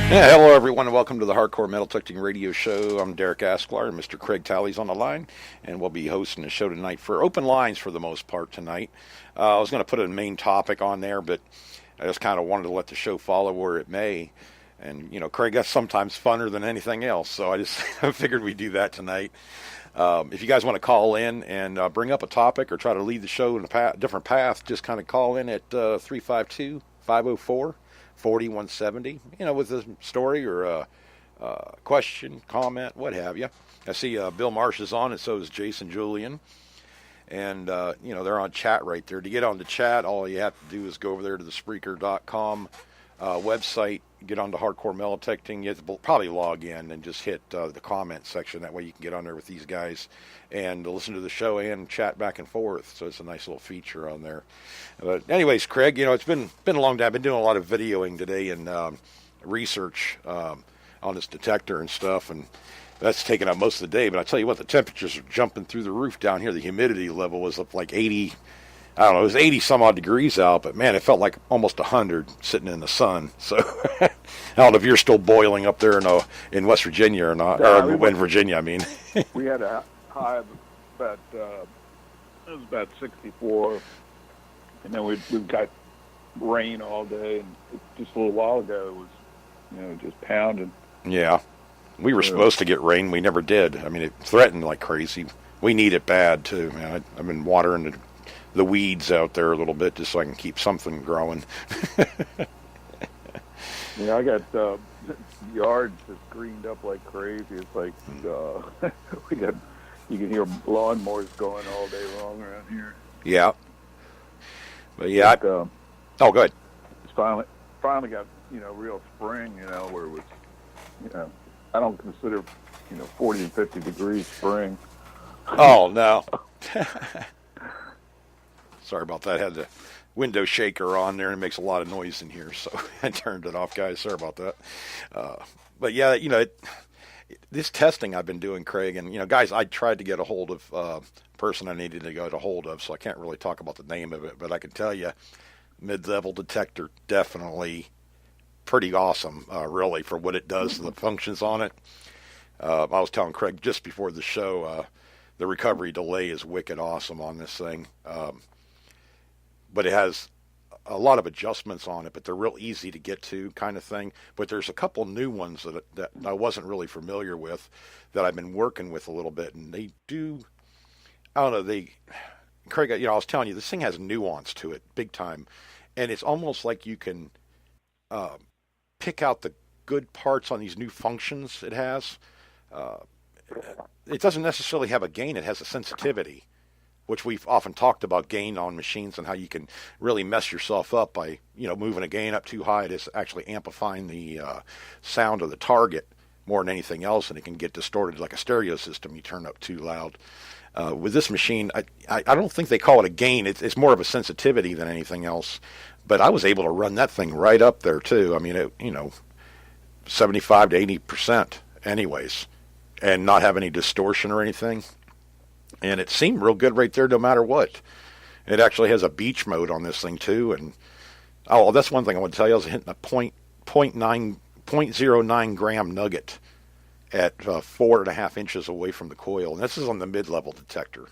Yeah, hello everyone, and welcome to the Hardcore Metal Detecting Radio Show. I'm Derek Asklar, and Mr. Craig Talley's on the line, and we'll be hosting the show tonight for open lines for the most part tonight. I was going to put a main topic on there, but I just kind of wanted to let the show follow where it may. And, you know, Craig, that's sometimes funner than anything else, so I just figured we'd do that tonight. If you guys want to call in and bring up a topic or try to lead the show in a different path, just kind of call in at 352 504 4170, you know, with a story or a question, comment, what have you. I see Bill Marsh is on, and so is Jason Julian. And, you know, they're on chat right there. To get on the chat, all you have to do is go over there to the Spreaker.com website, get onto Hardcore Metal Detecting. You have to probably log in and just hit the comment section. That way you can get on there with these guys and listen to the show and chat back and forth. So it's a nice little feature on there. But anyways, Craig, you know, it's been a long day. I've been doing a lot of videoing today and research on this detector and stuff, and that's taken up most of the day. But I tell you what, the temperatures are jumping through the roof down here. The humidity level was up like 80. I don't know, it was 80 some odd degrees out, but man, it felt like almost 100 sitting in the sun. So I don't know if you're still boiling up there in West Virginia or not, or in Virginia, I mean. We had a high of about, it was about 64, and then we've got rain all day, and just a little while ago it was, you know, just pounding. Yeah, we were supposed to get rain, we never did. I mean, it threatened like crazy. We need it bad too, man. I've been watering the weeds out there a little bit just so I can keep something growing. Yeah, I got yards just greened up like crazy. It's like you can hear lawnmowers going all day long around here. Yeah, but yeah. But, oh, good. It's finally got, you know, real spring. You know, where it was, you know, I don't consider, you know, 40 and 50 degrees spring. Oh no. Sorry about that. I had the window shaker on there, and it makes a lot of noise in here, so I turned it off, guys. Sorry about that. But yeah, you know, this testing I've been doing, Craig, and, you know, guys, I tried to get a hold of a person I needed to get a hold of, so I can't really talk about the name of it, but I can tell you, mid-level detector, definitely pretty awesome, really, for what it does and the functions on it. I was telling Craig just before the show, the recovery delay is wicked awesome on this thing. But it has a lot of adjustments on it, but they're real easy to get to kind of thing. But there's a couple new ones that I wasn't really familiar with that I've been working with a little bit, and they do, I don't know, Craig, you know, I was telling you, this thing has nuance to it, big time. And it's almost like you can pick out the good parts on these new functions it has. It doesn't necessarily have a gain, it has a sensitivity, which we've often talked about gain on machines and how you can really mess yourself up by, you know, moving a gain up too high. It is actually amplifying the sound of the target more than anything else, and it can get distorted like a stereo system. You turn up too loud. With this machine, I don't think they call it a gain. It's more of a sensitivity than anything else. But I was able to run that thing right up there too. I mean, it, you know, 75 to 80% anyways, and not have any distortion or anything. And it seemed real good right there no matter what. It actually has a beach mode on this thing too. And oh, that's one thing I want to tell you. I was hitting a 0.09 gram nugget at 4.5 inches away from the coil. And this is on the mid-level detector.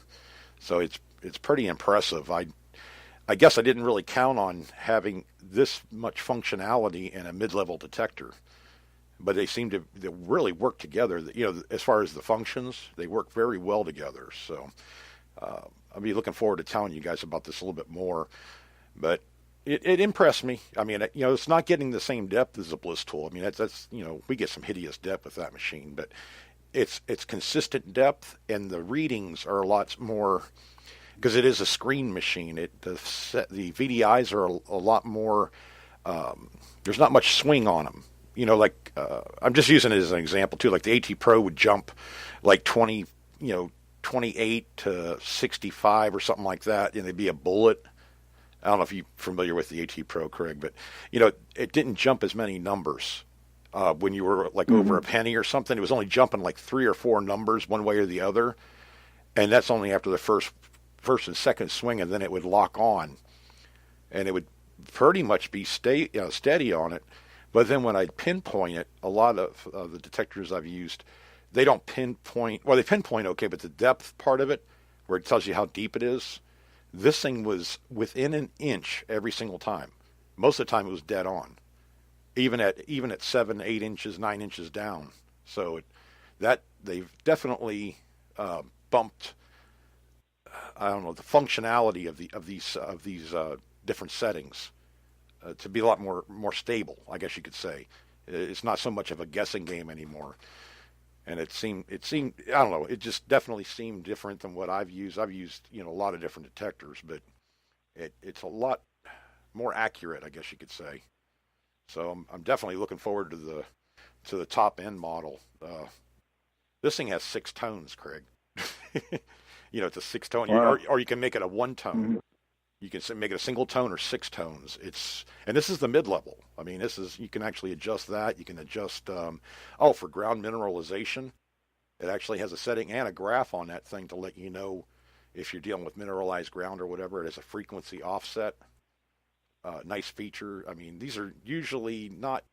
So it's pretty impressive. I guess I didn't really count on having this much functionality in a mid-level detector. But they seem to really work together. You know, as far as the functions, they work very well together. So I'll be looking forward to telling you guys about this a little bit more. But it impressed me. I mean, you know, it's not getting the same depth as a Bliss tool. I mean, that's you know, we get some hideous depth with that machine, but it's consistent depth, and the readings are a lot more, because it is a screen machine. The VDIs are a lot more. There's not much swing on them. You know, like I'm just using it as an example too. Like the AT Pro would jump like 28 to 65 or something like that, and it'd be a bullet. I don't know if you're familiar with the AT Pro, Craig, but you know, it didn't jump as many numbers when you were like over a penny or something. It was only jumping like 3 or 4 numbers one way or the other, and that's only after the first and second swing, and then it would lock on, and it would pretty much be steady on it. But then when I pinpoint it, a lot of the detectors I've used, they don't pinpoint. Well, they pinpoint okay, but the depth part of it, where it tells you how deep it is, this thing was within an inch every single time. Most of the time, it was dead on, even at 7, 8 inches, 9 inches down. So that they've definitely bumped. I don't know the functionality of these different settings to be a lot more stable. I guess you could say it's not so much of a guessing game anymore. And it seemed I don't know. It just definitely seemed different than what I've used. I've used a lot of different detectors, but it's a lot more accurate, I guess you could say. So I'm definitely looking forward to the top end model. This thing has 6 tones, Craig. It's a 6 tone, Wow. or you can make it a 1 tone. Mhm. You can make it a single tone or 6 tones. And this is the mid level. I mean, you can actually adjust that. You can adjust, for ground mineralization. It actually has a setting and a graph on that thing to let you know if you're dealing with mineralized ground or whatever. It has a frequency offset. Nice feature. I mean, these are usually not,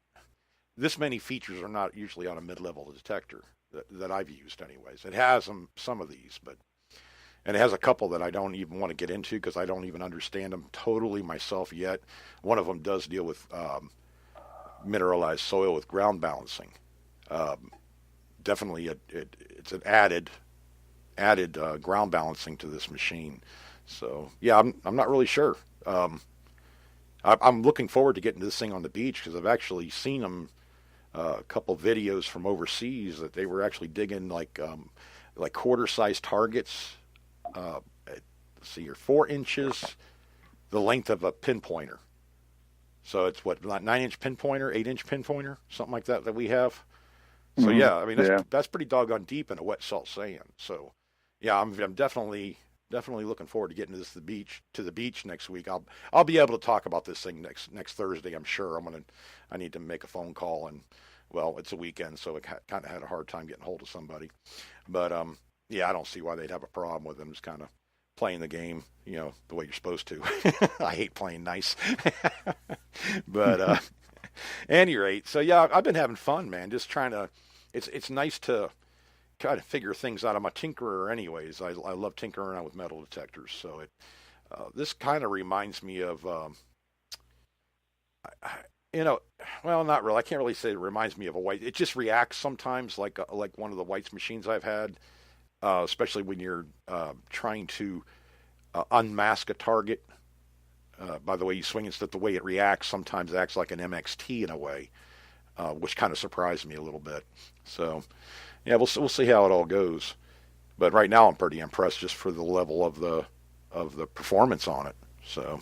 this many features are not usually on a mid level detector that I've used, anyways. It has some of these, and it has a couple that I don't even want to get into because I don't even understand them totally myself yet. One of them does deal with mineralized soil with ground balancing. Um, Definitely, it's an added ground balancing to this machine. So yeah, I'm not really sure. I'm looking forward to getting this thing on the beach because I've actually seen them a couple videos from overseas that they were actually digging like quarter-sized targets. Let's see here, 4 inches, the length of a pinpointer. So it's what 9 inch pinpointer, 8 inch pinpointer, something like that we have. So Mhm. yeah, I mean Yeah. that's pretty doggone deep in a wet salt sand. So yeah, I'm definitely looking forward to getting to the beach next week. I'll be able to talk about this thing next Thursday. I'm sure I need to make a phone call and well, it's a weekend, so it kind of had a hard time getting hold of somebody. But yeah, I don't see why they'd have a problem with them just kind of playing the game, the way you're supposed to. I hate playing nice. But any rate, so yeah, I've been having fun, man. Just trying to. It's nice to try to figure things out. I'm a tinkerer, anyways. I love tinkering around with metal detectors. So this kind of reminds me of you know, well, not really. I can't really say it reminds me of a white. It just reacts sometimes like one of the whites machines I've had, especially when you're trying to unmask a target. By the way you swing and stuff, the way it reacts sometimes acts like an MXT in a way, which kind of surprised me a little bit. So, yeah, we'll see how it all goes. But right now, I'm pretty impressed just for the level of the performance on it. So,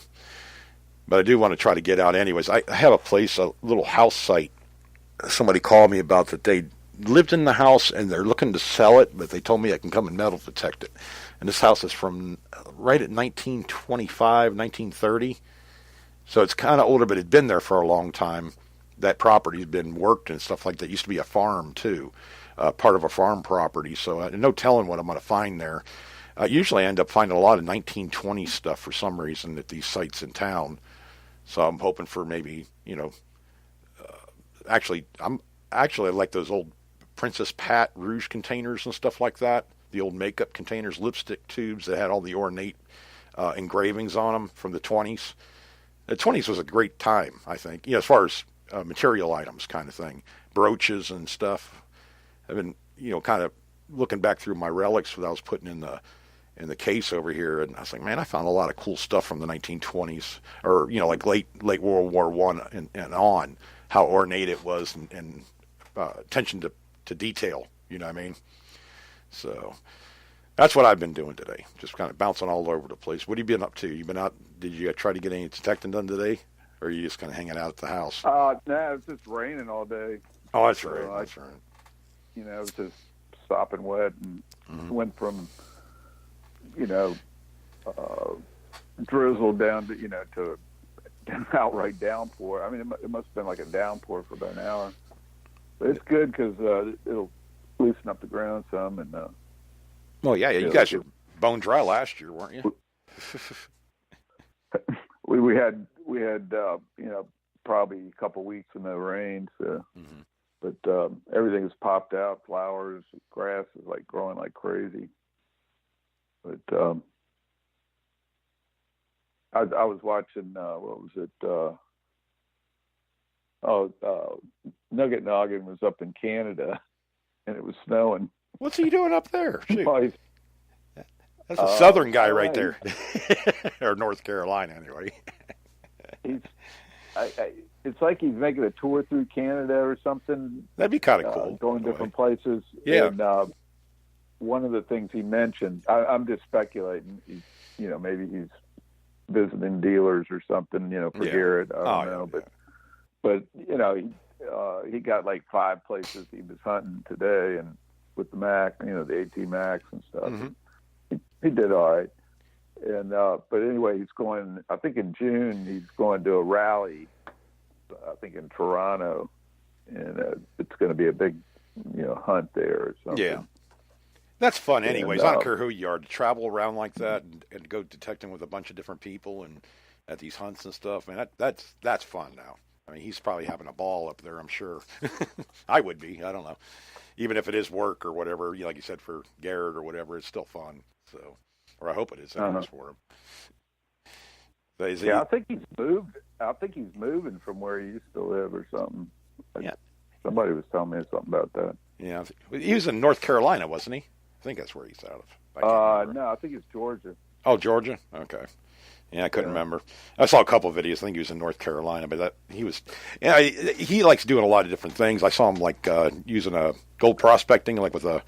but I do want to try to get out anyways. I have a little house site. Somebody called me about that they lived in the house and they're looking to sell it, but they told me I can come and metal detect it. And this house is from right at 1925, 1930. So it's kind of older, but it's been there for a long time. That property's been worked and stuff like that. It used to be a farm too, part of a farm property. So no telling what I'm going to find there. Usually I end up finding a lot of 1920 stuff for some reason at these sites in town. So I'm hoping for maybe, I like those old Princess Pat Rouge containers and stuff like that. The old makeup containers, lipstick tubes that had all the ornate engravings on them from the 20s. The 20s was a great time, I think, as far as material items kind of thing, brooches and stuff. I've been, kind of looking back through my relics that I was putting in the case over here, and I was like, man, I found a lot of cool stuff from the 1920s, or like late World War One and on. How ornate it was, and attention to detail. You know what I mean? So that's what I've been doing today. Just kind of bouncing all over the place. What have you been up to? You been out? Did you try to get any detecting done today, or are you just kind of hanging out at the house? No, it's just raining all day. Oh, that's So right. That's right. It was just stopping wet and went from, uh, drizzle down to, to an outright downpour. I mean, it must have been like a downpour for about an hour. But it's good because it'll loosen up the ground some. And Well, yeah, you guys were bone dry last year, weren't you? we had probably a couple weeks with no rain. So, Hmm. but everything has popped out. Flowers, grass is like growing like crazy. But I was watching what was it? Nugget Noggin was up in Canada, and it was snowing. What's he doing up there? Shoot. Well, That's a southern guy well, right there. Or North Carolina, anyway. he's it's like he's making a tour through Canada or something. That'd be kind of cool. Going anyway. different places. Yeah. And one of the things he mentioned, I'm just speculating. Maybe he's visiting dealers or something. For Yeah. Garrett. I don't Oh, know, yeah, but he got like 5 places he was hunting today, and with the Mac, the AT Max and stuff. Mhm. He did all right. And but anyway, he's going. I think in June he's going to a rally. I think in Toronto, and it's going to be a big, hunt there or something. Yeah. That's fun, And, anyways. I don't care who you are to travel around like that and go detecting with a bunch of different people and at these hunts and stuff. Man, that's fun now. I mean, he's probably having a ball up there, I'm sure. I would be. I don't know. Even if it is work or whatever, like you said, for Garrett or whatever, it's still fun. So, or I hope it is anyways for him. So is he, I think he's moved. I think he's moving from where he used to live or something. Yeah. Somebody was telling me something about that. Yeah, he was in North Carolina, wasn't he? I think that's where he's out of. I can't remember. No, I think it's Georgia. Oh, Georgia. Okay. Yeah, I couldn't remember. I saw a couple of videos. I think he was in North Carolina, but he was. Yeah, he likes doing a lot of different things. I saw him like using a gold prospecting, like with a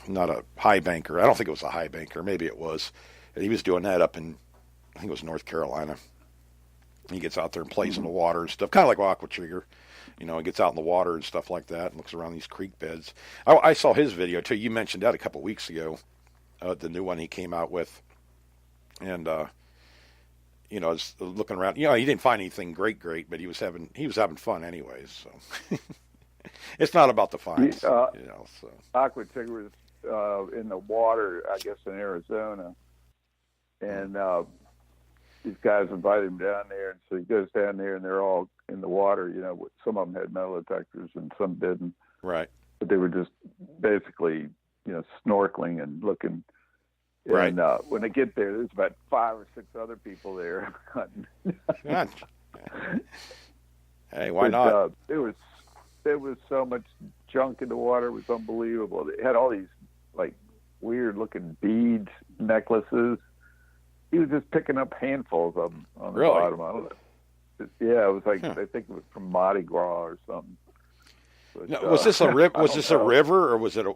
not a high banker. I don't think it was a high banker. Maybe it was. He was doing that up in, I think it was North Carolina. He gets out there and plays in the water and stuff, kind of like Aqua Trigger. He gets out in the water and stuff like that and looks around these creek beds. I saw his video too. You mentioned that a couple of weeks ago, the new one he came out with. And I was looking around. He didn't find anything great, but he was having fun anyways. So it's not about the finds, So Aqua Trigger was in the water, I guess, in Arizona, and these guys invited him down there, and so he goes down there, and they're all in the water. Some of them had metal detectors, and some didn't. Right. But they were just basically, snorkeling and looking. Right. And when they get there, there's about 5 or 6 other people there hunting. Hey, why not? There was so much junk in the water; it was unbelievable. They had all these like weird looking beads, necklaces. He was just picking up handfuls of them on the bottom. I don't know. Yeah, it was like I think it was from Mardi Gras or something. But, now, was this a river? Was this a river, or was it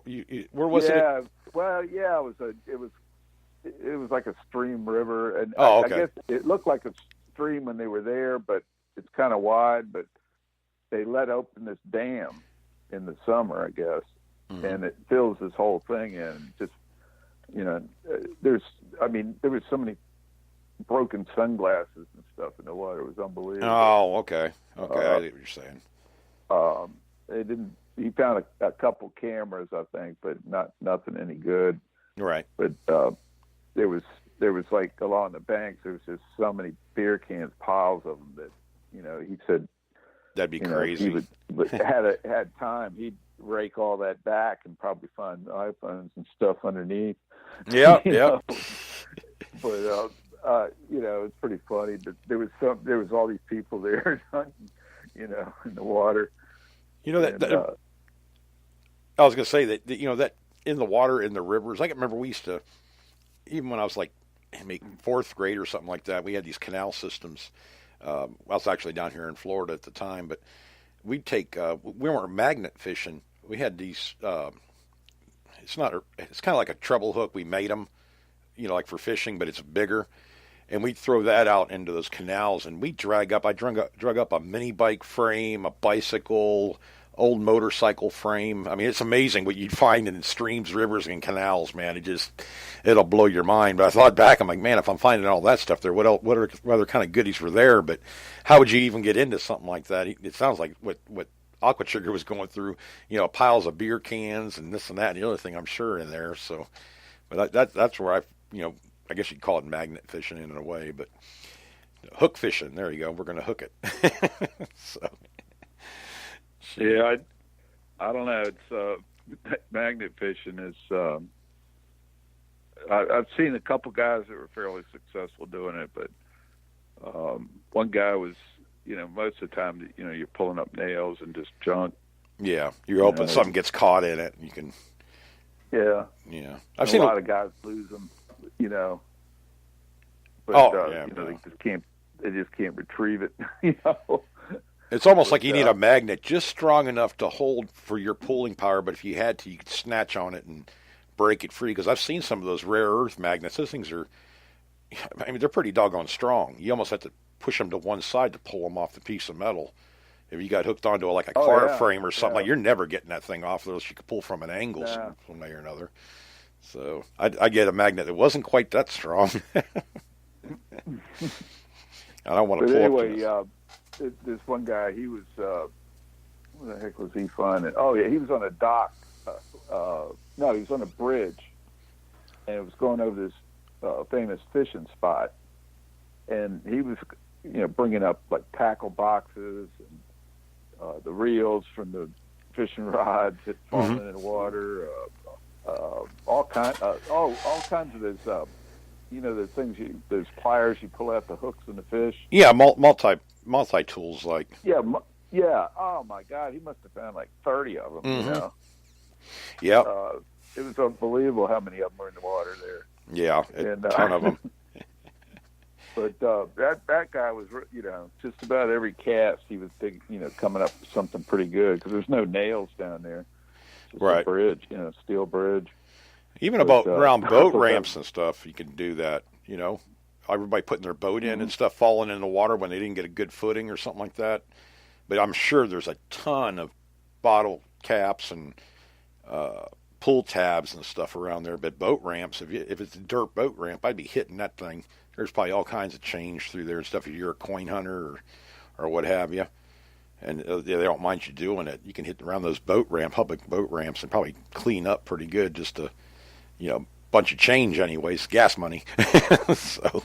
where was it? Yeah, well, yeah, it was like a stream river, and Oh, I okay. guess it looked like a stream when they were there, but it's kind of wide. But they let open this dam in the summer, I guess, and it fills this whole thing in. Just there was so many broken sunglasses and stuff in the water. It was unbelievable. Oh, okay. I get what you're saying. They didn't. He found a couple cameras, I think, but nothing any good. Right. But there was like along the banks, there was just so many beer cans, piles of them that he said That'd be crazy. He would had time, he'd rake all that back and probably find iPhones and stuff underneath. Yeah, You yeah. know? But it's pretty funny. But there was all these people there hunting, in the water. I was going to say that that in the water, in the rivers. I can remember we used to, even when I was like maybe 4th grade or something like that, we had these canal systems. I was actually down here in Florida at the time, but we'd take. We weren't magnet fishing. We had these. It's kind of like a treble hook. We made them, like for fishing, but it's bigger. And we'd throw that out into those canals, and we'd drug up a mini bike frame, a bicycle, old motorcycle frame. I mean, it's amazing what you'd find in streams, rivers, and canals, man. It'll blow your mind. But I thought back, I'm like, man, if I'm finding all that stuff there, what other kind of goodies were there? But how would you even get into something like that? It sounds like what Aqua Trigger was going through, piles of beer cans and this and that and the other thing, I'm sure, in there. So, but that's where I guess you'd call it magnet fishing in a way. But Hook fishing. There you go. We're going to hook it. So, Yeah, I don't know. It's magnet fishing is. I've seen a couple guys that were fairly successful doing it, but one guy was, most of the time, you're pulling up nails and just junk. yeah, you're hoping something gets caught in it. And you can. Yeah. Yeah, I've seen a lot of guys lose them, But, yeah, they just can't retrieve it, It's almost like you need a magnet just strong enough to hold for your pulling power, but if you had to, you could snatch on it and break it free. Because I've seen some of those rare earth magnets. Those things are, I mean, they're pretty doggone strong. You almost have to push them to one side to pull them off the piece of metal. If you got hooked onto like a car frame or something, like you're never getting that thing off unless you could pull from an angle some way or another. So I get a magnet that wasn't quite that strong. I don't want to pull anyway, this one guy, he was, what the heck was he finding? Oh, yeah, he was on a dock. No, he was on a bridge, and it was going over this famous fishing spot. And he was, bringing up, like, tackle boxes and the reels from the fishing rods that falling in the water, all kinds of those, the things those pliers you pull out the hooks and the fish. Yeah, multi tools like. Yeah. Oh my God, he must have found like 30 of them. Yeah. It was unbelievable how many of them were in the water there. Yeah, a ton of them. But that guy was, just about every cast he was coming up with something pretty good because there's no nails down there. It's just a bridge, steel bridge. Even around boat ramps and stuff, you can do that. Everybody putting their boat in and stuff, falling in the water when they didn't get a good footing or something like that. But I'm sure there's a ton of bottle caps and pull tabs and stuff around there. But boat ramps, if it's a dirt boat ramp, I'd be hitting that thing. There's probably all kinds of change through there and stuff if you're a coin hunter or what have you. And they don't mind you doing it. You can hit around those public boat ramps, and probably clean up pretty good just to, bunch of change anyways, gas money. So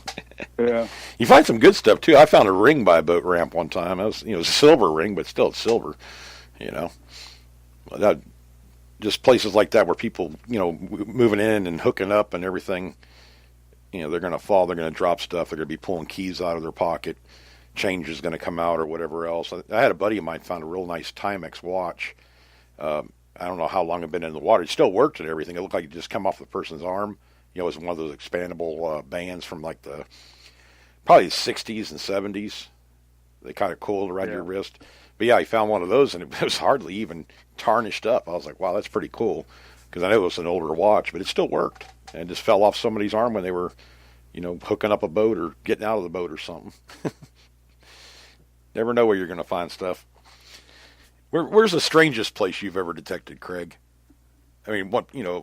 yeah, you find some good stuff too. I found a ring by a boat ramp one time. It was, a silver ring, but still it's silver. That, just places like that where people, moving in and hooking up and everything. They're going to fall. They're going to drop stuff. They're going to be pulling keys out of their pocket. Change is going to come out or whatever else. I had a buddy of mine found a real nice Timex watch. I don't know how long it had been in the water. It still worked and everything. It looked like it just come off the person's arm. It was one of those expandable bands from like probably the 60s and 70s. They kind of coiled around your wrist. But yeah, he found one of those and it was hardly even tarnished up. I was like, wow, that's pretty cool. Because I know it was an older watch, but it still worked. And just fell off somebody's arm when they were, hooking up a boat or getting out of the boat or something. Never know where you're going to find stuff. Where's the strangest place you've ever detected, Craig? I mean,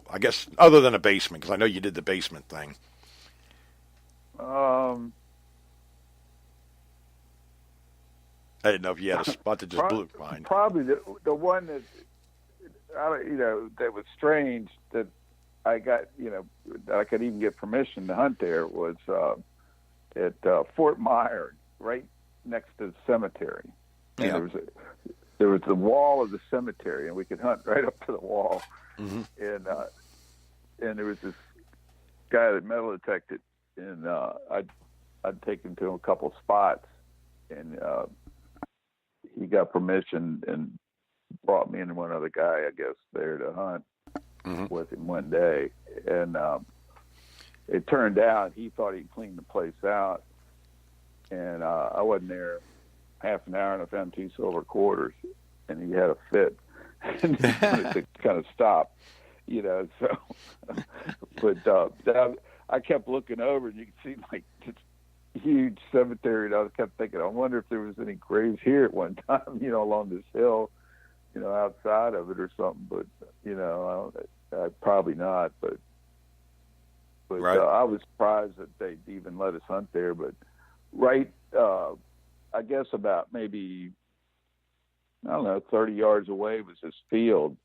I guess other than a basement, because I know you did the basement thing. I didn't know if you had a spot that just blew your mind. Probably the one that, that was strange that I got, that I could even get permission to hunt there was at Fort Myer, right next to the cemetery. And there was the wall of the cemetery, and we could hunt right up to the wall. And there was this guy that metal detected, and I'd taken him to a couple spots, and he got permission and brought me and one other guy, I guess, there to hunt with him one day. And it turned out he thought he'd cleaned the place out, and I wasn't there half an hour, and I found 2 silver quarters, and he had a fit and he wanted to kind of stop, so but I kept looking over, and you could see like this huge cemetery, and I kept thinking, I wonder if there was any graves here at one time, along this hill, outside of it or something, but I probably not, but right. I was surprised that they'd even let us hunt there. But I guess about maybe, I don't know, 30 yards away was this field,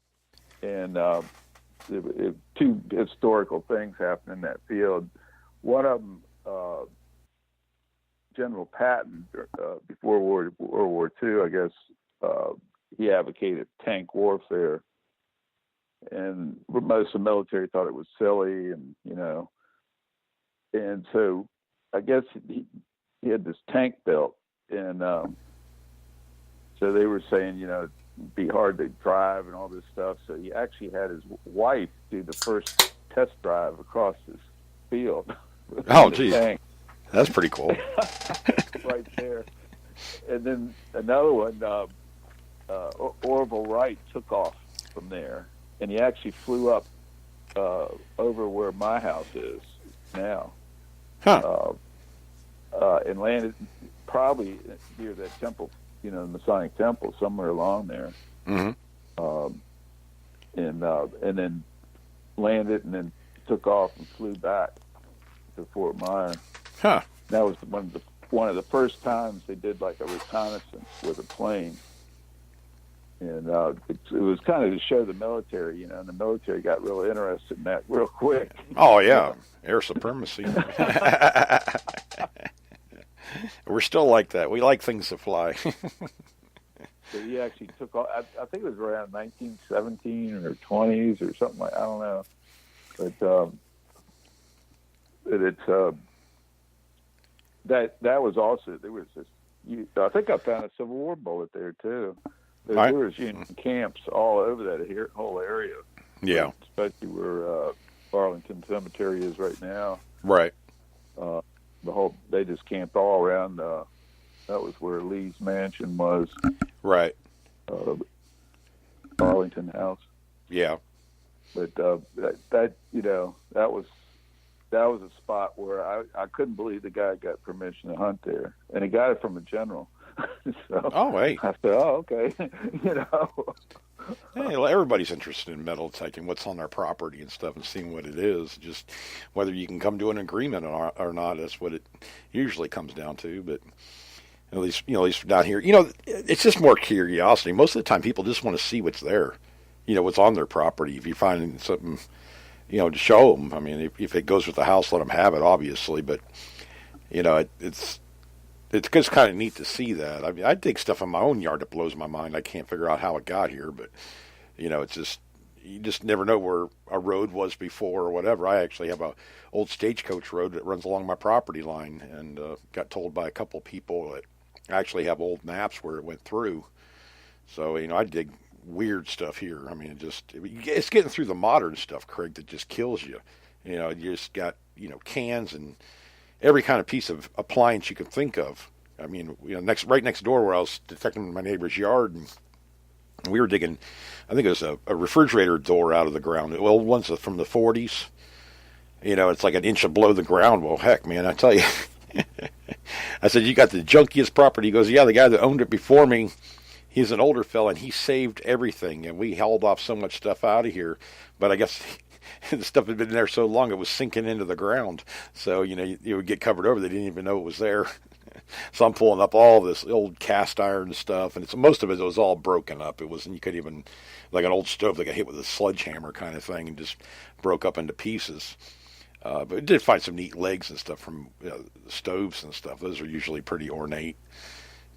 and 2 historical things happened in that field. One of them, General Patton, before World War II, I guess, he advocated tank warfare, and most of the military thought it was silly, and and so I guess he had this tank built, and so they were saying, it'd be hard to drive and all this stuff. So he actually had his wife do the first test drive across this field. Oh, geez. That's pretty cool. Right there. And then another one, Orville Wright took off from there, and he actually flew up over where my house is now. Huh. And landed probably near that temple, the Masonic Temple, somewhere along there. Mm-hmm. And then landed and then took off and flew back to Fort Myer. Huh. That was one of the first times they did like a reconnaissance with a plane. And it was kind of to show the military, and the military got real interested in that real quick. Oh, yeah. Air supremacy. We're still like that. We like things to fly. So he actually took off. I think it was around 1917 or 20s or something like. I don't know, but it's that was also there was this. I think I found a Civil War bullet there too. There was Union camps all over that whole area. Yeah, especially where Arlington Cemetery is right now. Right. They just camped all around. That was where Lee's mansion was. Right. Arlington House. Yeah. But that was a spot where I couldn't believe the guy got permission to hunt there, and he got it from a general. So oh, hey. I said, "Oh, okay." Hey, well, everybody's interested in metal detecting what's on their property and stuff and seeing what it is. Just whether you can come to an agreement or not, that's what it usually comes down to. But at least down here, it's just more curiosity. Most of the time, people just want to see what's there, what's on their property. If you find something, to show them. I mean, if it goes with the house, let them have it, obviously. But it's just kind of neat to see that. I mean, I dig stuff in my own yard that blows my mind. I can't figure out how it got here, but it's just you just never know where a road was before or whatever. I actually have a old stagecoach road that runs along my property line, and got told by a couple people that I actually have old maps where it went through. So I dig weird stuff here. I mean, it's getting through the modern stuff, Craig, that just kills you. You just got cans and every kind of piece of appliance you could think of. I mean, right next door where I was detecting my neighbor's yard, and we were digging, I think it was a refrigerator door out of the ground. Well, one's from the 40s. It's like an inch below the ground. Well, heck, man, I tell you. I said, you got the junkiest property. He goes, yeah, the guy that owned it before me, he's an older fella, and he saved everything, and we held off so much stuff out of here. But I guess the stuff had been there so long it was sinking into the ground. So, you would get covered over. They didn't even know it was there. So I'm pulling up all this old cast iron stuff, and most of it was all broken up. It wasn't, you couldn't even, like an old stove that got hit with a sledgehammer kind of thing and just broke up into pieces. But it did find some neat legs and stuff from stoves and stuff. Those are usually pretty ornate.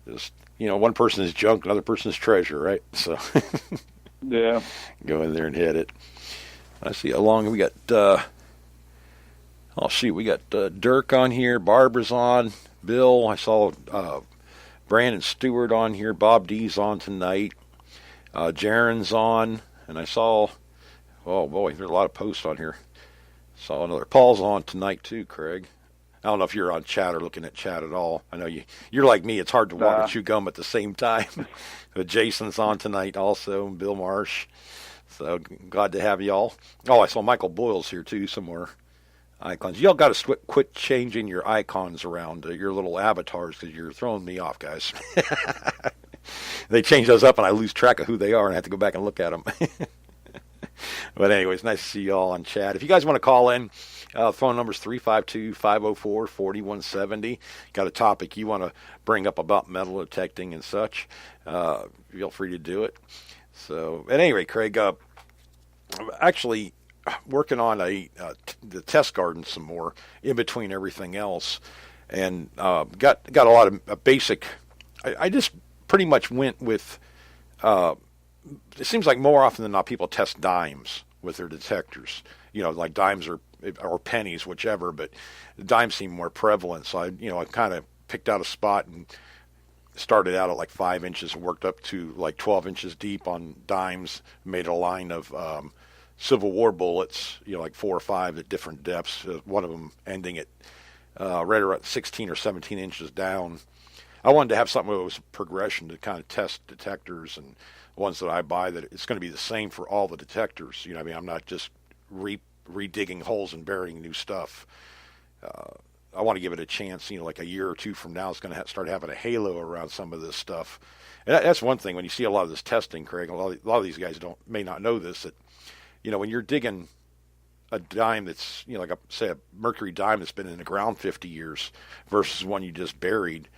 Just, one person's junk, another person's treasure, right? So, yeah. Go in there and hit it. I see how long we got. We got Dirk on here. Barbara's on. Bill. I saw Brandon Stewart on here. Bob D's on tonight. Jaron's on. And I saw, oh boy, there's a lot of posts on here. Saw another. Paul's on tonight too, Craig. I don't know if you're on chat or looking at chat at all. I know you're like me. It's hard to walk and chew gum at the same time. But Jason's on tonight also. Bill Marsh. So glad to have y'all. Oh, I saw Michael Boyle's here too, some more icons. Y'all got to quit changing your icons around, your little avatars, because you're throwing me off, guys. They change those up and I lose track of who they are and I have to go back and look at them. But anyways, nice to see y'all on chat. If you guys want to call in, phone number's 352-504-4170. Got a topic you want to bring up about metal detecting and such, feel free to do it. So, at any rate, Craig, I'm actually working on the test garden some more in between everything else. and got a lot of basic. I just pretty much went with. It seems like more often than not, people test dimes with their detectors. Like dimes or pennies, whichever. But the dimes seem more prevalent. So I kind of picked out a spot and started out at like 5 inches and worked up to like 12 inches deep on dimes. Made a line of Civil War bullets, like 4 or 5 at different depths. One of them ending at right around 16 or 17 inches down. I wanted to have something that was progression to kind of test detectors and ones that I buy that it's going to be the same for all the detectors. I mean, I'm not just redigging holes and burying new stuff. I want to give it a chance. Like a year or two from now, it's going to start having a halo around some of this stuff. And that's one thing when you see a lot of this testing, Craig. A lot of these guys may not know this. That when you're digging a dime that's like say a mercury dime that's been in the ground 50 years versus one you just buried.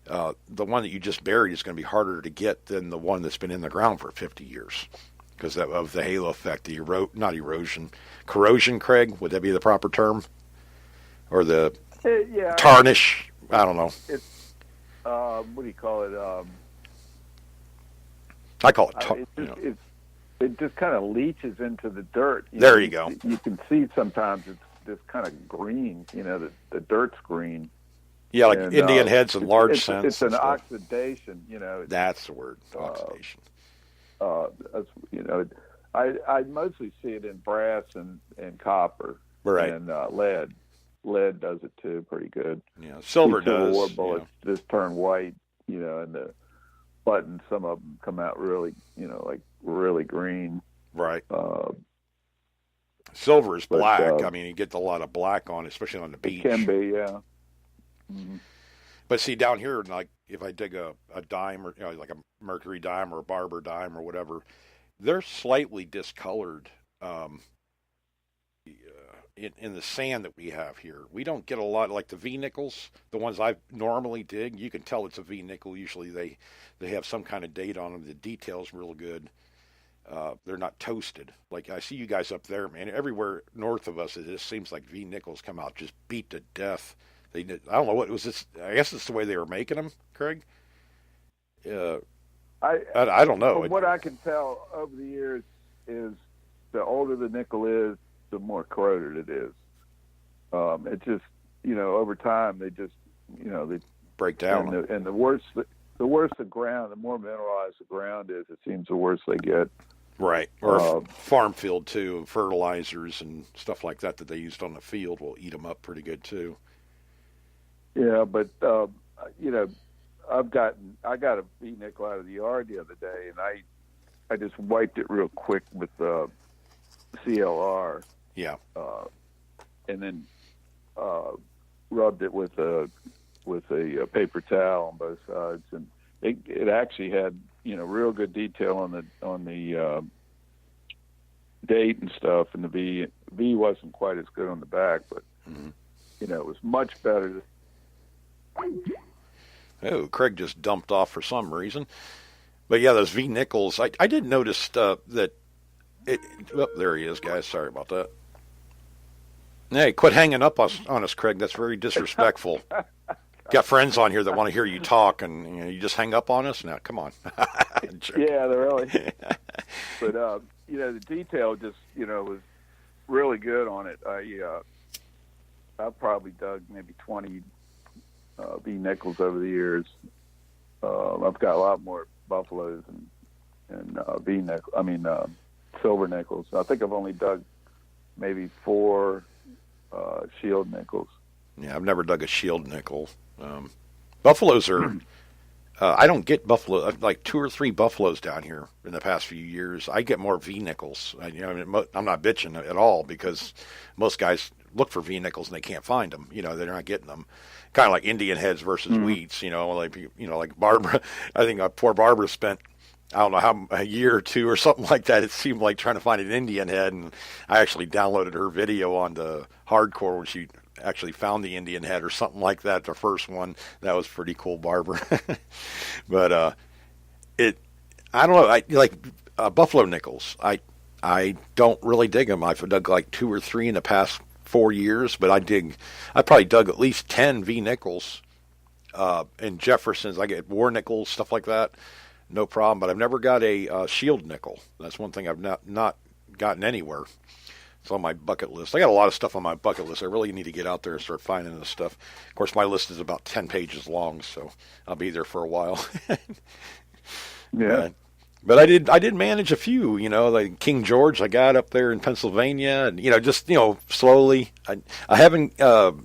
The one that you just buried is going to be harder to get than the one that's been in the ground for 50 years because of the halo effect, not erosion, corrosion, Craig, would that be the proper term? Or the tarnish? I don't know. It's, what do you call it? I call it it just kind of leaches into the dirt. You go. You can see sometimes it's this kind of green, the dirt's green. Yeah, like Indian heads and large cents. It's an oxidation, That's the word, oxidation. I mostly see it in brass and copper. Right. And lead. Lead does it too, pretty good. Yeah, silver does. War bullets just turn white, and the buttons, some of them come out really, like really green. Right. Silver is black. I mean, you get a lot of black on it, especially on the beach. It can be, yeah. Mm-hmm. But see, down here, like if I dig a dime or like a mercury dime or a barber dime or whatever, they're slightly discolored in the sand that we have here. We don't get a lot like the V nickels, the ones I normally dig. You can tell it's a V nickel. Usually they have some kind of date on them. The detail's real good. They're not toasted. Like I see you guys up there, man. Everywhere north of us, it just seems like V nickels come out just beat to death. I don't know what it was. This, I guess it's the way they were making them, Craig. I don't know. From what I can tell over the years is the older the nickel is, the more corroded it is. It just, over time they just, they break down. And the worse the ground, the more mineralized the ground is, it seems the worse they get. Right. Or farm field too, fertilizers and stuff like that they used on the field will eat them up pretty good too. Yeah, but I got a V nickel out of the yard the other day, and I just wiped it real quick with CLR. Yeah. And then rubbed it with a paper towel on both sides, and it actually had real good detail on the date and stuff, and the V wasn't quite as good on the back, but it was much better. Oh, Craig just dumped off for some reason. But yeah, those V nickels. I did notice that. There he is, guys. Sorry about that. Hey, quit hanging up on us, Craig. That's very disrespectful. Got friends on here that want to hear you talk, and you just hang up on us. Now, come on. Yeah, they're really. But the detail just was really good on it. I've probably dug maybe 20 V nickels over the years. I've got a lot more buffaloes and V nickel. I mean silver nickels. I think I've only dug maybe 4 shield nickels. Yeah, I've never dug a shield nickel. Buffaloes are. I don't get buffalo like 2 or 3 buffaloes down here in the past few years. I get more V nickels. I'm not bitching at all because most guys look for V nickels and they can't find them. They're not getting them. Kind of like Indian heads versus wheats. Like Barbara. I think poor Barbara spent a year or 2 or something like that. It seemed like trying to find an Indian head, and I actually downloaded her video on the hardcore when she actually found the Indian head or something like that. The first one that was pretty cool, Barbara. But I don't know. I like buffalo nickels. I don't really dig them. I've dug like 2 or 3 in the past 4 years, but I probably dug at least 10 V nickels, and Jeffersons. I get war nickels, stuff like that, no problem. But I've never got a shield nickel. That's one thing I've not gotten anywhere. It's on my bucket list. I got a lot of stuff on my bucket list. I really need to get out there and start finding this stuff. Of course, my list is about 10 pages long, so I'll be there for a while. Yeah. But I did manage a few, like King George I got up there in Pennsylvania, and just slowly. I haven't dug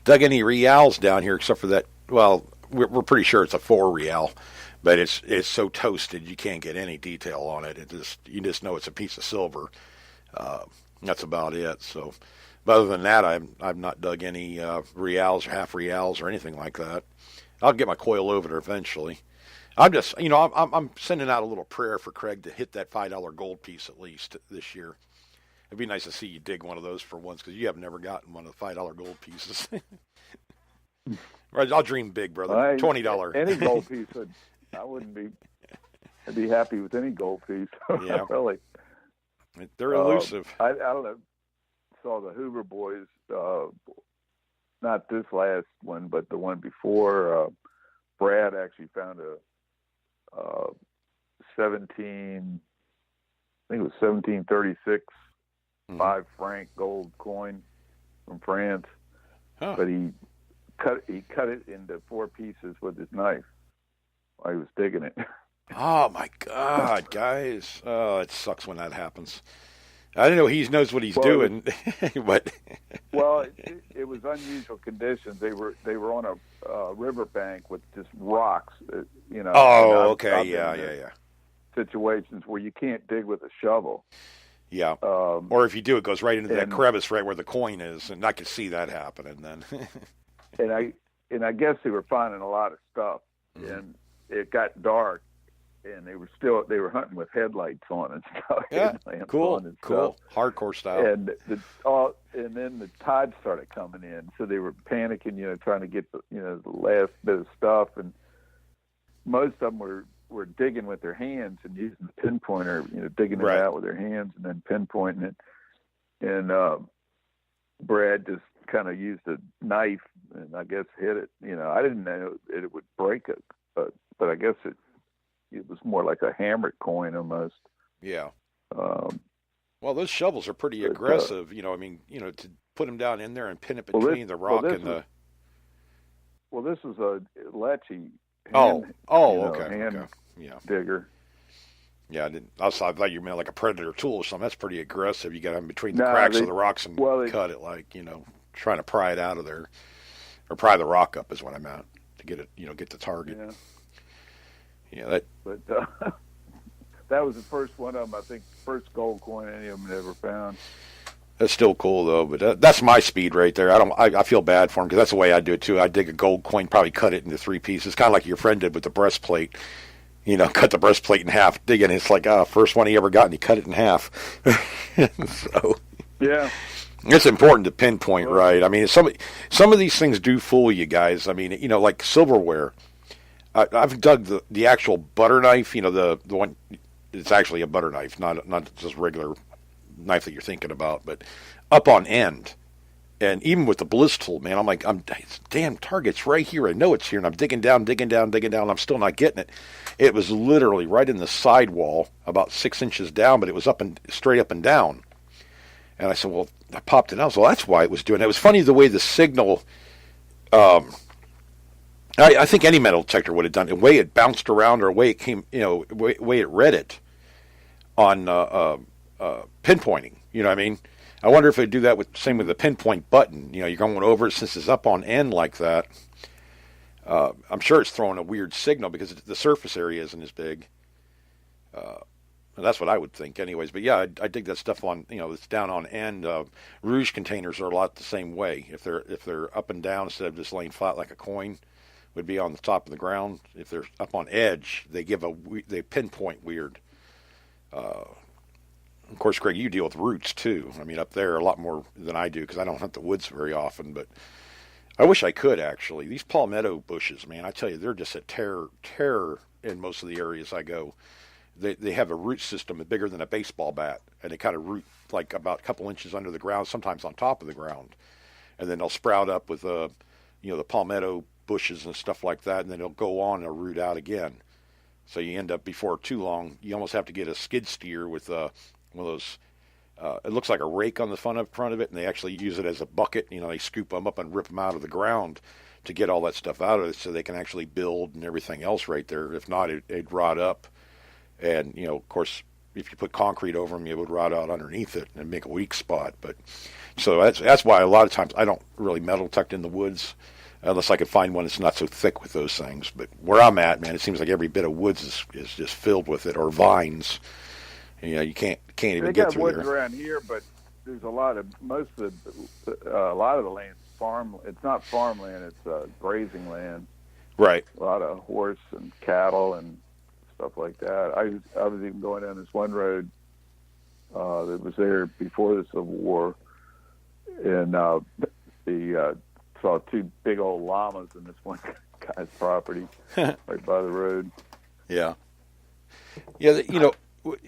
any reals down here except for that. Well, we're pretty sure it's a 4 real, but it's so toasted you can't get any detail on it. You just know it's a piece of silver. That's about it. So, but other than that, I've not dug any reals or half reals or anything like that. I'll get my coil over there eventually. I'm just, I'm sending out a little prayer for Craig to hit that $5 gold piece at least this year. It'd be nice to see you dig one of those for once, because you have never gotten one of the $5 gold pieces. Right, I'll dream big, brother. $20. Any gold piece, I'd be happy with any gold piece. Yeah, really. They're elusive. I don't know. Saw the Hoover boys, not this last one, but the one before. Brad actually found a 1736 5 franc gold coin from France, but he cut it into 4 pieces with his knife while he was digging it. Oh my God, guys! Oh, it sucks when that happens. I don't know. He knows what he's doing, but it was unusual conditions. They were on a riverbank with just rocks. Oh, okay, yeah. Situations where you can't dig with a shovel. Yeah, or if you do, it goes right into that crevice right where the coin is, and I could see that happening then. and I guess they were finding a lot of stuff, and it got dark. And they were hunting with headlights on and stuff. Yeah, cool. Hardcore style. And then the tide started coming in, so they were panicking, trying to get the last bit of stuff. And most of them were digging with their hands and using the pinpointer, digging it out with their hands and then pinpointing it. And Brad just kind of used a knife and I guess hit it. I didn't know it would break it, but I guess it was more like a hammered coin almost. Yeah. Well, those shovels are pretty aggressive. To put them down in there and pin it between the rock and the. Well, this is a Lecce. Hand digger. Yeah, I thought you meant like a Predator tool or something. That's pretty aggressive. You got them between the cracks of the rocks and cut it trying to pry it out of there, or pry the rock up is what I meant, to get it, get the target. Yeah. Yeah, but that was the first one of them. I think first gold coin any of them had ever found. That's still cool though. But that's my speed right there. I feel bad for him because that's the way I do it too. I dig a gold coin, probably cut it into 3 pieces, kind of like your friend did with the breastplate. Cut the breastplate in half, digging. It's like first one he ever got, and he cut it in half. So yeah. It's important to pinpoint right. I mean, some of these things do fool you guys. I mean, like silverware. I've dug the actual butter knife, the one, it's actually a butter knife, not just regular knife that you're thinking about, but up on end. And even with the bliss tool, man, I'm like, damn, target's right here. I know it's here, and I'm digging down, and I'm still not getting it. It was literally right in the sidewall, about 6 inches down, but it was straight up and down. And I said, well, I popped it out. So that's why it was doing it. It was funny the way the signal, I think any metal detector would have done it. The way it bounced around, or the way it came, way it read it on pinpointing. You know what I mean? I wonder if they'd do that same with the pinpoint button. You're going over it since it's up on end like that. I'm sure it's throwing a weird signal because the surface area isn't as big. That's what I would think, anyways. But yeah, I dig that stuff on. It's down on end. Rouge containers are a lot the same way. If they're up and down instead of just laying flat like a coin, would be on the top of the ground. If they're up on edge, they pinpoint weird. Of course, Craig, you deal with roots too. I mean, up there a lot more than I do because I don't hunt the woods very often. But I wish I could actually. These palmetto bushes, man, I tell you, they're just a terror in most of the areas I go. they have a root system bigger than a baseball bat, and they kind of root like about a couple inches under the ground, sometimes on top of the ground, and then they'll sprout up with the palmetto bushes and stuff like that, and then they'll go on and root out again. So you end up before too long, you almost have to get a skid steer with one of those. It looks like a rake on the front of it, and they actually use it as a bucket. They scoop them up and rip them out of the ground to get all that stuff out of it, so they can actually build and everything else right there. If not, it'd rot up, and of course, if you put concrete over them, it would rot out underneath it and make a weak spot. But so that's why a lot of times I don't really metal detect in the woods unless I can find one that's not so thick with those things. But where I'm at, man, it seems like every bit of woods is just filled with it, or vines. You can't even get through there. They got woods around here, but there's a lot of a lot of the land's farm. It's not farmland; it's grazing land. Right. A lot of horse and cattle and stuff like that. I was even going down this one road that was there before the Civil War, and saw two big old llamas in this one guy's property right by the road. Yeah. Yeah,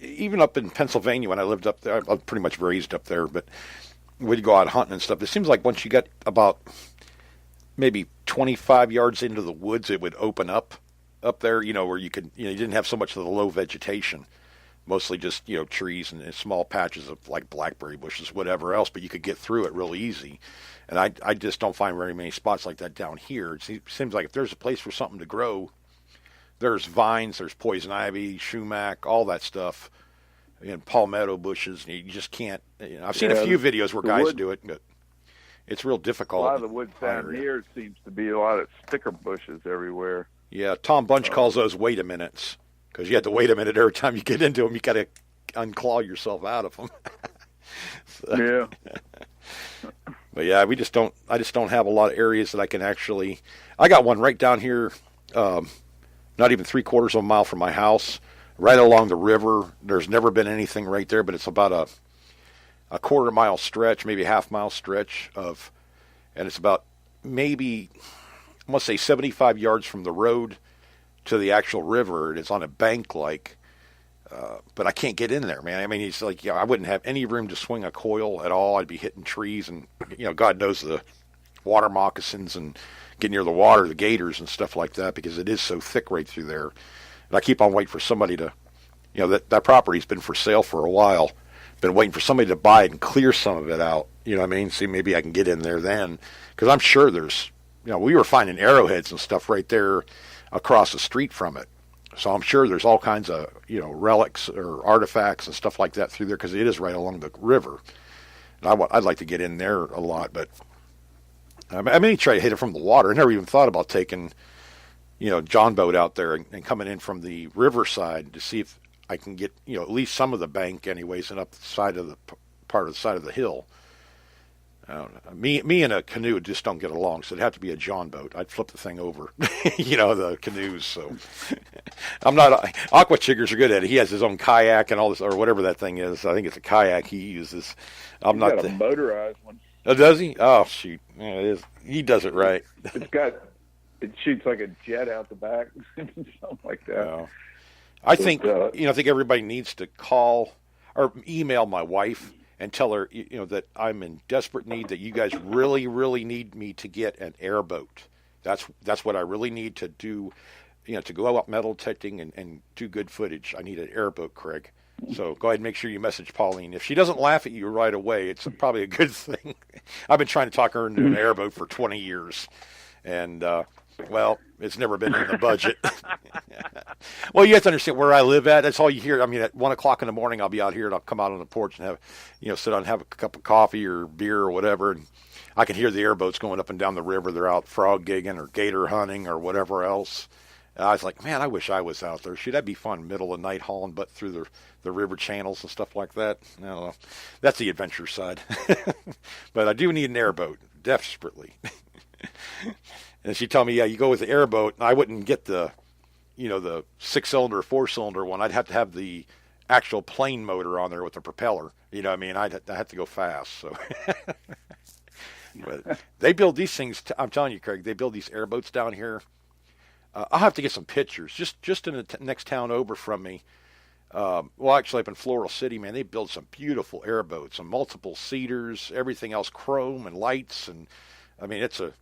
even up in Pennsylvania when I lived up there, I'm pretty much raised up there, but we'd go out hunting and stuff. It seems like once you got about maybe 25 yards into the woods, it would open up there, where you could, you didn't have so much of the low vegetation, mostly just, trees and small patches of like blackberry bushes, whatever else, but you could get through it real easy. And I just don't find very many spots like that down here. It seems like if there's a place for something to grow, there's vines, there's poison ivy, sumac, all that stuff, and palmetto bushes. And you just can't. I've seen a few videos where guys do it, but it's real difficult. A lot of the woods down here seems to be a lot of sticker bushes everywhere. Yeah, Tom Bunch calls those wait a minutes, because you have to wait a minute every time you get into them. You got to unclaw yourself out of them. Yeah. But yeah, I just don't have a lot of areas that I can actually. I got one right down here. Not even 3/4 of a mile from my house, right along the river. There's never been anything right there, but it's about a quarter mile stretch, maybe a half mile stretch and it's about maybe, I want to say 75 yards from the road to the actual river. And it's on a bank but I can't get in there, man. I mean, it's like, I wouldn't have any room to swing a coil at all. I'd be hitting trees and, God knows the water moccasins and get near the water, the gators and stuff like that, because it is so thick right through there. And I keep on waiting for somebody to, that property's been for sale for a while. Been waiting for somebody to buy it and clear some of it out. You know what I mean? See, maybe I can get in there then. Because I'm sure there's, we were finding arrowheads and stuff right there across the street from it. So I'm sure there's all kinds of, relics or artifacts and stuff like that through there, because it is right along the river. And I'd like to get in there a lot, but I may try to hit it from the water. I never even thought about taking, John boat out there and coming in from the riverside to see if I can get, at least some of the bank anyways, and up the side of the part of the side of the hill. I don't know. Me and a canoe just don't get along, so it'd have to be a John boat. I'd flip the thing over, the canoes. So I'm not. Aqua Chiggers are good at it. He has his own kayak and all this, or whatever that thing is. I think it's a kayak he uses. He's got a motorized one. Oh, does he? Oh, shoot. Yeah, it is. He does it right. It shoots like a jet out the back, something like that. Yeah. I think everybody needs to call or email my wife and tell her, that I'm in desperate need, that you guys really, really need me to get an airboat. That's what I really need to do, to go out metal detecting and do good footage. I need an airboat, Craig. So go ahead and make sure you message Pauline. If she doesn't laugh at you right away, it's probably a good thing. I've been trying to talk her into an airboat for 20 years. And, it's never been in the budget. Well, you have to understand where I live at. That's all you hear. I mean, at 1 o'clock in the morning, I'll be out here and I'll come out on the porch and have, sit down and have a cup of coffee or beer or whatever. And I can hear the airboats going up and down the river. They're out frog gigging or gator hunting or whatever else. And I was like, man, I wish I was out there. Should that be fun? Middle of the night hauling butt through the river channels and stuff like that. I don't know. That's the adventure side. But I do need an airboat desperately. And she told me, yeah, you go with the airboat. And I wouldn't get the 6-cylinder, 4-cylinder one. I'd have to have the actual plane motor on there with the propeller. You know what I mean? I'd have to go fast. So, but they build these things. I'm telling you, Craig, they build these airboats down here. I'll have to get some pictures. Just in the next town over from me, Well, actually, up in Floral City, man, they build some beautiful airboats and multiple seaters, everything else chrome and lights, and I mean, it's a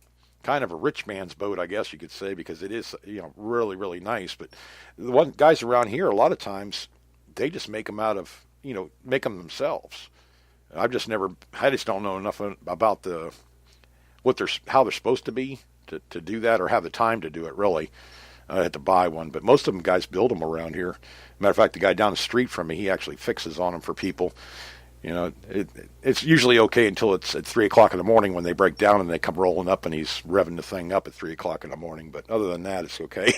kind of a rich man's boat, I guess you could say, because it is, really, really nice. But the one guys around here, a lot of times, they just make them out of, make them themselves. I just don't know enough about how they're supposed to be to do that or have the time to do it, really. I had to buy one, but most of them guys build them around here. Matter of fact, the guy down the street from me, he actually fixes on them for people. It's usually okay until it's at 3 o'clock in the morning when they break down and they come rolling up and he's revving the thing up at 3 o'clock in the morning. But other than that, it's okay.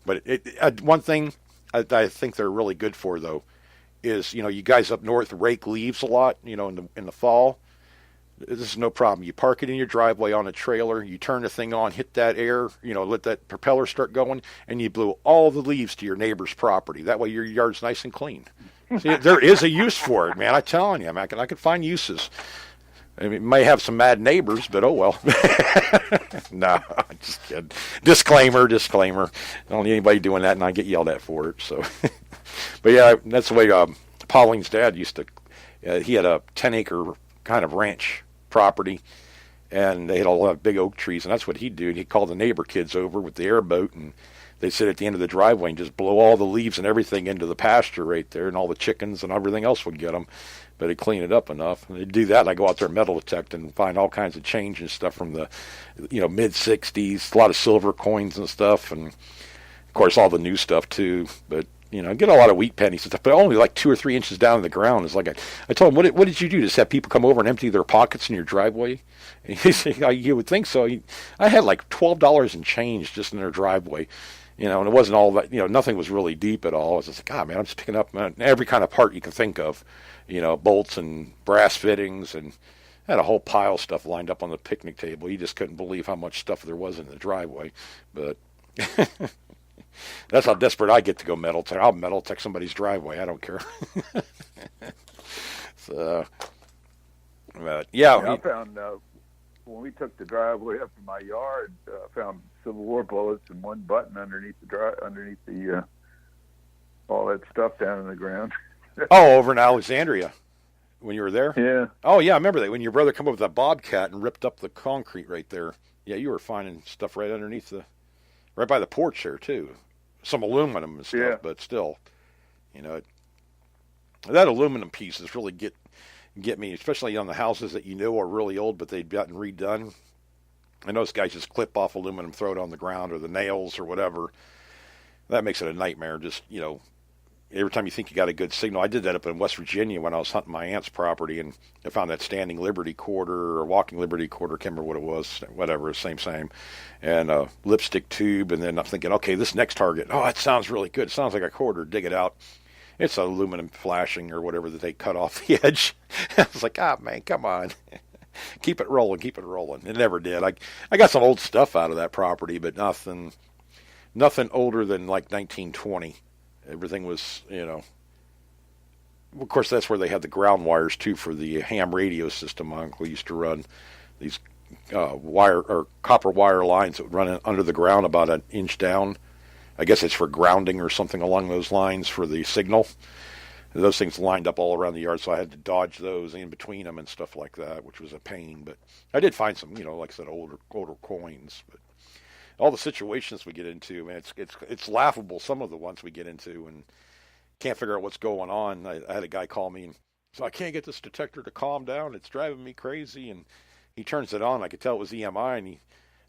But one thing I think they're really good for though is you guys up north rake leaves a lot. In the fall. This is no problem. You park it in your driveway on a trailer, you turn the thing on, hit that air, let that propeller start going, and you blew all the leaves to your neighbor's property. That way your yard's nice and clean. See, there is a use for it, man. I'm telling you, man, I can find uses. I mean, it may have some mad neighbors, but oh well. No, just kidding. Disclaimer. I don't need anybody doing that, and I get yelled at for it. So, but yeah, that's the way Pauline's dad used to. He had a 10-acre kind of ranch property, and they had a lot of big oak trees, and that's what he'd do. He'd call the neighbor kids over with the airboat, and they'd sit at the end of the driveway and just blow all the leaves and everything into the pasture right there, and all the chickens and everything else would get them. But he'd clean it up enough. And they'd do that, and I'd go out there and metal detect and find all kinds of change and stuff from the mid-'60s, a lot of silver coins and stuff, and of course all the new stuff too. But I get a lot of wheat pennies and stuff, but only like 2 or 3 inches down in the ground. It's like I told him, what did you do? Just have people come over and empty their pockets in your driveway? And he said, you would think so. I had like $12 in change just in their driveway, and it wasn't all that, nothing was really deep at all. I was just like, God, man, I'm just picking up every kind of part you can think of, bolts and brass fittings, and I had a whole pile of stuff lined up on the picnic table. You just couldn't believe how much stuff there was in the driveway, but. That's how desperate I get to go metal tech. I'll metal tech somebody's driveway. I don't care. So, but yeah. I found when we took the driveway up to my yard, found Civil War bullets and one button underneath the all that stuff down in the ground. Oh, over in Alexandria, when you were there. Yeah. Oh yeah, I remember that when your brother came up with that Bobcat and ripped up the concrete right there. Yeah, you were finding stuff right underneath right by the porch there too. Some aluminum and stuff, yeah. But still, that aluminum pieces really get me, especially on the houses that are really old, but they've gotten redone. I know those guys just clip off aluminum, throw it on the ground, or the nails, or whatever. That makes it a nightmare. Just every time you think you got a good signal. I did that up in West Virginia when I was hunting my aunt's property, and I found that standing Liberty quarter or walking Liberty quarter, can't remember what it was, whatever, same, and a lipstick tube, and then I'm thinking, okay, this next target, oh, that sounds really good. It sounds like a quarter. Dig it out. It's aluminum flashing or whatever that they cut off the edge. I was like, man, come on. Keep it rolling. It never did. I got some old stuff out of that property, but nothing older than like 1920. Everything was, of course, that's where they had the ground wires too for the ham radio system. My uncle used to run these wire or copper wire lines that would run under the ground about an inch down. I guess it's for grounding or something along those lines for the signal. Those things lined up all around the yard, so I had to dodge those in between them and stuff like that, which was a pain. But I did find some, like I said, older coins. But all the situations we get into, man, it's laughable. Some of the ones we get into and can't figure out what's going on. I had a guy call me, and so I can't get this detector to calm down. It's driving me crazy. And he turns it on. I could tell it was EMI, and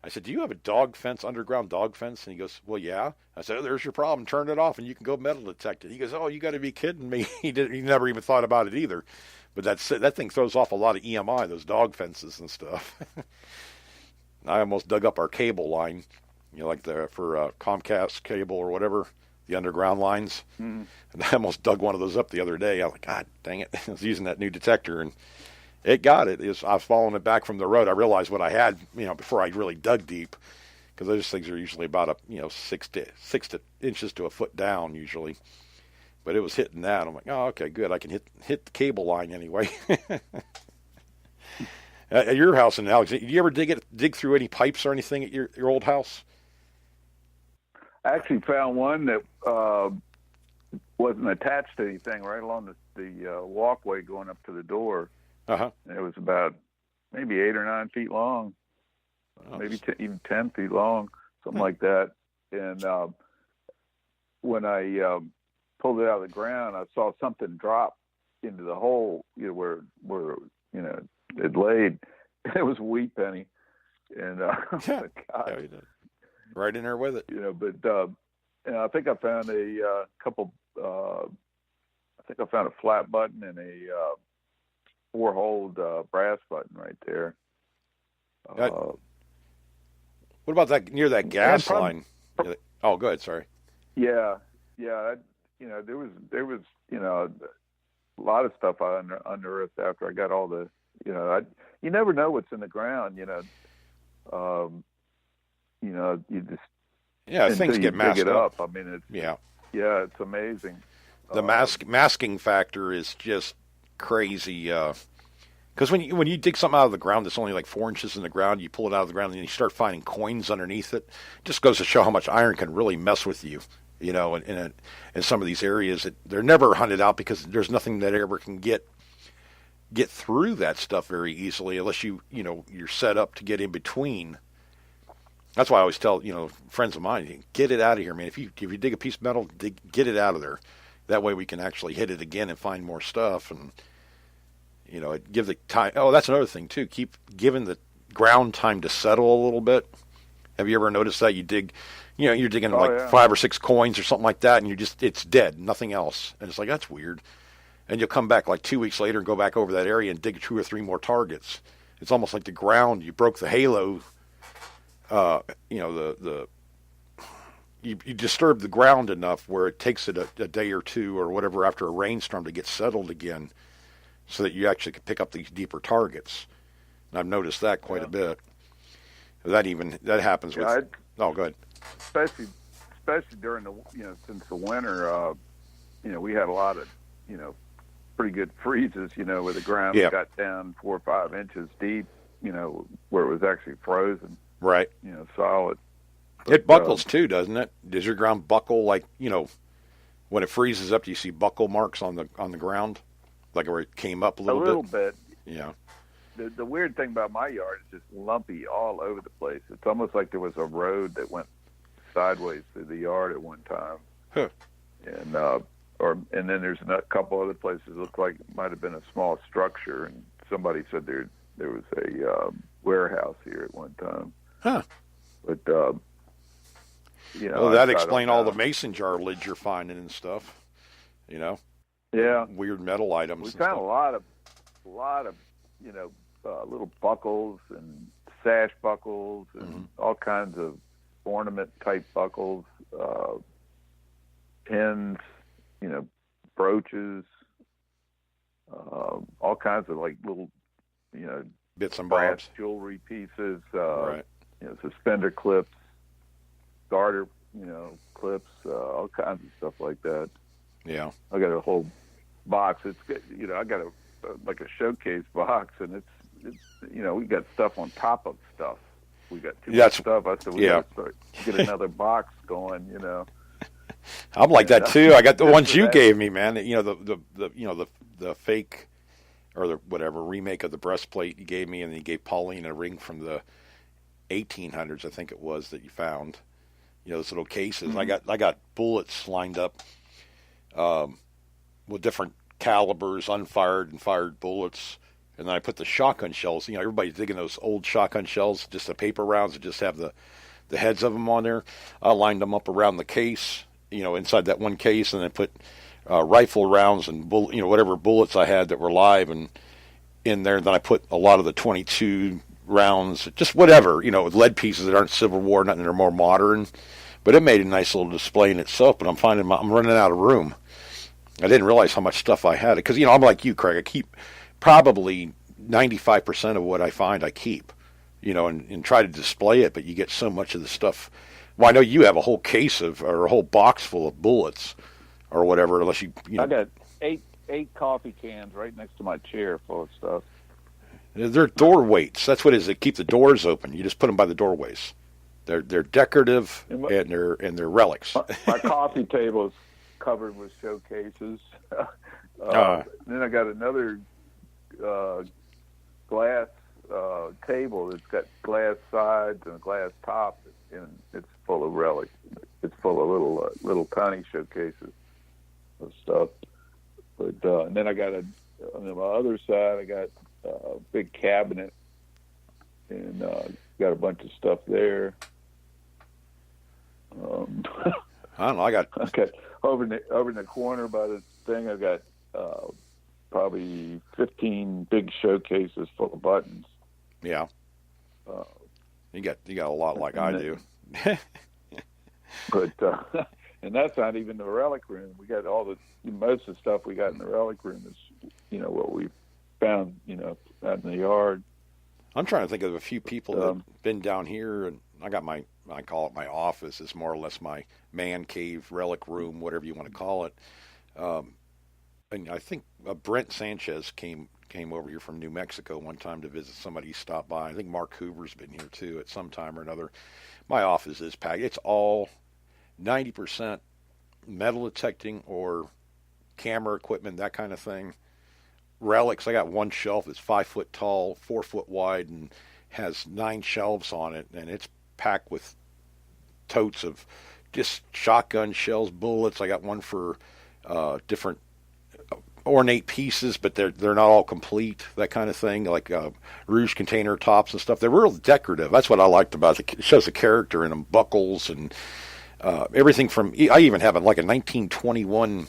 I said, "Do you have a dog fence, underground dog fence?" And he goes, "Well, yeah." I said, "Oh, there's your problem. Turn it off, and you can go metal detect it." He goes, "Oh, you got to be kidding me." He never even thought about it either. But that thing throws off a lot of EMI, those dog fences and stuff. I almost dug up our cable line, like for Comcast cable or whatever, the underground lines. Mm-hmm. And I almost dug one of those up the other day. I was like, God dang it. I was using that new detector, and it got it. I was following it back from the road. I realized what I had, before I really dug deep, because those things are usually about 6 inches to a foot down usually. But it was hitting that. I'm like, oh, okay, good. I can hit the cable line anyway. At your house in Alexandria, did you ever dig through any pipes or anything at your old house? I actually found one that wasn't attached to anything, right along the walkway going up to the door. Uh-huh. And it was about maybe 8 or 9 feet long, maybe even 10 feet long, something like that. And when I pulled it out of the ground, I saw something drop into the hole, where it laid. It was a wheat penny, and God, Yeah, you did. Right in there with it. But I think I found a couple. I think I found a flat button and a 4-holed brass button right there. What about that near that gas line? Oh, go ahead. Sorry. Yeah. There was a lot of stuff I unearthed after I got all the. You never know what's in the ground. You just things get masked dig it up. I mean, it's it's amazing. The masking factor is just crazy. Because when you dig something out of the ground that's only like 4 inches in the ground, you pull it out of the ground and you start finding coins underneath it. It just goes to show how much iron can really mess with you. In some of these areas, they're never hunted out because there's nothing that ever can get through that stuff very easily unless you're set up to get in between. That's why I always tell friends of mine, get it out of here, man. If you dig a piece of metal, get it out of there. That way we can actually hit it again and find more stuff, and give the time. Oh, that's another thing too. Keep giving the ground time to settle a little bit. Have you ever noticed that you dig? You're digging 5 or 6 coins or something like that, and it's dead, nothing else, and it's like that's weird. And you'll come back like 2 weeks later and go back over that area and dig 2 or 3 more targets. It's almost like the ground, you broke the halo. You disturb the ground enough where it takes it a day or two or whatever after a rainstorm to get settled again, so that you actually can pick up these deeper targets. And I've noticed that quite a bit. That happens with. Go ahead. Especially during the since the winter, we had a lot of pretty good freezes, where the ground got down 4 or 5 inches deep, where it was actually frozen. Right. Solid. But, it buckles too, doesn't it? Does your ground buckle like, when it freezes up, do you see buckle marks on the ground? Like where it came up a little bit? A little bit. Yeah. The weird thing about my yard is just lumpy all over the place. It's almost like there was a road that went sideways through the yard at one time. Huh. And then there's a couple other places that look like it might have been a small structure, and somebody said there was a warehouse here at one time. Huh. But well, that explains all the mason jar lids you're finding and stuff. Yeah. Weird metal items. We found a lot of little buckles and sash buckles and all kinds of ornament type buckles, pins, brooches, all kinds of like little, bits and brass bobs, jewelry pieces, right. Suspender clips, garter, clips, all kinds of stuff like that. Yeah. I got a whole box. I got like a showcase box, and it's we got stuff on top of stuff. We got too much stuff. I said we got to start get another box going. I'm like that too. I got the ones you gave me, man. The fake or the whatever remake of the breastplate you gave me, and then you gave Pauline a ring from the 1800s, I think it was, that you found. Those little cases. I got bullets lined up with different calibers, unfired and fired bullets, and then I put the shotgun shells. Everybody's digging those old shotgun shells, just the paper rounds that just have the heads of them on there. I lined them up around the case, inside that one case, and then put rifle rounds and whatever bullets I had that were live and in there. Then I put a lot of the 22 rounds, just whatever, lead pieces that aren't Civil War, nothing that are more modern. But it made a nice little display in itself. But I'm finding I'm running out of room. I didn't realize how much stuff I had. Because, I'm like you, Craig. I keep probably 95% of what I find I keep, and try to display it. But you get so much of the stuff. Well, I know you have a whole case or a whole box full of bullets or whatever, unless you I got eight coffee cans right next to my chair full of stuff. They're door weights. That's what it is. They keep the doors open. You just put them by the doorways. They're decorative and they're relics. My coffee table covered with showcases. Uh. Then I got another glass table that's got glass sides and a glass top, and it's full of relics. It's full of little tiny showcases of stuff. But and then I got on the other side, I got a big cabinet, and got a bunch of stuff there. I don't know. I got okay, over in the corner by the thing, I got probably 15 big showcases full of buttons. Yeah. You got a lot like I do. But and that's not even the relic room. We got most of the stuff we got in the relic room is what we found out in the yard. I'm trying to think of a few people that have been down here, and I call it my office. It's more or less my man cave, relic room, whatever you want to call it. And I think Brent Sanchez came over here from New Mexico one time to visit somebody. He stopped by. I think Mark Hoover's been here too at some time or another. My office is packed. It's all 90% metal detecting or camera equipment, that kind of thing. Relics. I got one shelf that's 5 foot tall, 4 foot wide, and has 9 shelves on it, and it's packed with totes of just shotgun shells, bullets. I got one for different ornate pieces, but they're not all complete, that kind of thing, like rouge container tops and stuff. They're real decorative. That's what I liked about it. It shows the character in them, buckles and everything from, I even have like a 1921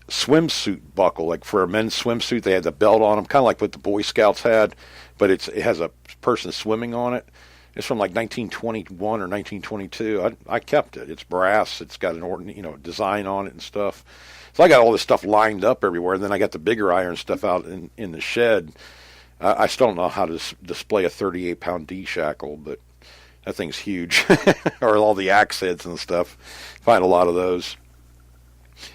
swimsuit buckle, like for a men's swimsuit. They had the belt on them, kind of like what the Boy Scouts had, but it has a person swimming on it. It's from like 1921 or 1922. I kept it. It's brass. It's got an design on it and stuff. So I got all this stuff lined up everywhere. And then I got the bigger iron stuff out in the shed. I still don't know how to display a 38-pound D-shackle, but that thing's huge. Or all the axe heads and stuff. Find a lot of those.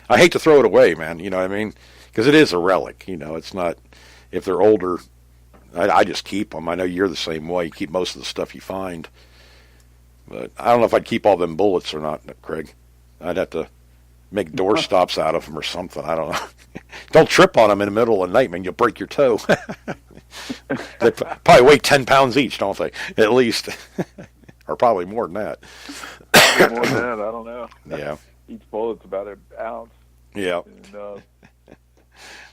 I hate to throw it away, man. You know what I mean? Because it is a relic. It's not, if they're older, I just keep them. I know you're the same way. You keep most of the stuff you find. But I don't know if I'd keep all them bullets or not, Craig. I'd have to make door stops out of them or something. I don't know. Don't trip on them in the middle of the night, man. You'll break your toe. They probably weigh 10 pounds each, don't they? At least. Or probably more than that. More than that, I don't know. Yeah. Each bullet's about an ounce. Yeah. And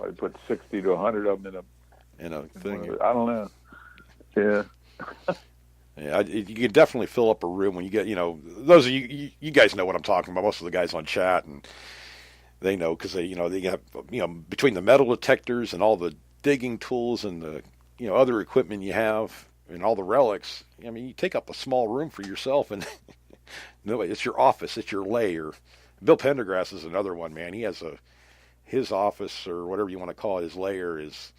I put 60 to 100 of them in a thing. I don't know. Yeah. Yeah, you can definitely fill up a room when you get, those of you guys know what I'm talking about. Most of the guys on chat, and they know because they have, between the metal detectors and all the digging tools and the, other equipment you have and all the relics. I mean, you take up a small room for yourself, and no, it's your office, it's your lair. Bill Pendergrass is another one, man. He has his office or whatever you want to call it, his lair is.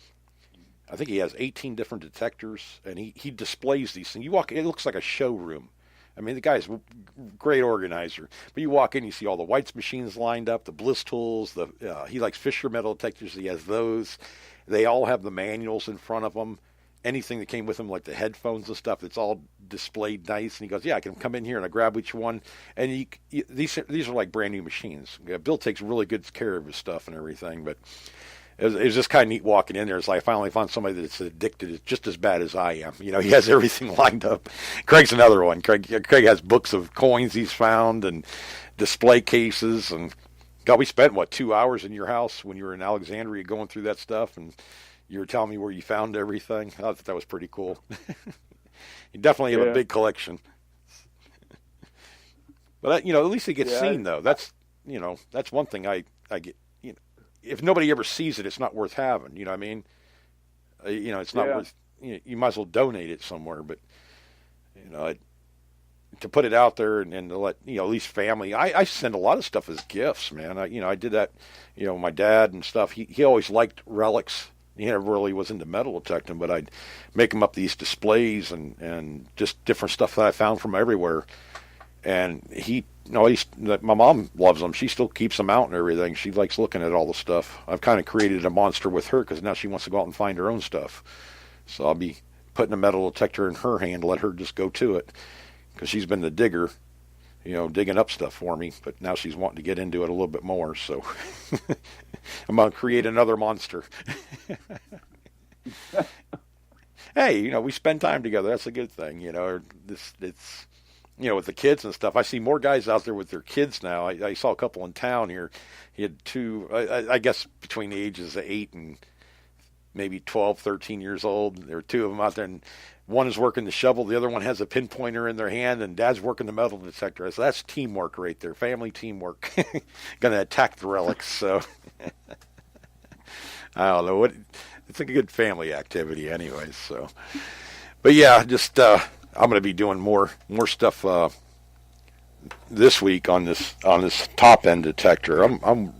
I think he has 18 different detectors, and he displays these things. You walk, it looks like a showroom. I mean, the guy's a great organizer. But you walk in, you see all the Whites machines lined up, the Bliss tools. He likes Fisher metal detectors. He has those. They all have the manuals in front of them. Anything that came with them, like the headphones and stuff, it's all displayed nice. And he goes, "Yeah, I can come in here and I grab each one." And these are like brand new machines. Bill takes really good care of his stuff and everything, but. It was just kind of neat walking in there. It's like I finally found somebody that's addicted. It's just as bad as I am. He has everything lined up. Craig's another one. Craig has books of coins he's found and display cases. And God, we spent, 2 hours in your house when you were in Alexandria going through that stuff. And you were telling me where you found everything. I thought that was pretty cool. You definitely have a big collection. But, at least it gets seen, though. That's one thing I get. If nobody ever sees it, it's not worth having. You know what I mean? It's not worth. You might as well donate it somewhere. But to put it out there and to let at least family. I send a lot of stuff as gifts, man. I did that. My dad and stuff. He always liked relics. He never really was into metal detecting, but I'd make him up these displays and just different stuff that I found from everywhere. And my mom loves them. She still keeps them out and everything. She likes looking at all the stuff. I've kind of created a monster with her because now she wants to go out and find her own stuff. So I'll be putting a metal detector in her hand, let her just go to it because she's been the digger. digging up stuff for me. But now she's wanting to get into it a little bit more, so I'm gonna create another monster. Hey, we spend time together. That's a good thing. It's with the kids and stuff. I see more guys out there with their kids now. I saw a couple in town here. He had two, I guess, between the ages of 8 and maybe 12, 13 years old. There were two of them out there, and one is working the shovel. The other one has a pinpointer in their hand, and Dad's working the metal detector. So that's teamwork right there, family teamwork. Going to attack the relics. So I don't know. It's a good family activity anyways. So, but yeah, just I'm going to be doing more stuff this week on this top end detector. I'm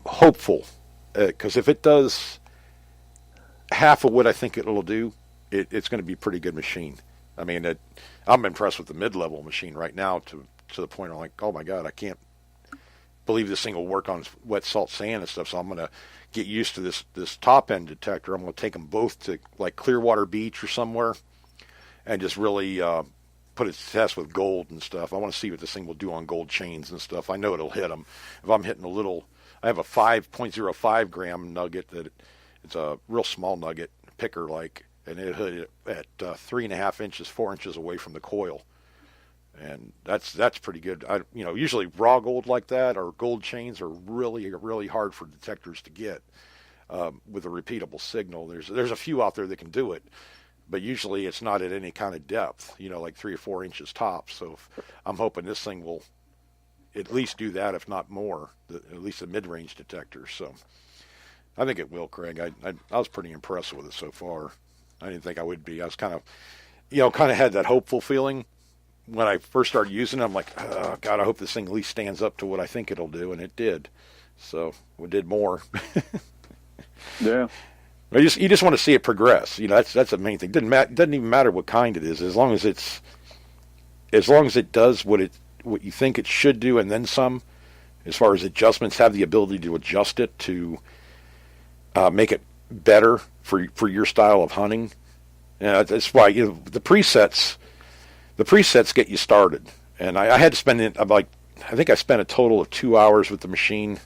hopeful because if it does half of what I think it'll do, it's going to be a pretty good machine. I mean, I'm impressed with the mid-level machine right now to the point where I'm like, oh my God, I can't believe this thing will work on wet salt sand and stuff. So I'm going to get used to this top end detector. I'm going to take them both to like Clearwater Beach or somewhere and just really put it to test with gold and stuff. I want to see what this thing will do on gold chains and stuff. I know it'll hit them. If I'm hitting I have a 5.05 gram nugget it's a real small nugget, picker like, and it hit it at 3.5 inches, 4 inches away from the coil. And that's pretty good. Usually raw gold like that or gold chains are really, really hard for detectors to get with a repeatable signal. There's a few out there that can do it, but usually it's not at any kind of depth, like 3 or 4 inches tops. So I'm hoping this thing will at least do that, if not more, at least a mid-range detector. So I think it will, Craig. I was pretty impressed with it so far. I didn't think I would be. I was kind of had that hopeful feeling when I first started using it. I'm like, oh, God, I hope this thing at least stands up to what I think it'll do, and it did. So we did more. Yeah. You just want to see it progress. That's the main thing. Doesn't even matter what kind it is, as long as it does what you think it should do, and then some. As far as adjustments, have the ability to adjust it to make it better for your style of hunting. That's why the presets get you started. And I had to spend I think I spent a total of 2 hours with the machine,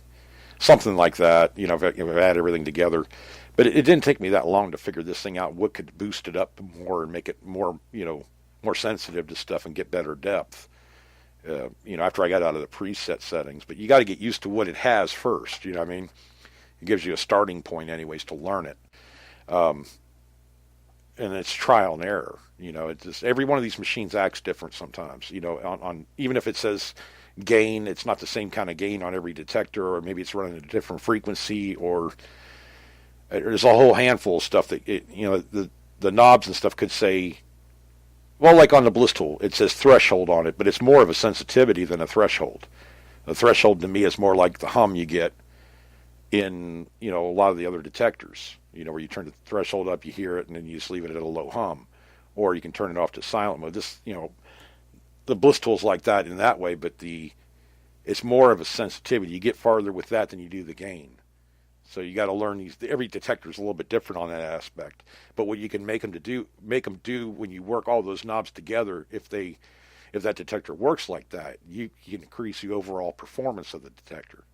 something like that. If I add everything together. But it didn't take me that long to figure this thing out. What could boost it up more and make it more, more sensitive to stuff and get better depth. After I got out of the preset settings. But you got to get used to what it has first. You know what I mean? It gives you a starting point, anyways, to learn it. And it's trial and error. It's just, every one of these machines acts different sometimes. On even if it says gain, it's not the same kind of gain on every detector, or maybe it's running at a different frequency, or there's a whole handful of stuff that the knobs and stuff could say. Well, like on the Bliss tool, it says threshold on it, but it's more of a sensitivity than a threshold. A threshold to me is more like the hum you get in a lot of the other detectors. Where you turn the threshold up, you hear it, and then you just leave it at a low hum, or you can turn it off to silent mode. The Bliss tool's like that in that way, but it's more of a sensitivity. You get farther with that than you do the gain. So you got to learn these. Every detector is a little bit different on that aspect. But what you can make them do when you work all those knobs together, if that detector works like that, you can increase the overall performance of the detector.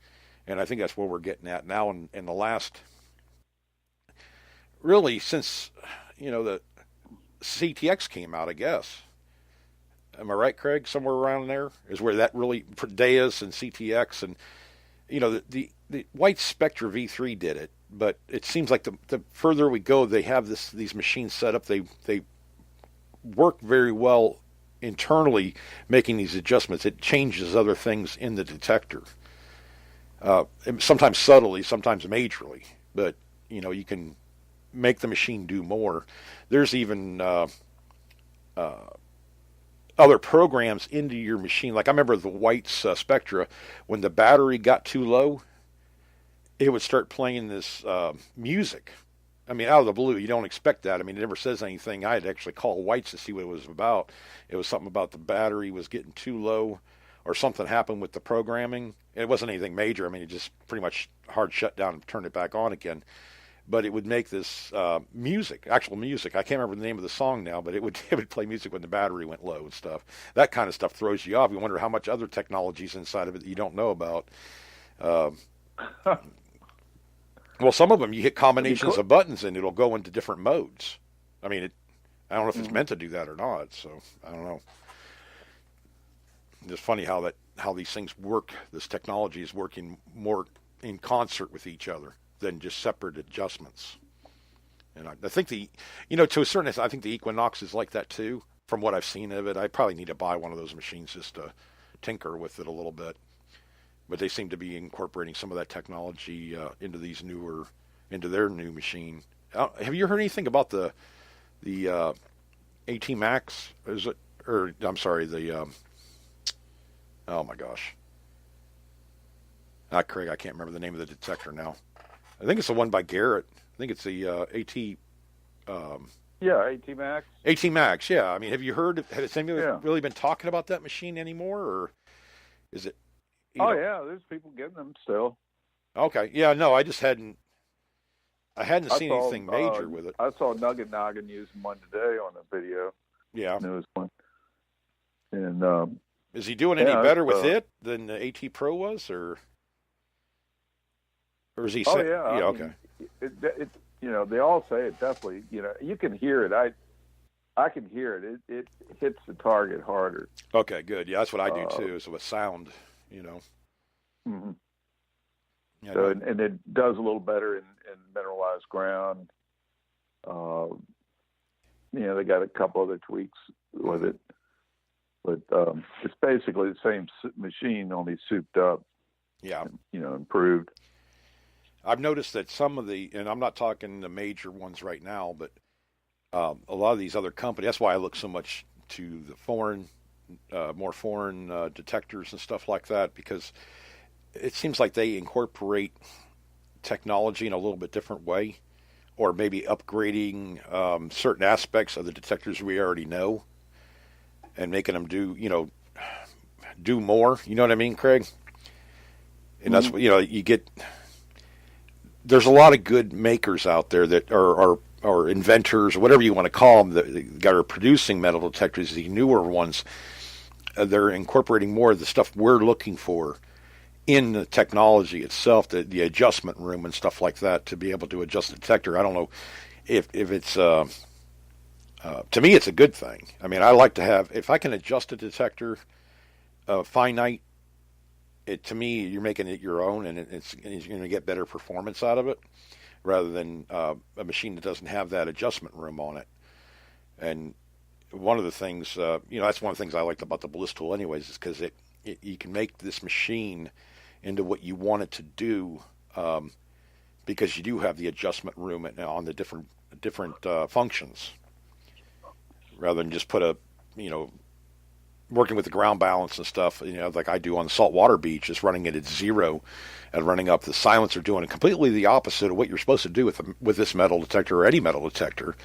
And I think that's where we're getting at now. In the last, really since the CTX came out, I guess. Am I right, Craig? Somewhere around there is where that really Deus and CTX and the White Spectra V3 did it, but it seems like the further we go, they have these machines set up. They work very well internally, making these adjustments. It changes other things in the detector, sometimes subtly, sometimes majorly. But you can make the machine do more. There's even other programs into your machine. Like I remember the White Spectra, when the battery got too low, it would start playing this music. I mean, out of the blue, you don't expect that. I mean, it never says anything. I had to actually call White's to see what it was about. It was something about the battery was getting too low, or something happened with the programming. It wasn't anything major. I mean, it just pretty much hard shut down and turned it back on again. but it would make this music, actual music. I can't remember the name of the song now, but it would it would play music when the battery went low and stuff. That kind of stuff throws you off. You wonder how much other technology's inside of it that you don't know about. Uh, well, some of them you hit combinations of buttons and it'll go into different modes. I mean, I don't know if it's meant to do that or not. So I don't know. It's funny how these things work. This technology is working more in concert with each other than just separate adjustments. And I think to a certain extent, I think the Equinox is like that too. From what I've seen of it, I probably need to buy one of those machines just to tinker with it a little bit. But they seem to be incorporating some of that technology into their new machine. Have you heard anything about the AT Max? Is it? Or I'm sorry, oh my gosh. Not Craig, I can't remember the name of the detector now. I think it's the one by Garrett. I think it's the AT. Yeah, AT Max. AT Max, yeah. I mean, have you heard? Has anybody Yeah. really been talking about that machine anymore, or is it? Yeah, there's people getting them still. Okay, yeah. No, I just hadn't. I hadn't I seen saw, anything major with it. I saw Nugget Noggin using one today on a video. Yeah. Newest one. And Is he doing any yeah, better with it than the AT Pro was, or is he? oh yeah, I mean, Okay. It they all say it definitely. You can hear it. I can hear it. It hits the target harder. Okay, good. Yeah, that's what I do too. Is with sound, Mm-hmm. Yeah, So, and it does a little better in mineralized ground. They got a couple other tweaks with it, but it's basically the same machine, only souped up. yeah. Improved. I've noticed that some of and I'm not talking the major ones right now, but a lot of these other companies. That's why I look so much to the more foreign detectors and stuff like that, because it seems like they incorporate technology in a little bit different way, or maybe upgrading certain aspects of the detectors we already know and making them do more. You know what I mean, Craig? And that's you get. There's a lot of good makers out there that are inventors, or whatever you want to call them, that are producing metal detectors. The newer ones, they're incorporating more of the stuff we're looking for in the technology itself, the adjustment room and stuff like that, to be able to adjust the detector. I don't know if it's to me it's a good thing. I mean, I like to have, if I can adjust a detector finite. To me, you're making it your own, and you're going to get better performance out of it, rather than a machine that doesn't have that adjustment room on it. And one of the things, that's one of the things I liked about the Bliss tool, anyways, is because you can make this machine into what you want it to do, because you do have the adjustment room on the different functions, rather than just put working with the ground balance and stuff, like I do on the saltwater beach, just running it at 0 and running up the silencer, doing completely the opposite of what you're supposed to do with this metal detector or any metal detector,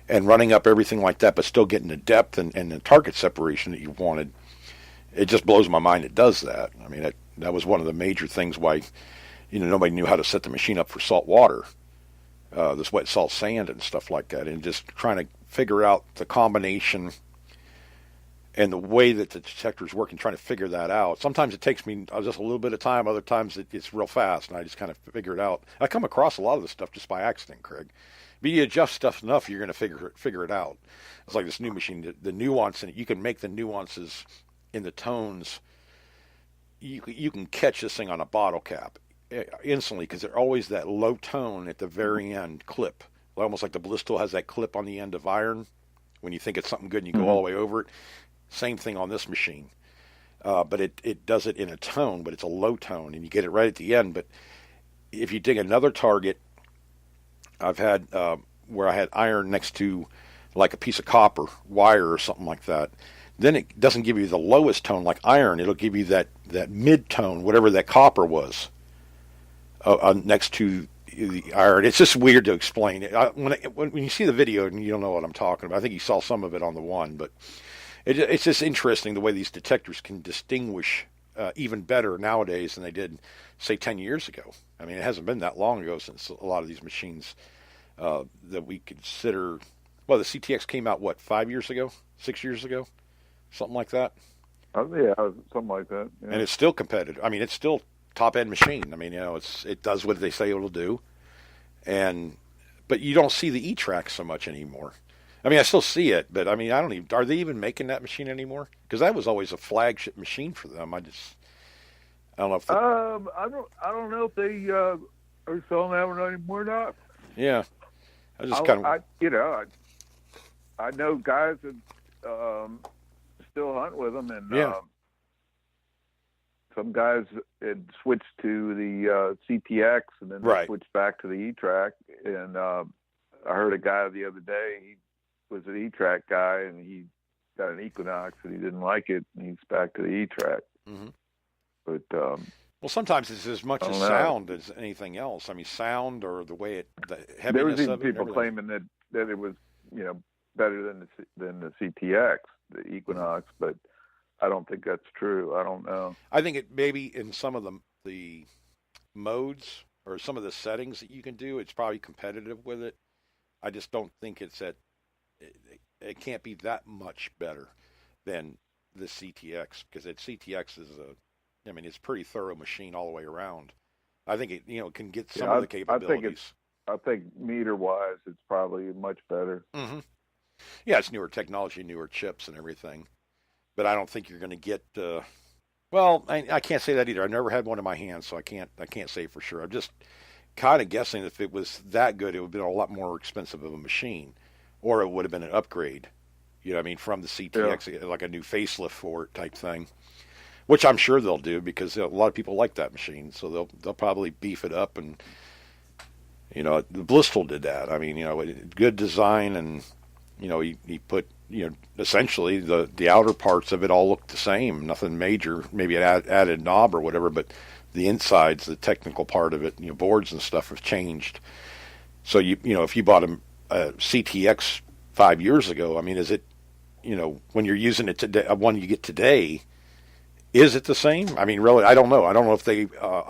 and running up everything like that, but still getting the depth and the target separation that you wanted. It just blows my mind it does that. I mean, that was one of the major things why, nobody knew how to set the machine up for salt water, this wet salt sand and stuff like that, and just trying to figure out the combination and the way that the detectors work and trying to figure that out. Sometimes it takes me just a little bit of time. Other times it's real fast, and I just kind of figure it out. I come across a lot of this stuff just by accident, Craig. But you adjust stuff enough, you're going to figure it out. It's like this new machine, the nuance in it. You can make the nuances in the tones. You can catch this thing on a bottle cap instantly, because they're always that low tone at the very end clip. Almost like the Bliss tool has that clip on the end of iron when you think it's something good and you go all the way over it. Same thing on this machine, but it does it in a tone, but it's a low tone, and you get it right at the end. But if you dig another target, I've had where I had iron next to like a piece of copper wire or something like that. Then it doesn't give you the lowest tone like iron. It'll give you that mid tone, whatever that copper was, next to the iron. It's just weird to explain. When you see the video, and you don't know what I'm talking about. I think you saw some of it on the one, but it's just interesting the way these detectors can distinguish even better nowadays than they did, say, 10 years ago. I mean, it hasn't been that long ago since a lot of these machines that we consider. Well, the CTX came out, what, 5 years ago, 6 years ago, something like that. Yeah, something like that. Yeah. And it's still competitive. I mean, it's still top end machine. I mean, it does what they say it'll do, but you don't see the E-Track so much anymore. I mean, I still see it, but I mean, I don't even. Are they even making that machine anymore? Because that was always a flagship machine for them. I don't know if. I don't know if they are selling that one anymore or not. Yeah, I just kind of. I know guys that still hunt with them, and Yeah. some guys had switched to the CTX, and then they Right. switched back to the E-Track. And I heard a guy the other day. He was an E-Track guy, and he got an Equinox, and he didn't like it, and he's back to the E-Track. Mhm. But Well, sometimes it's as much I as don't know. sound as anything else. I mean, sound or the way the there was heaviness even of it. and people everything. claiming that it was better than the CTX, the Equinox, but I don't think that's true. I don't know. I think it maybe in some of the modes or some of the settings that you can do, it's probably competitive with it. I just don't think it can't be that much better than the CTX because CTX is it's a pretty thorough machine all the way around. I think it can get some of the capabilities. I think meter wise, it's probably much better. Hmm. Yeah, it's newer technology, newer chips and everything. But I don't think you're going to get. Well, I can't say that either. I never had one in my hands, so I can't say for sure. I'm just kind of guessing if it was that good, it would have been a lot more expensive of a machine, or it would have been an upgrade. You know what I mean, from the CTX, like a new facelift for it type thing, which I'm sure they'll do because a lot of people like that machine, so they'll probably beef it up and. The Blissful did that. I mean, good design, and he put essentially the outer parts of it all looked the same, nothing major. Maybe an added knob or whatever, but the insides, the technical part of it, boards and stuff have changed. So if you bought a CTX 5 years ago, I mean, is it when you're using it today, one you get today, is it the same? I mean, really, I don't know. I don't know if they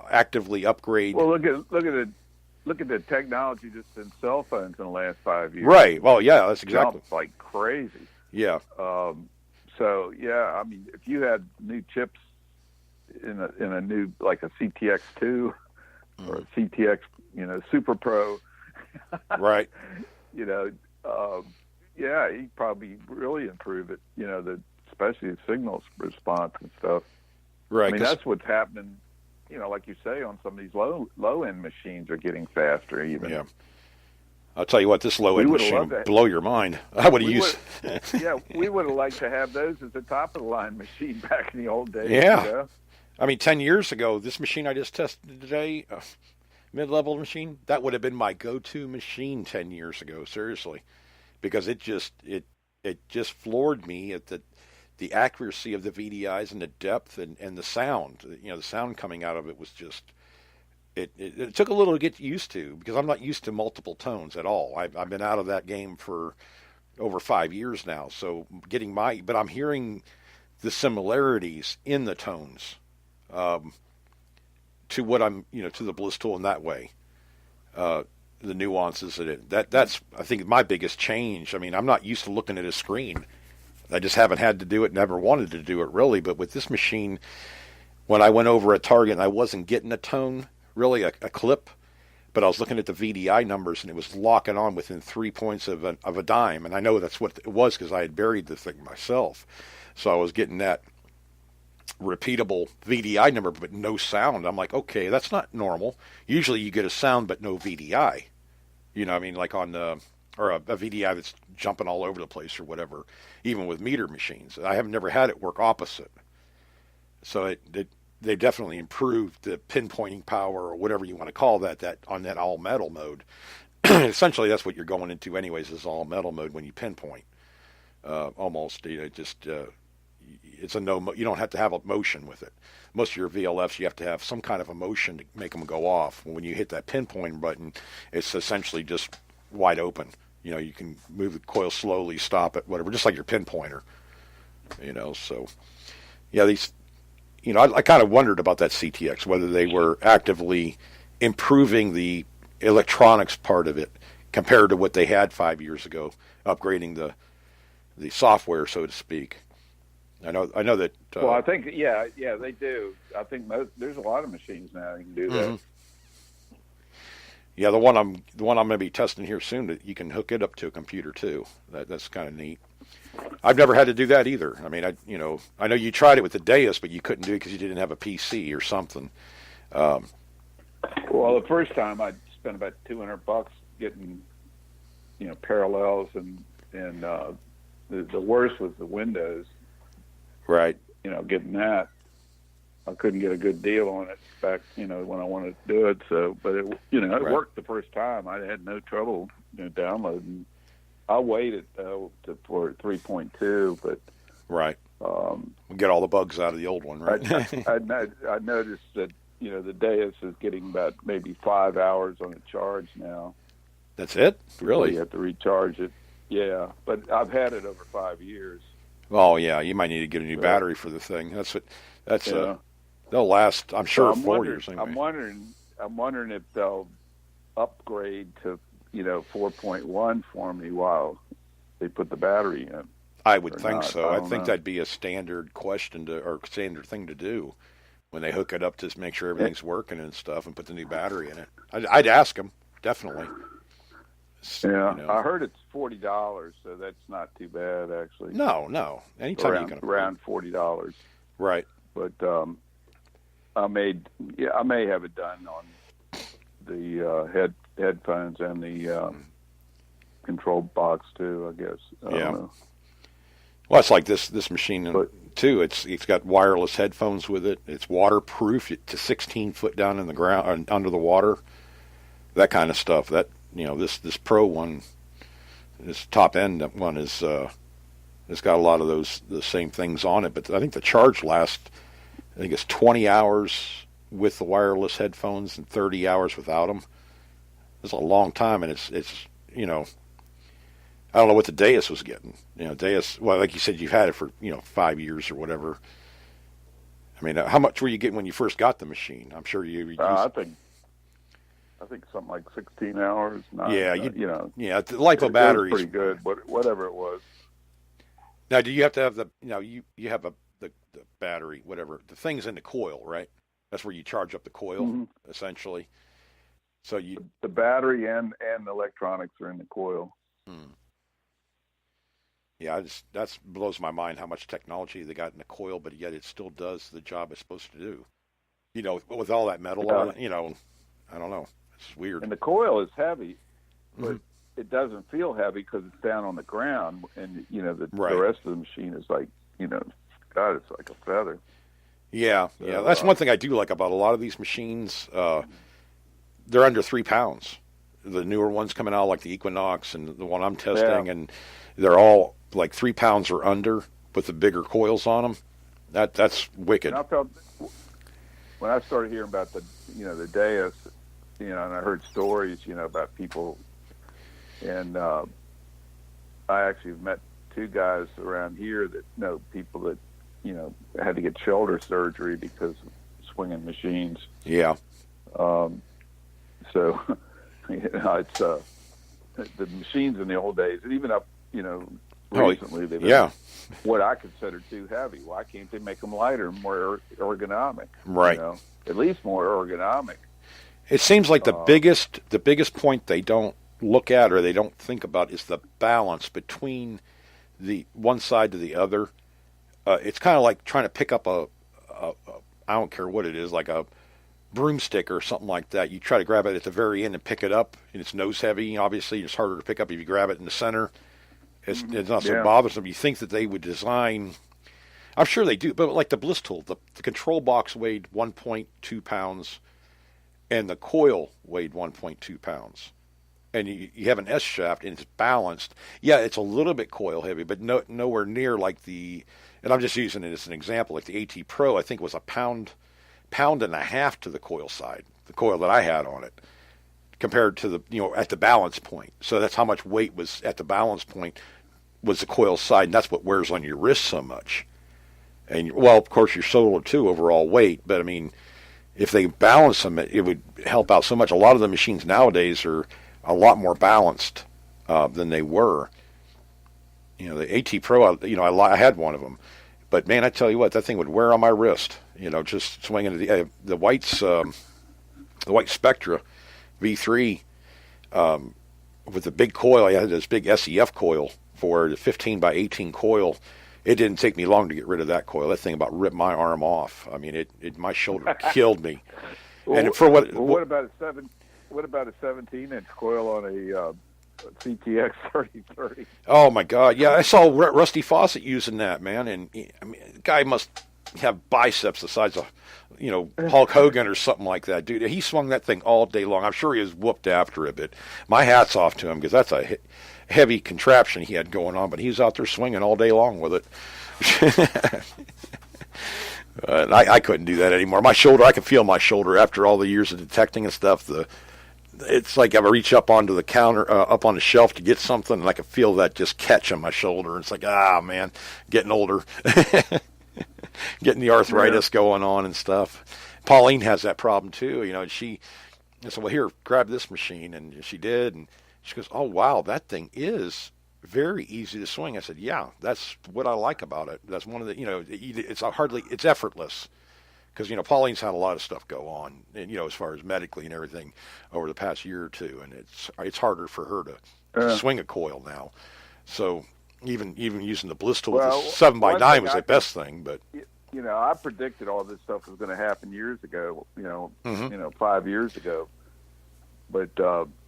actively upgrade. Well, look at the technology just in cell phones in the last 5 years. Right. Well, yeah, that's exactly. Jumped like crazy. Yeah. So yeah, I mean, if you had new chips in a new like a CTX2 or a CTX, Super Pro, right? Yeah, you'd probably really improve it. Especially the signal response and stuff. Right. I mean, that's what's happening. Like you say, on some of these low end machines are getting faster. Even. Yeah. I'll tell you what, this low end machine would blow your mind. I would have used. Yeah, we would have liked to have those as a top of the line machine back in the old days. Yeah. I mean, 10 years ago, this machine I just tested today, mid-level machine, that would have been my go-to machine 10 years ago. Seriously, because it just floored me at the accuracy of the VDIs and the depth and the sound. The sound coming out of it was just. It took a little to get used to because I'm not used to multiple tones at all. I've been out of that game for over 5 years now. So but I'm hearing the similarities in the tones to what I'm, to the Bliss tool in that way. The nuances that's I think my biggest change. I mean, I'm not used to looking at a screen. I just haven't had to do it, never wanted to do it really. But with this machine, when I went over a target and I wasn't getting a tone, really a clip, but I was looking at the VDI numbers and it was locking on within 3 points of a dime. And I know that's what it was because I had buried the thing myself. So I was getting that repeatable VDI number, but no sound. I'm like, okay, that's not normal. Usually you get a sound, but no VDI. I mean, like on or a VDI that's jumping all over the place or whatever, even with meter machines. I have never had it work opposite. So they definitely improved the pinpointing power or whatever you want to call that on that all metal mode. Essentially, that's what you're going into anyways, is all metal mode when you pinpoint. Almost, it's a no. You don't have to have a motion with it. Most of your VLFs, you have to have some kind of a motion to make them go off. When you hit that pinpoint button, it's essentially just wide open. You can move the coil slowly, stop it, whatever, just like your pinpointer. So yeah, I kind of wondered about that CTX, whether they were actively improving the electronics part of it compared to what they had 5 years ago, upgrading the software, so to speak. I know that. Well, I think they do. I think there's a lot of machines now that can do that. Mm-hmm. Yeah, the one I'm going to be testing here soon, that you can hook it up to a computer too. That's kind of neat. I've never had to do that either. I mean, I know you tried it with the Deus, but you couldn't do it because you didn't have a PC or something. Well, the first time I spent about $200 getting, parallels, and the worst was the Windows. Right. Getting that. I couldn't get a good deal on it back, when I wanted to do it. So, but it Right. worked the first time. I had no trouble downloading. I waited though for 3.2, but Right. We get all the bugs out of the old one, right? I noticed that the Deus is getting about maybe 5 hours on a charge now. That's it? Really? You have to recharge it. Yeah, but I've had it over 5 years. Oh yeah, you might need to get a new battery for the thing. They'll last, I'm sure, So 4 years anyway. I'm wondering if they'll upgrade to 4.1 for me while they put the battery in. I would think so. I don't think know. that'd be a standard question or standard thing to do when they hook it up, to make sure everything's working and stuff, and put the new battery in it. I'd ask them, definitely. Yeah, I heard it's $40, so that's not too bad actually. No. Anytime you can around $40. Right. But I may have it done on the headphones and the control box too, I guess. I don't know. Well, it's like this machine too. It's got wireless headphones with it. It's waterproof to 16 foot down in the ground, under the water. That kind of stuff. That this Pro one, this top end one it's got a lot of the same things on it. But I think the charge lasts, I think it's 20 hours with the wireless headphones and 30 hours without them. It's a long time, and it's I don't know what the Deus was getting. Deus, well, like you said, you've had it for 5 years or whatever. I mean, how much were you getting when you first got the machine? I'm sure you. I think something like 16 hours. Yeah, the LiPo it batteries. was pretty good, whatever it was. Now, do you have to have you have the battery, whatever, the thing's in the coil, right? That's where you charge up the coil, essentially. So the battery and the electronics are in the coil. Yeah, that blows my mind how much technology they got in the coil, but yet it still does the job it's supposed to do. With all that metal on it, I don't know. It's weird. And the coil is heavy, but it doesn't feel heavy because it's down on the ground, and the rest of the machine is like, God, it's like a feather. Yeah, that's one thing I do like about a lot of these machines. They're under 3 pounds. The newer ones coming out, like the Equinox and the one I'm testing, and they're all like 3 pounds or under with the bigger coils on them. That's wicked. And I felt when I started hearing about the Deus, and I heard stories, about people, and I actually met 2 guys around here that know people that had to get shoulder surgery because of swinging machines. Yeah. So it's the machines in the old days, and even up recently, they've been what I consider too heavy. Why can't they make them lighter, more ergonomic? Right. At least more ergonomic. It seems like the biggest point they don't look at or they don't think about is the balance between the one side to the other. It's kind of like trying to pick up a I don't care what it is, like a broomstick or something like that. You try to grab it at the very end and pick it up, and it's nose heavy. Obviously, it's harder to pick up if you grab it in the center. It's not so bothersome. You think that they would design, I'm sure they do, but like the Bliss tool, the control box weighed 1.2 pounds, and the coil weighed 1.2 pounds. And you have an S shaft, and it's balanced. Yeah, it's a little bit coil heavy, but nowhere near like and I'm just using it as an example, like the AT Pro, I think was a pound and a half to the coil side, the coil that I had on it, compared to at the balance point. So that's how much weight was at the balance point was the coil side, and that's what wears on your wrist so much. And well, of course, your shoulder too, overall weight. But I mean, if they balance them, it would help out so much. A lot of the machines nowadays are a lot more balanced than they were. You know, the AT Pro, I had one of them, but man, I tell you what, that thing would wear on my wrist. You know, just swinging the White Spectra V3 with the big coil. I had this big SEF coil for the 15 by 18 coil. It didn't take me long to get rid of that coil. That thing about ripped my arm off. I mean, my shoulder killed me. Well, and for what? Well, what about a 17-inch coil on a CTX 3030? Oh my God! Yeah, I saw Rusty Fawcett using that, man, and I mean, the guy must have biceps the size of, Hulk Hogan or something like that, dude. He swung that thing all day long. I'm sure he was whooped after it, but my hat's off to him because that's a heavy contraption he had going on. But he was out there swinging all day long with it. I couldn't do that anymore. My shoulder, I can feel my shoulder after all the years of detecting and stuff. It's like I reach up onto the counter, up on the shelf to get something, and I can feel that just catch on my shoulder. It's like, man, getting older. Getting the arthritis going on and stuff. Pauline has that problem too. I said, well, here, grab this machine. And she did. And she goes, oh, wow, that thing is very easy to swing. I said, yeah, that's what I like about it. That's one of the, it's effortless. Because, Pauline's had a lot of stuff go on, and, as far as medically and everything over the past year or two. And it's harder for her to swing a coil now. So even using the bliss tool with the 7x9 was the best thing. But I predicted all this stuff was going to happen years ago. 5 years ago. But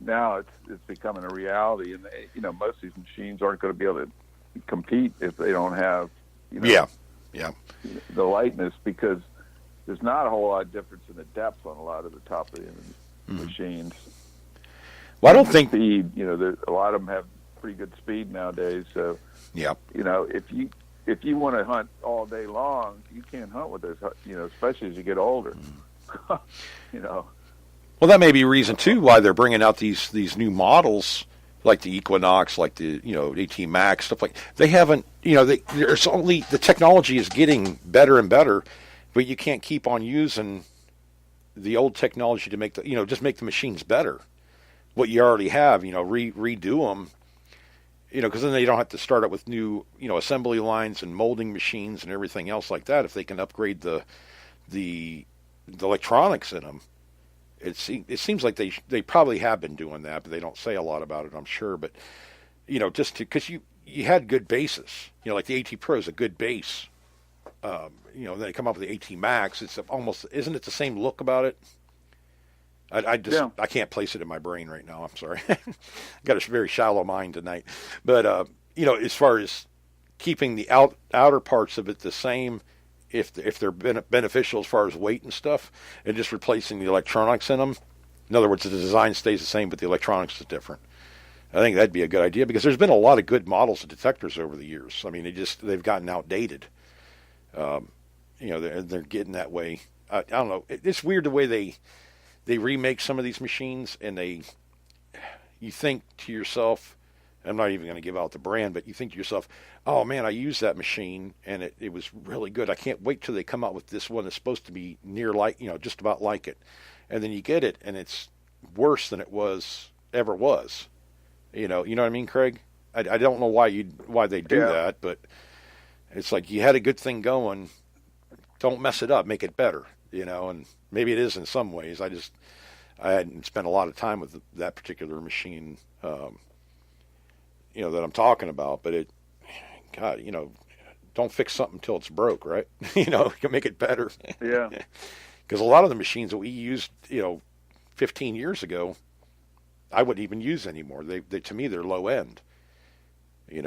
now it's becoming a reality, and most of these machines aren't going to be able to compete if they don't have the lightness, because there's not a whole lot of difference in the depth on a lot of the top of the end machines. Well, I don't think speed. A lot of them have pretty good speed nowadays. So if you want to hunt all day long, you can't hunt with those. Especially as you get older. Well, that may be a reason too why they're bringing out these new models like the Equinox, like the AT Max, stuff like. They haven't. There's only the technology is getting better and better, but you can't keep on using the old technology to make just make the machines better. What you already have, redo them. Because then they don't have to start up with new, assembly lines and molding machines and everything else like that. If they can upgrade the electronics in them, it seems like they probably have been doing that, but they don't say a lot about it, I'm sure. But just because you had good bases, like the AT Pro is a good base. Then they come up with the AT Max. It's almost, isn't it the same look about it? I can't place it in my brain right now. I'm sorry. Got a very shallow mind tonight. But, as far as keeping the outer parts of it the same, if they're beneficial as far as weight and stuff, and just replacing the electronics in them. In other words, the design stays the same, but the electronics is different. I think that'd be a good idea, because there's been a lot of good models of detectors over the years. I mean, they've gotten outdated. They're getting that way. I don't know. It's weird the way they remake some of these machines, and you think to yourself, I'm not even going to give out the brand, but you think to yourself, oh man, I used that machine and it was really good. I can't wait till they come out with this one that's supposed to be just about like it. And then you get it and it's worse than it ever was. You know what I mean, Craig? I don't know why they do that, but it's like you had a good thing going. Don't mess it up, make it better, and maybe it is in some ways. I hadn't spent a lot of time with that particular machine, that I'm talking about, but don't fix something until it's broke, right? You can make it better. Yeah. Because a lot of the machines that we used, 15 years ago, I wouldn't even use anymore. They to me, they're low end. They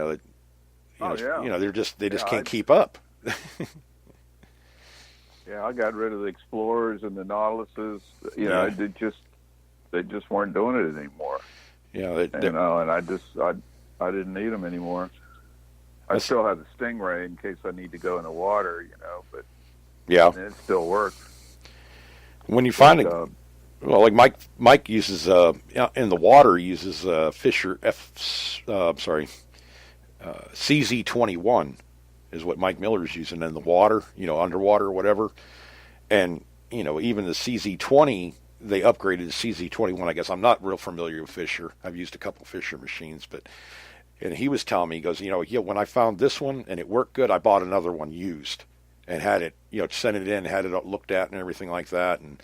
just can't keep up. Yeah, I got rid of the Explorers and the Nautiluses. They just weren't doing it anymore. Yeah, and I didn't need them anymore. I still have the Stingray in case I need to go in the water, but it still works. When you find it, like Mike uses in the water, uses Fisher CZ21. is what Mike Miller's using in the water, underwater or whatever. And, even the CZ20, they upgraded to CZ21, I guess. I'm not real familiar with Fisher. I've used a couple Fisher machines, and he was telling me, he goes, when I found this one and it worked good, I bought another one used and had it, sent it in, had it looked at and everything like that. And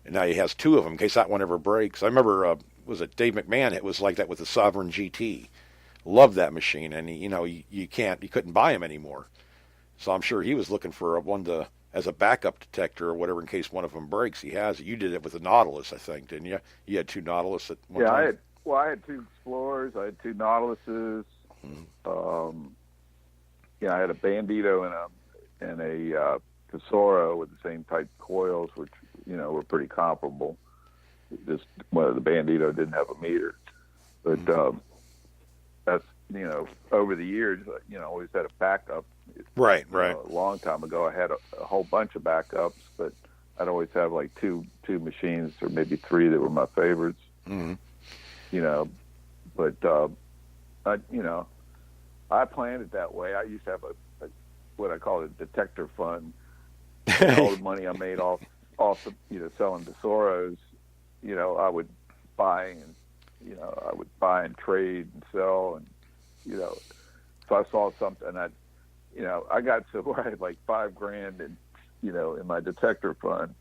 now he has two of them in case that one ever breaks. I remember, was it Dave McMahon? It was like that with the Sovereign GT. Loved that machine. And, you couldn't buy them anymore. So I'm sure he was looking for one as a backup detector or whatever in case one of them breaks. He has it. You did it with the Nautilus, I think, didn't you? You had two Nautilus at one time. I had two Explorers. I had two Nautiluses. I had a Bandito and a Tesoro with the same type coils, which were pretty comparable. Just the Bandito didn't have a meter, but that's over the years, always had a backup. Right. A long time ago, I had a whole bunch of backups, but I'd always have like two machines or maybe three that were my favorites. Mm-hmm. But I planned it that way. I used to have a what I call a detector fund. All the money I made off the, selling Tesoros, I would buy and trade and sell, and so I saw something. I got to where I had like $5,000 in my detector fund.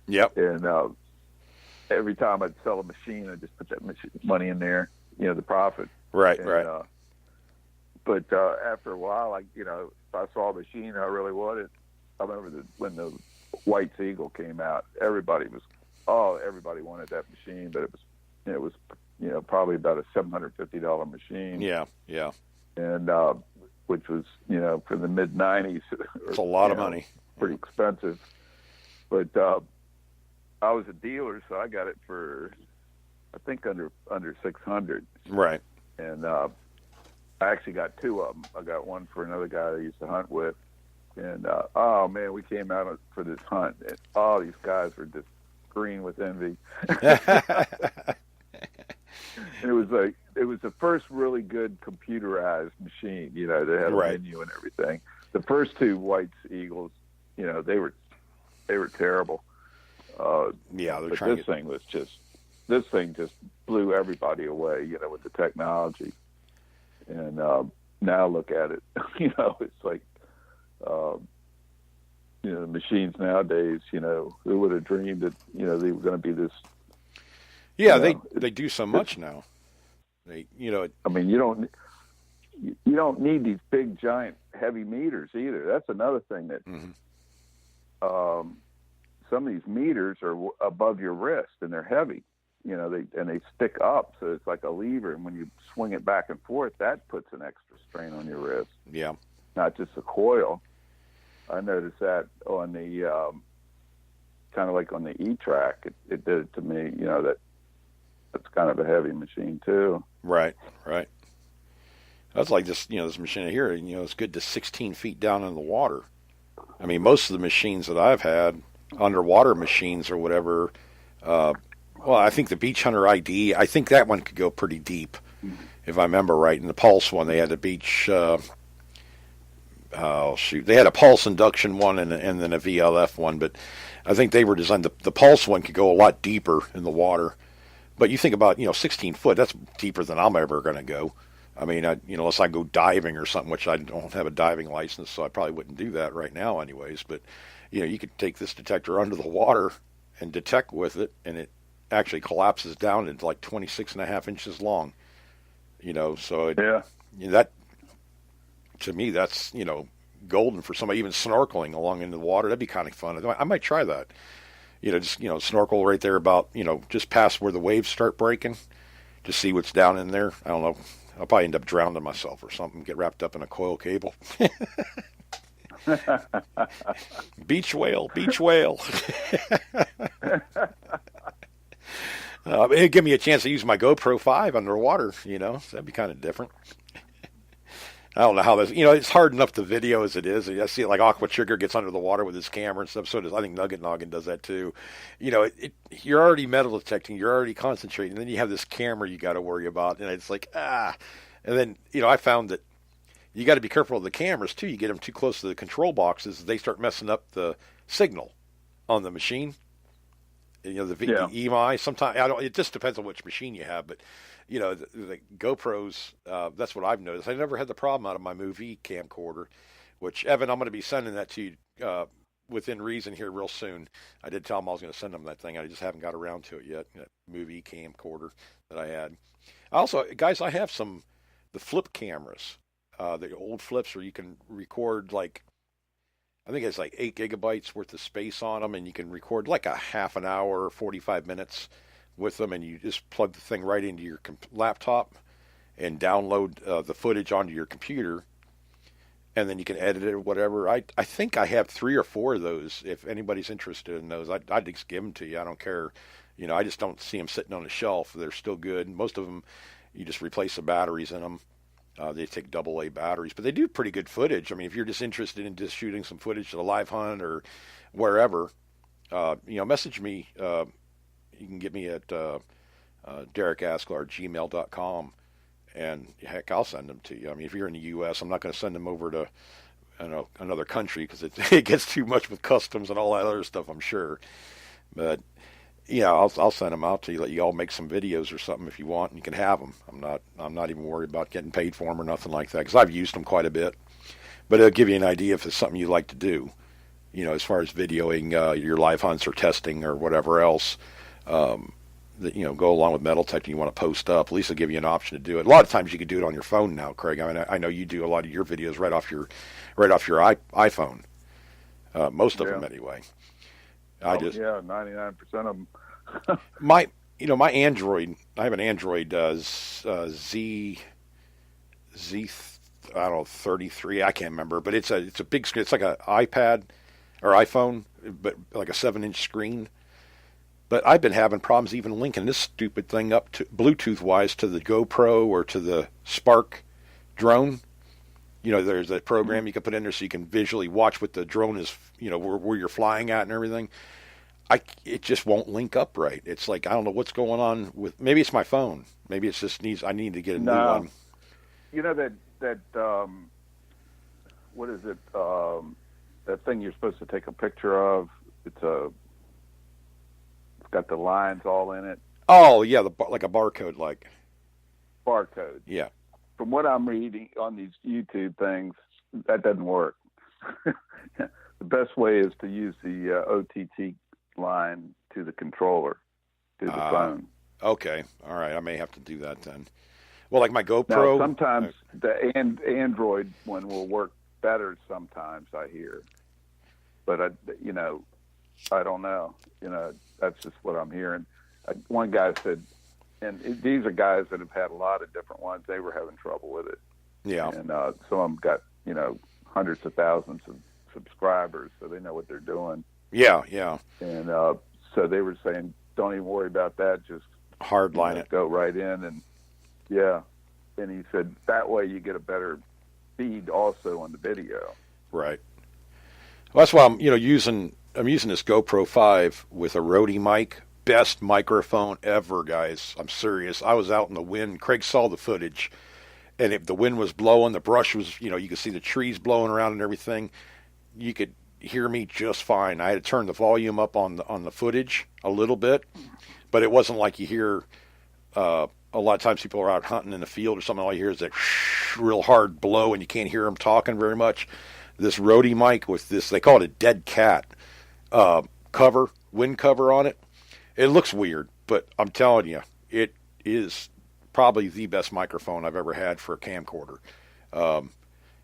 Yep. And every time I'd sell a machine, I'd just put that money in there, the profit. Right. But after a while, if I saw a machine I really wanted, I remember when the White Eagle came out, everybody wanted that machine, but it was probably about a $750 machine. Yeah. And which was for the mid '90s. It's a lot of money. Pretty expensive, but I was a dealer, so I got it for I think under $600. Right. And I actually got two of them. I got one for another guy I used to hunt with. And, oh, man, we came out for this hunt, and all these guys were just green with envy. And it was the first really good computerized machine, that had a menu and everything. The first two White Eagles, they were terrible. This thing just blew everybody away, with the technology. And now look at it, it's like, the machines nowadays, who would have dreamed that, they were going to be this. Yeah, they do so much now. I mean, you don't need these big, giant, heavy meters either. That's another thing that some of these meters are above your wrist and they're heavy. They stick up, so it's like a lever, and when you swing it back and forth, that puts an extra strain on your wrist. Yeah, not just the coil. I noticed that on the kind of like on the E-Track, it did it to me. That's kind of a heavy machine too. Right. That's like this. This machine here. It's good to 16 feet down in the water. I mean, most of the machines that I've had, underwater machines or whatever. Well, I think the Beach Hunter ID, I think that one could go pretty deep, if I remember right. And the Pulse one, they had a Beach, they had a Pulse induction one and then a VLF one, but I think they were designed, the Pulse one could go a lot deeper in the water. But you think about, 16 foot, that's deeper than I'm ever going to go. I mean, unless I go diving or something, which I don't have a diving license, so I probably wouldn't do that right now anyways. But, you could take this detector under the water and detect with it, and it actually collapses down into like 26.5 inches long. So that, to me, that's, golden for somebody even snorkeling along into the water. That'd be kind of fun. I might try that. Just, snorkel right there about, just past where the waves start breaking to see what's down in there. I don't know. I'll probably end up drowning myself or something, get wrapped up in a coil cable. Beach whale. It'd give me a chance to use my GoPro 5 underwater, so that'd be kind of different. I don't know how this, it's hard enough to video as it is. I see it like Aqua Trigger gets under the water with his camera and stuff. So does, I think Nugget Noggin does that too. You're already metal detecting, you're already concentrating. And then you have this camera you got to worry about. And it's like, And then, I found that you got to be careful of the cameras too. You get them too close to the control boxes, they start messing up the signal on the machine. The Yeah. EMI. Sometimes I don't. It just depends on which machine you have, but the GoPros. That's what I've noticed. I never had the problem out of my Movie camcorder, which Evan, I'm going to be sending that to you within reason here real soon. I did tell him I was going to send him that thing. I just haven't got around to it yet. That Movie camcorder that I had. Also, guys, I have the flip cameras, the old flips where you can record like I think it's like 8 gigabytes worth of space on them, and you can record like a half an hour, 45 minutes with them, and you just plug the thing right into your laptop and download the footage onto your computer, and then you can edit it or whatever. I think I have 3 or 4 of those. If anybody's interested in those, I'd just give them to you. I don't care. I just don't see them sitting on a shelf. They're still good. Most of them, you just replace the batteries in them. They take AA batteries, but they do pretty good footage. I mean, if you're just interested in just shooting some footage at a live hunt or wherever, message me. You can get me at DerekAsklar@gmail.com, and heck, I'll send them to you. I mean, if you're in the U.S., I'm not going to send them over to another country because it gets too much with customs and all that other stuff, I'm sure. But yeah, I'll send them out to you. Let you all make some videos or something if you want, and you can have them. I'm not even worried about getting paid for them or nothing like that because I've used them quite a bit. But it'll give you an idea if it's something you like to do. As far as videoing your live hunts or testing or whatever else that go along with metal detecting you want to post up. At least it'll give you an option to do it. A lot of times you can do it on your phone now, Craig. I mean, I know you do a lot of your videos right off your iPhone. Most of them anyway. Yeah, 99% of them. my Android. I have an Android Z. I don't know 33. I can't remember, but it's a big screen. It's like an iPad or iPhone, but like a 7-inch screen. But I've been having problems even linking this stupid thing up to Bluetooth wise to the GoPro or to the Spark drone. There's that program you can put in there so you can visually watch what the drone is, where you're flying at and everything. It just won't link up right. It's like I don't know what's going on with. Maybe it's my phone. Maybe it's just I need to get a new one. That what is it? That thing you're supposed to take a picture of. It's got the lines all in it. Oh yeah, like a barcode, like barcode. Yeah. From what I'm reading on these YouTube things, that doesn't work. The best way is to use the OTT line to the controller, to the phone. Okay. All right. I may have to do that then. Well, like my GoPro. Now, sometimes the Android one will work better sometimes, I hear. But, I don't know. That's just what I'm hearing. One guy said, and these are guys that have had a lot of different ones. They were having trouble with it. Yeah. And some of them got, hundreds of thousands of subscribers, so they know what they're doing. Yeah, yeah. And so they were saying, don't even worry about that. Just hardline it. Go right in. And, yeah. And he said, that way you get a better feed also on the video. Right. Well, that's why I'm using this GoPro 5 with a Rode mic. Best microphone ever, guys. I'm serious. I was out in the wind. Craig saw the footage, and if the wind was blowing, the brush was, you could see the trees blowing around and everything. You could hear me just fine. I had to turn the volume up on the footage a little bit, but it wasn't like you hear. A lot of times people are out hunting in the field or something. All you hear is that real hard blow, and you can't hear them talking very much. This Rode mic with this, they call it a dead cat wind cover on it. It looks weird, but I'm telling you, it is probably the best microphone I've ever had for a camcorder.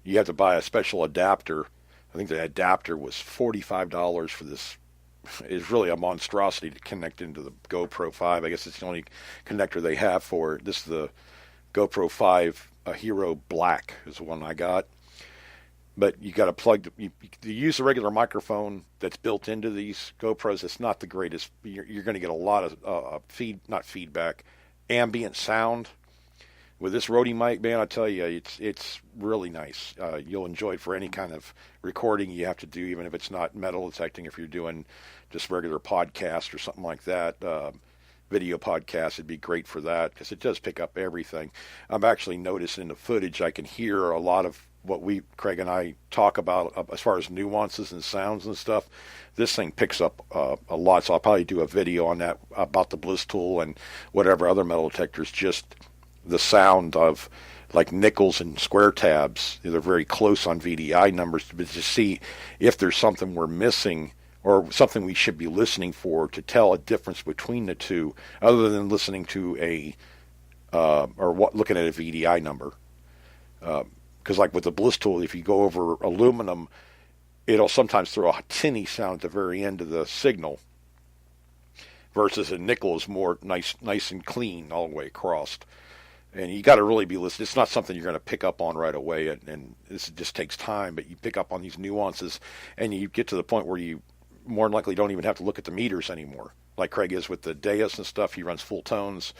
You have to buy a special adapter. I think the adapter was $45 for this. It's really a monstrosity to connect into the GoPro 5. I guess it's the only connector they have for it. This is the GoPro 5 Hero Black is the one I got. But you got to plug. You use the regular microphone that's built into these GoPros. It's not the greatest. You're going to get a lot of ambient sound. With this Rode mic, man, I tell you, it's really nice. You'll enjoy it for any kind of recording you have to do, even if it's not metal detecting. If you're doing just regular podcast or something like that, video podcast, it'd be great for that because it does pick up everything. I'm actually noticing in the footage I can hear a lot of what Craig and I talk about as far as nuances and sounds and stuff, this thing picks up a lot. So I'll probably do a video on that about the Bliss tool and whatever other metal detectors. Just the sound of like nickels and square tabs. They're very close on VDI numbers, but to see if there's something we're missing or something we should be listening for to tell a difference between the two, other than listening to looking at a VDI number. Because like with the Bliss tool, if you go over aluminum, it'll sometimes throw a tinny sound at the very end of the signal, versus a nickel is more nice and clean all the way across. And you got to really be listening. It's not something you're going to pick up on right away, and this just takes time. But you pick up on these nuances, and you get to the point where you more than likely don't even have to look at the meters anymore. Like Craig is with the Deus and stuff. He runs full tones.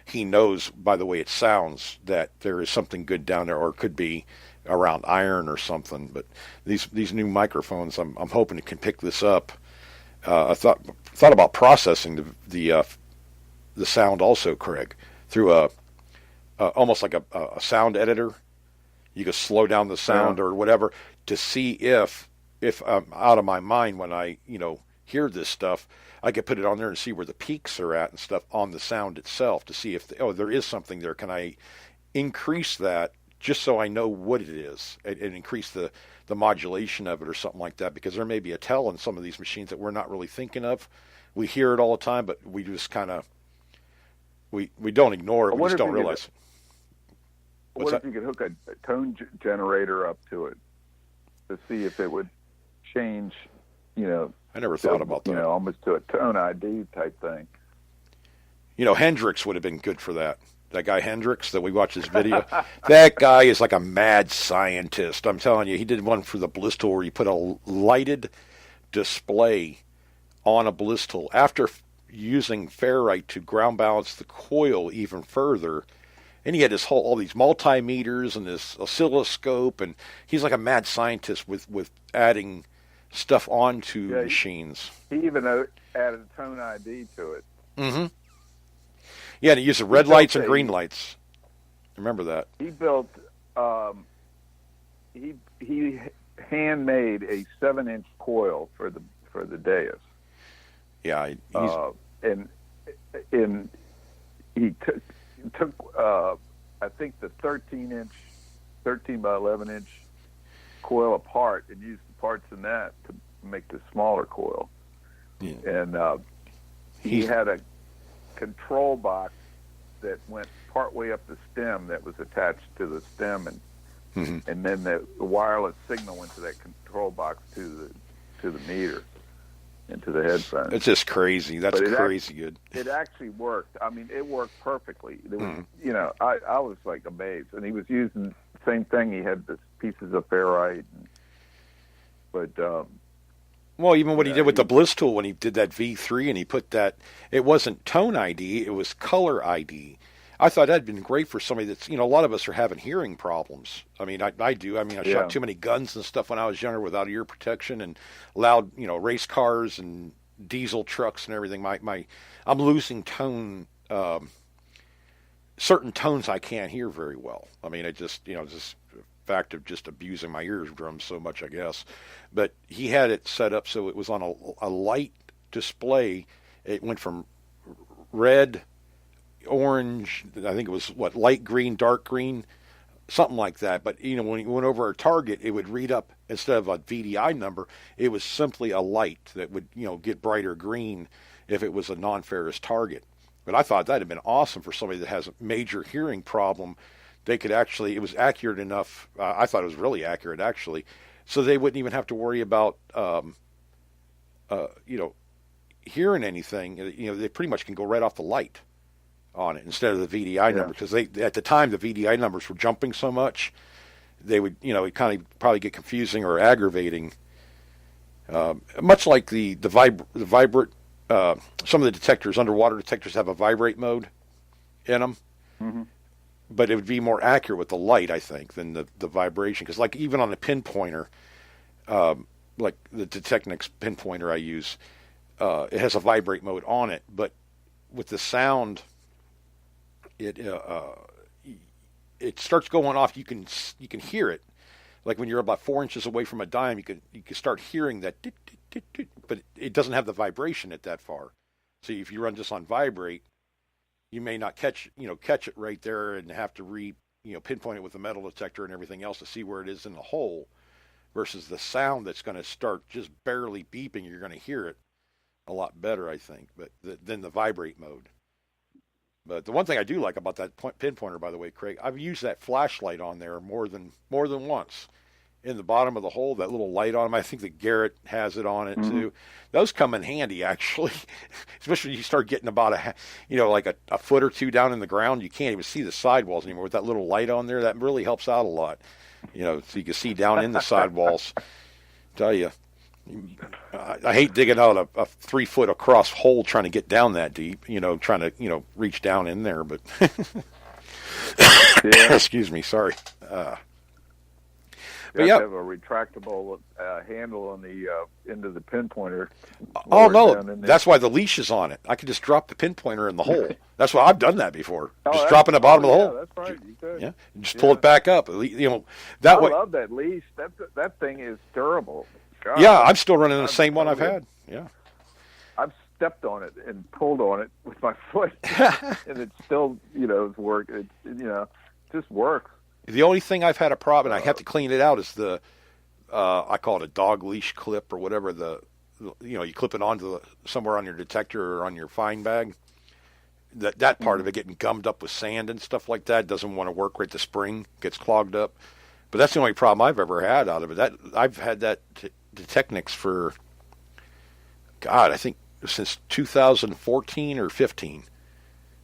He knows by the way it sounds that there is something good down there, or it could be around iron or something. But these new microphones, I'm hoping it can pick this up. I thought about processing the sound also, Craig, through almost like a sound editor. You could slow down the sound or whatever to see if I'm out of my mind when I hear this stuff. I could put it on there and see where the peaks are at and stuff on the sound itself to see if there is something there. Can I increase that just so I know what it is and increase the modulation of it or something like that? Because there may be a tell in some of these machines that we're not really thinking of. We hear it all the time, but we just kind of we don't ignore it. We just don't realize. What if you could hook a tone generator up to it to see if it would change, I never thought about that. Almost to a tone ID type thing. Hendrix would have been good for that. That guy Hendrix that we watched his video. That guy is like a mad scientist. I'm telling you, he did one for the Bliss tool where he put a lighted display on a Bliss tool after using ferrite to ground balance the coil even further. And he had all these multimeters and this oscilloscope, and he's like a mad scientist with adding stuff onto machines. He even added a tone ID to it. Mm-hmm. Yeah, and he used the red lights and green lights. Remember that? He built. He handmade a 7-inch coil for the Deus. Yeah, and he took I think the 13 by 11 inch coil apart and used the parts in that to make the smaller coil. Yeah. And he had a control box that went partway up the stem that was attached to the stem, and and then the wireless signal went to that control box to the meter. Into the headphones. It's just crazy. That's crazy good. It actually worked. I mean, it worked perfectly. It was, I was like amazed. And he was using the same thing. He had the pieces of ferrite. Well, even what he did with the Bliss tool when he did that V3 and he put that, it wasn't tone ID, it was color ID. I thought that'd been great for somebody that's, a lot of us are having hearing problems. I mean, I do. I mean, I shot too many guns and stuff when I was younger without ear protection and loud, race cars and diesel trucks and everything. I'm losing tone, certain tones I can't hear very well. I mean, it just, just fact of just abusing my eardrums so much, I guess. But he had it set up so it was on a light display. It went from red, orange, I think it was light green, dark green, something like that. But when you went over a target, it would read up, instead of a VDI number, it was simply a light that would get brighter green if it was a non-ferrous target. But I thought that'd have been awesome for somebody that has a major hearing problem. They could actually, it was accurate enough. I thought it was really accurate actually, so they wouldn't even have to worry about hearing anything. They pretty much can go right off the light on it instead of the VDI number, because at the time the VDI numbers were jumping so much, they would it kind of probably get confusing or aggravating. Much like the vibrate, some of the detectors, underwater detectors, have a vibrate mode in them, but it would be more accurate with the light, I think, than the vibration. Because like even on a pinpointer, like the Detechnix pinpointer I use, it has a vibrate mode on it, but with the sound, it starts going off. You can hear it, like when you're about 4 inches away from a dime, you could start hearing that, but it doesn't have the vibration at that far. So if you run just on vibrate, you may not catch it right there and have to pinpoint it with a metal detector and everything else to see where it is in the hole, versus the sound that's going to start just barely beeping. You're going to hear it a lot better, I think, but than the vibrate mode. But the one thing I do like about that pinpointer, by the way, Craig, I've used that flashlight on there more than once. In the bottom of the hole, that little light on them. I think that Garrett has it on it too. Those come in handy, actually, especially when you start getting about like a foot or two down in the ground. You can't even see the sidewalls anymore with that little light on there. That really helps out a lot. So you can see down in the sidewalls. Tell you, I hate digging out a 3-foot across hole trying to get down that deep. Trying to reach down in there, but excuse me, sorry. You have to have a retractable handle on the end of the pinpointer. Oh, no. That's why the leash is on it. I can just drop the pinpointer in the hole. That's why I've done that before. Just drop in the bottom of the hole. That's right. You could. Yeah. Just pull it back up. That way. I love that leash. That thing is durable. God, yeah, I'm still running the same one I've had. Yeah. I've stepped on it and pulled on it with my foot, and it still, it's work. It just works. The only thing I've had a problem, and I have to clean it out, is I call it a dog leash clip or whatever. You clip it onto somewhere on your detector or on your fine bag. That part of it getting gummed up with sand and stuff like that doesn't want to work right. The spring gets clogged up. But that's the only problem I've ever had out of it. I've had that Detechnix for, God, I think since 2014 or 15,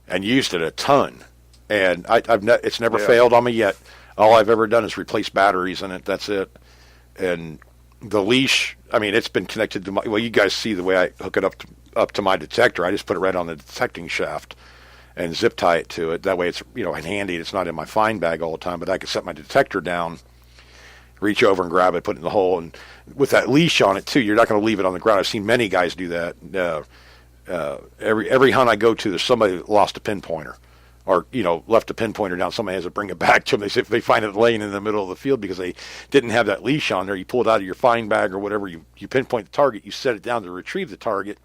and used it a ton. And it's never failed on me yet. All I've ever done is replace batteries in it. That's it. And the leash, it's been connected to well, you guys see the way I hook it up to my detector. I just put it right on the detecting shaft and zip tie it to it. That way it's, handy. It's not in my fine bag all the time, but I can set my detector down, reach over and grab it, put it in the hole. And with that leash on it too, you're not going to leave it on the ground. I've seen many guys do that. Every hunt I go to, there's somebody that lost a pinpointer. Or, left a pinpointer down. Somebody has to bring it back to them. They find it laying in the middle of the field because they didn't have that leash on there. You pull it out of your fine bag or whatever. You pinpoint the target. You set it down to retrieve the target.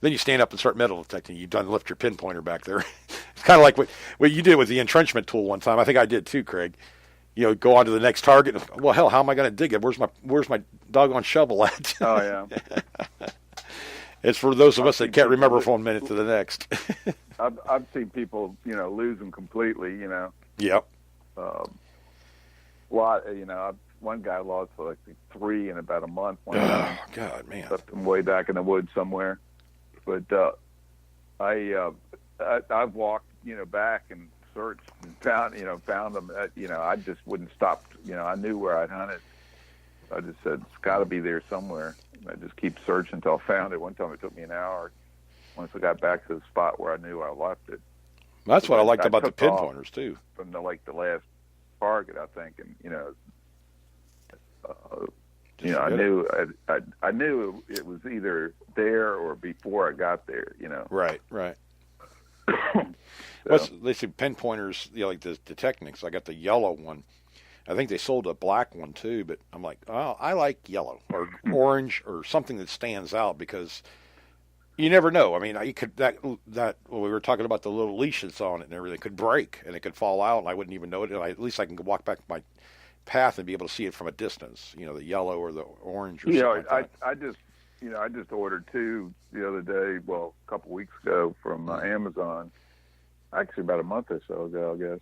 Then you stand up and start metal detecting. You done lift your pinpointer back there. It's kind of like what you did with the entrenchment tool one time. I think I did too, Craig. Go on to the next target. Well, hell, how am I going to dig it? Where's my doggone shovel at? Oh, yeah. It's for those of us that can't remember from 1 minute to the next. I've seen people, lose them completely, Yep. One guy lost like 3 in about a month. Oh, God, man. Left them way back in the woods somewhere. But I've walked, back and searched and found them. I just wouldn't stop. I knew where I'd hunted. I just said, it's got to be there somewhere. And I just keep searching until I found it. One time it took me an hour. Once I got back to the spot where I knew I left it. That's what I liked about the pinpointers too. From the last target, I think, and I knew it was either there or before I got there. Right. So. They say pinpointers, like the Technics. I got the yellow one. I think they sold a black one too, but I'm like, oh, I like yellow or orange or something that stands out because you never know. You could that we were talking about the little leashes on it and everything could break and it could fall out and I wouldn't even know it. At least I can walk back my path and be able to see it from a distance. The yellow or the orange. Or something like that. I just ordered 2 the other day. Well, a couple weeks ago from Amazon. Actually, about a month or so ago, I guess.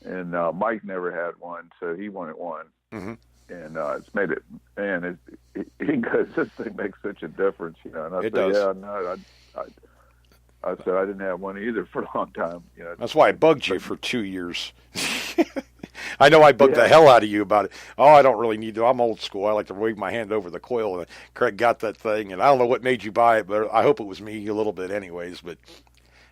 And Mike never had one, so he wanted one. Mm-hmm. And it's made it, man, he goes, this thing makes such a difference, And I said, does. yeah, no, I said I didn't have one either for a long time. That's why I bugged you for 2 years. I know I bugged the hell out of you about it. Oh, I don't really need to. I'm old school. I like to wave my hand over the coil. And Craig got that thing, and I don't know what made you buy it, but I hope it was me a little bit anyways. But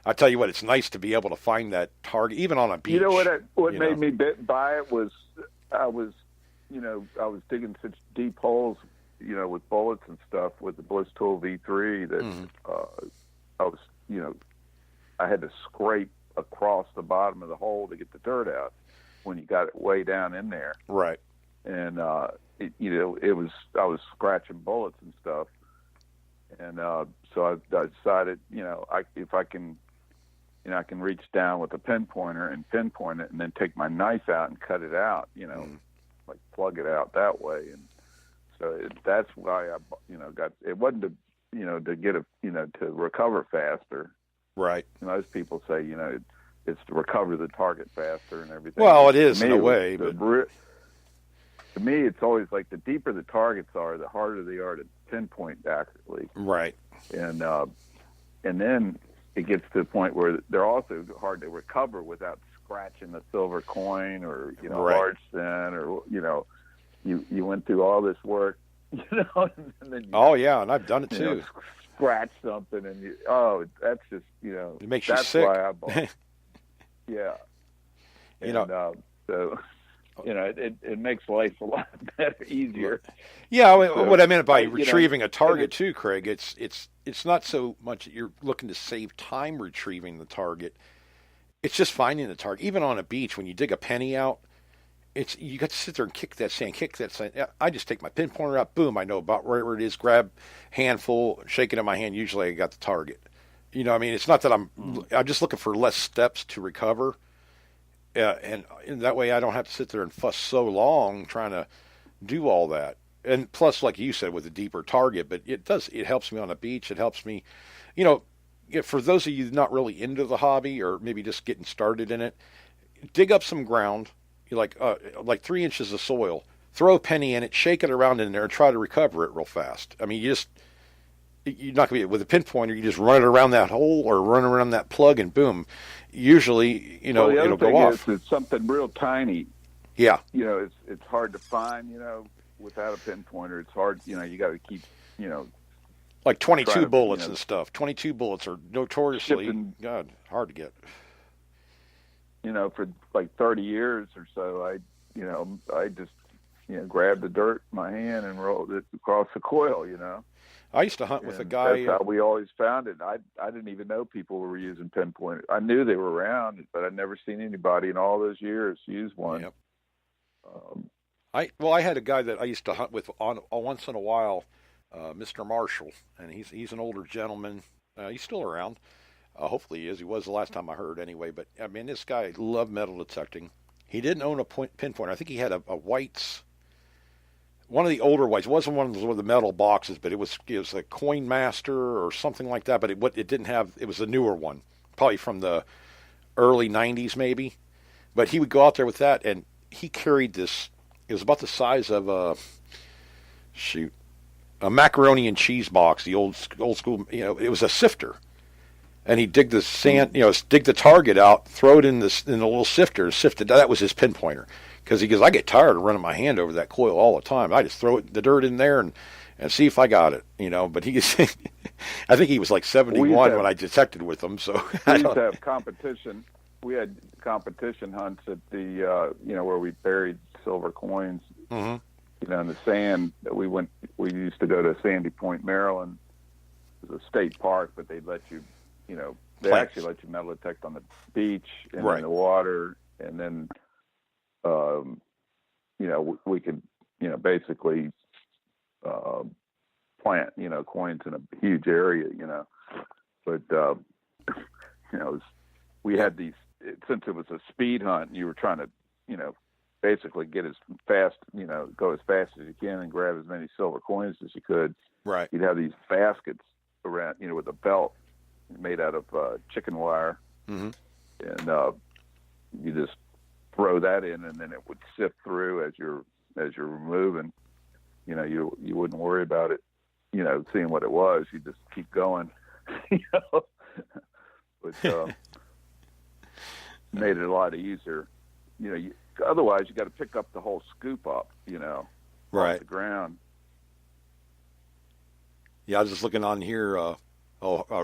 I tell you what, it's nice to be able to find that target, even on a beach. You know what made me buy it was I was digging such deep holes, with bullets and stuff with the Bliss Tool V3 that I was, I had to scrape across the bottom of the hole to get the dirt out when you got it way down in there. Right. and it was I was scratching bullets and stuff, and so I decided, if I can, I can reach down with a pinpointer and pinpoint it, and then take my knife out and cut it out, like plug it out that way, and so that's why I, got it wasn't to, to get to recover faster. Right. Most people say, it's to recover the target faster and everything. Well, it is in a way, but to me, it's always like the deeper the targets are, the harder they are to pinpoint accurately. Right. And then it gets to the point where they're also hard to recover without scratching a silver coin or right. large cent, or you went through all this work, and then yeah, and I've done it too. Scratch something, and that's just it makes you that's sick. why I bought. Yeah, so it makes life a lot better, easier. Yeah, what I meant by retrieving a target too, Craig, it's not so much that you're looking to save time retrieving the target. It's just finding the target. Even on a beach, when you dig a penny out, you got to sit there and kick that sand. I just take my pinpointer out, boom, I know about where it is, grab handful, shake it in my hand. Usually I got the target. It's not that I'm just looking for less steps to recover. And that way I don't have to sit there and fuss so long trying to do all that. And plus, like you said, with a deeper target, but it helps me on the beach. It helps me, for those of you not really into the hobby or maybe just getting started in it, dig up some ground, like 3 inches of soil, throw a penny in it, shake it around in there, and try to recover it real fast. You're not going to be with a pinpointer. You just run it around that hole or run around that plug, and boom. Usually, it'll go off. It's something real tiny. Yeah. It's hard to find. Without a pinpointer, it's hard. You got to keep. Like 22 bullets and stuff. 22 bullets are notoriously hard to get. For like 30 years or so, I just grabbed the dirt in my hand and rolled it across the coil. I used to hunt with a guy. That's how we always found it. I didn't even know people were using pinpointers. I knew they were around, but I'd never seen anybody in all those years use one. Yep. I had a guy that I used to hunt with on once in a while, Mr. Marshall, and he's an older gentleman. He's still around. Hopefully he is. He was the last time I heard anyway. But this guy loved metal detecting. He didn't own a pinpointer. I think he had a White's. One of the older Whites. It wasn't one of those with the metal boxes, but it was a Coin Master or something like that. But it didn't have. It was a newer one, probably from the early '90s maybe. But he would go out there with that, and he carried this. It was about the size of a macaroni and cheese box, the old school. It was a sifter, and he'd dig the sand. Dig the target out, throw it in the little sifter, sift it. That was his pinpointer. Because he goes, I get tired of running my hand over that coil all the time. I just throw the dirt in there and see if I got it, But I think he was like 71 when I detected with him. So we used to have competition. We had competition hunts at the, where we buried silver coins, in the sand. We used to go to Sandy Point, Maryland. It was a state park, but they'd let you, they actually let you metal detect on the beach and in the water, and then. We could, basically plant, coins in a huge area, but, we had these, since it was a speed hunt, and you were trying to, basically get as fast, go as fast as you can and grab as many silver coins as you could. Right. You'd have these baskets around, with a belt made out of chicken wire, and you just throw that in, and then it would sift through as you're removing. You wouldn't worry about it, seeing what it was. You just keep going, But made it a lot easier. Otherwise you got to pick up the whole scoop up, right, off the ground. Yeah, I was just looking on here.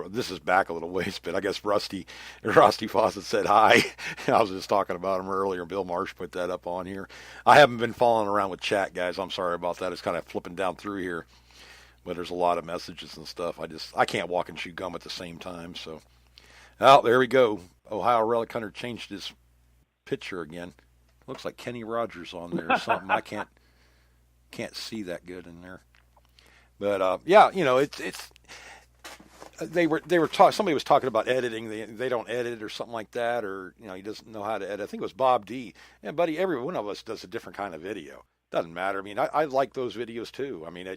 This is back a little ways, but I guess Rusty Fawcett said hi. I was just talking about him earlier. Bill Marsh put that up on here. I haven't been following around with chat, guys. I'm sorry about that. It's kind of flipping down through here, but there's a lot of messages and stuff. I can't walk and chew gum at the same time. So, there we go. Ohio Relic Hunter changed his picture again. Looks like Kenny Rogers on there or something. I can't. Can't see that good in there. But yeah, it's they were talking. Somebody was talking about editing. They don't edit or something like that, or he doesn't know how to edit. I think it was Bob D. Yeah, buddy, every one of us does a different kind of video. Doesn't matter. I mean, I like those videos too. I mean,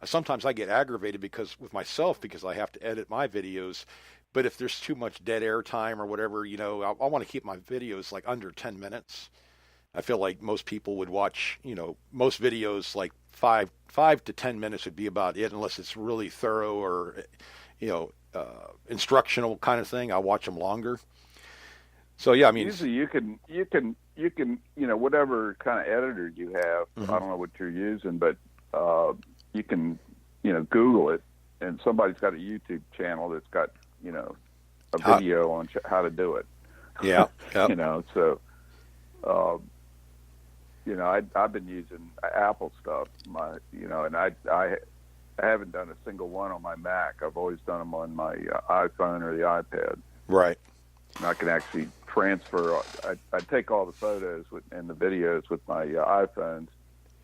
sometimes I get aggravated with myself because I have to edit my videos. But if there's too much dead air time or whatever, I want to keep my videos like under 10 minutes. I feel like most people would watch, most videos like 5 to 10 minutes would be about it, unless it's really thorough or, instructional kind of thing. I'll watch them longer. So yeah, I mean, usually you can, whatever kind of editor you have. Mm-hmm. I don't know what you're using, but you can, Google it, and somebody's got a YouTube channel that's got, a video on how to do it. Yeah. Yep. So. I've been using Apple stuff, and I haven't done a single one on my Mac. I've always done them on my iPhone or the iPad. Right. And I can actually transfer. I take all the photos and the videos with my iPhones,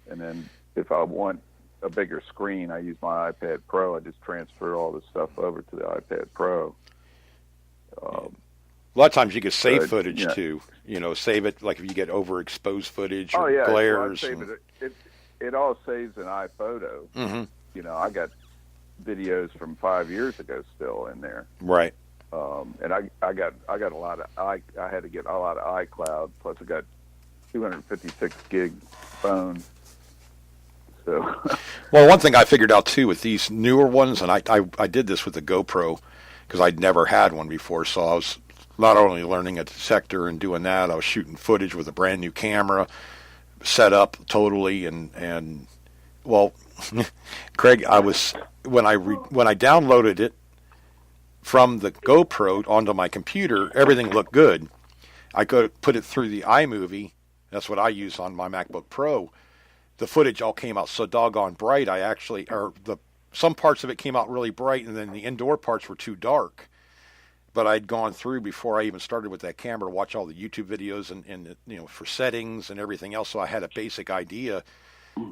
and then if I want a bigger screen, I use my iPad Pro. I just transfer all the stuff over to the iPad Pro. A lot of times you can save footage too. Save it like if you get overexposed footage or glares. Well, it all saves in iPhoto. Mm-hmm. I got videos from 5 years ago still in there. Right. And I got a lot of I had to get a lot of iCloud. Plus I got 256 gig phone. So. Well, one thing I figured out too with these newer ones, and I did this with the GoPro because I'd never had one before, so I was not only learning a detector and doing that, I was shooting footage with a brand new camera, set up totally, and well, Craig, I was when I downloaded it from the GoPro onto my computer, everything looked good. I could put it through the iMovie. That's what I use on my MacBook Pro. The footage all came out so doggone bright. Some parts of it came out really bright, and then the indoor parts were too dark. But I'd gone through before I even started with that camera to watch all the YouTube videos and for settings and everything else. So I had a basic idea,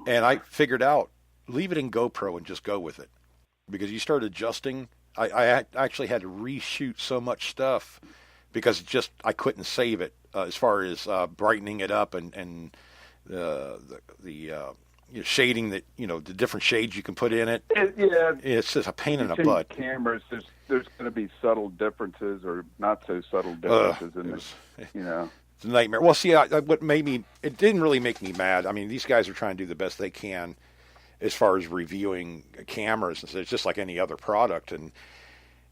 and I figured out leave it in GoPro and just go with it, because you start adjusting. I actually had to reshoot so much stuff because I couldn't save it as far as brightening it up and the shading that the different shades you can put in it. It's just a pain in the butt. Cameras, there's going to be subtle differences or not so subtle differences It's a nightmare. Well, see, it didn't really make me mad. I mean, these guys are trying to do the best they can as far as reviewing cameras, and so it's just like any other product. And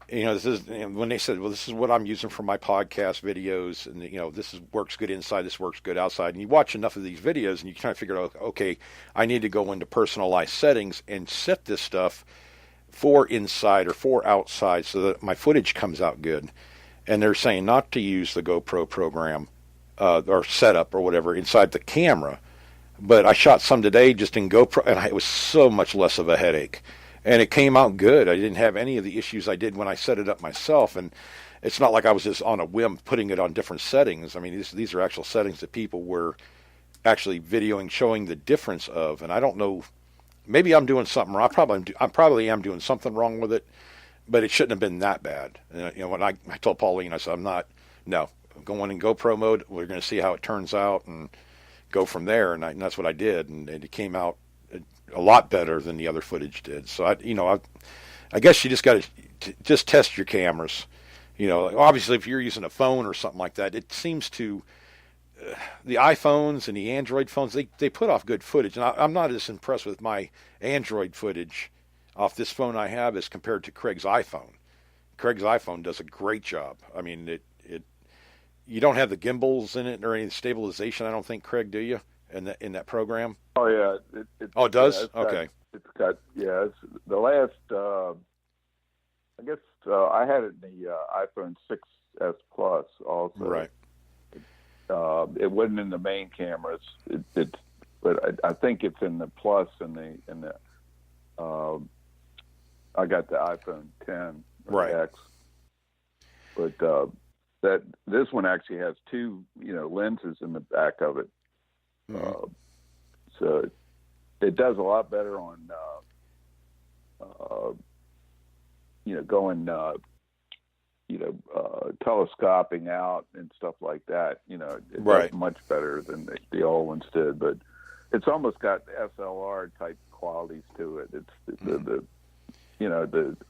this is when they said, "Well, this is what I'm using for my podcast videos," and this works good inside, this works good outside. And you watch enough of these videos, and you kind of figure out, okay, I need to go into personalized settings and set this stuff for inside or for outside so that my footage comes out good. And they're saying not to use the GoPro program or setup or whatever inside the camera. But I shot some today just in GoPro, and it was so much less of a headache. And it came out good. I didn't have any of the issues I did when I set it up myself. And it's not like I was just on a whim putting it on different settings. I mean, these are actual settings that people were actually videoing, showing the difference of. And I don't know, maybe I'm doing something wrong. I probably am doing something wrong with it, but it shouldn't have been that bad. When I told Pauline, I said, I'm going in GoPro mode. We're going to see how it turns out and go from there. And that's what I did. And it came out a lot better than the other footage did. So I guess you just got to just test your cameras. Obviously if you're using a phone or something like that, it seems to the iPhones and the Android phones, they put off good footage. And I'm not as impressed with my Android footage off this phone I have as compared to Craig's iPhone. Craig's iPhone does a great job. I mean, you don't have the gimbals in it or any stabilization, I don't think, Craig, do you? In that program? Oh yeah, it does. Yeah, okay. It's the last. I guess I had it in the iPhone 6s Plus also. Right. It wasn't in the main cameras. But I think it's in the Plus and the. I got the iPhone 10 or right. X. But this one actually has two lenses in the back of it. Mm-hmm. So it does a lot better on going telescoping out and stuff like that. It Right. does much better than the old ones did, but it's almost got SLR type qualities to it. It's the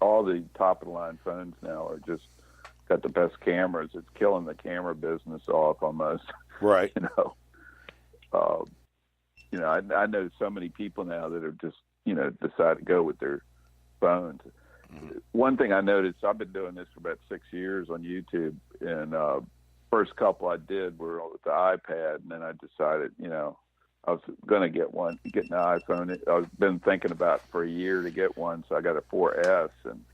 all the top of the line phones now are just got the best cameras. It's killing the camera business off almost. Right. I know so many people now that have just decided to go with their phones. Mm-hmm. One thing I noticed, I've been doing this for about 6 years on YouTube, and first couple I did were with the iPad, and then I decided, I was going to get an iPhone. I've been thinking about for a year to get one, so I got a 4S and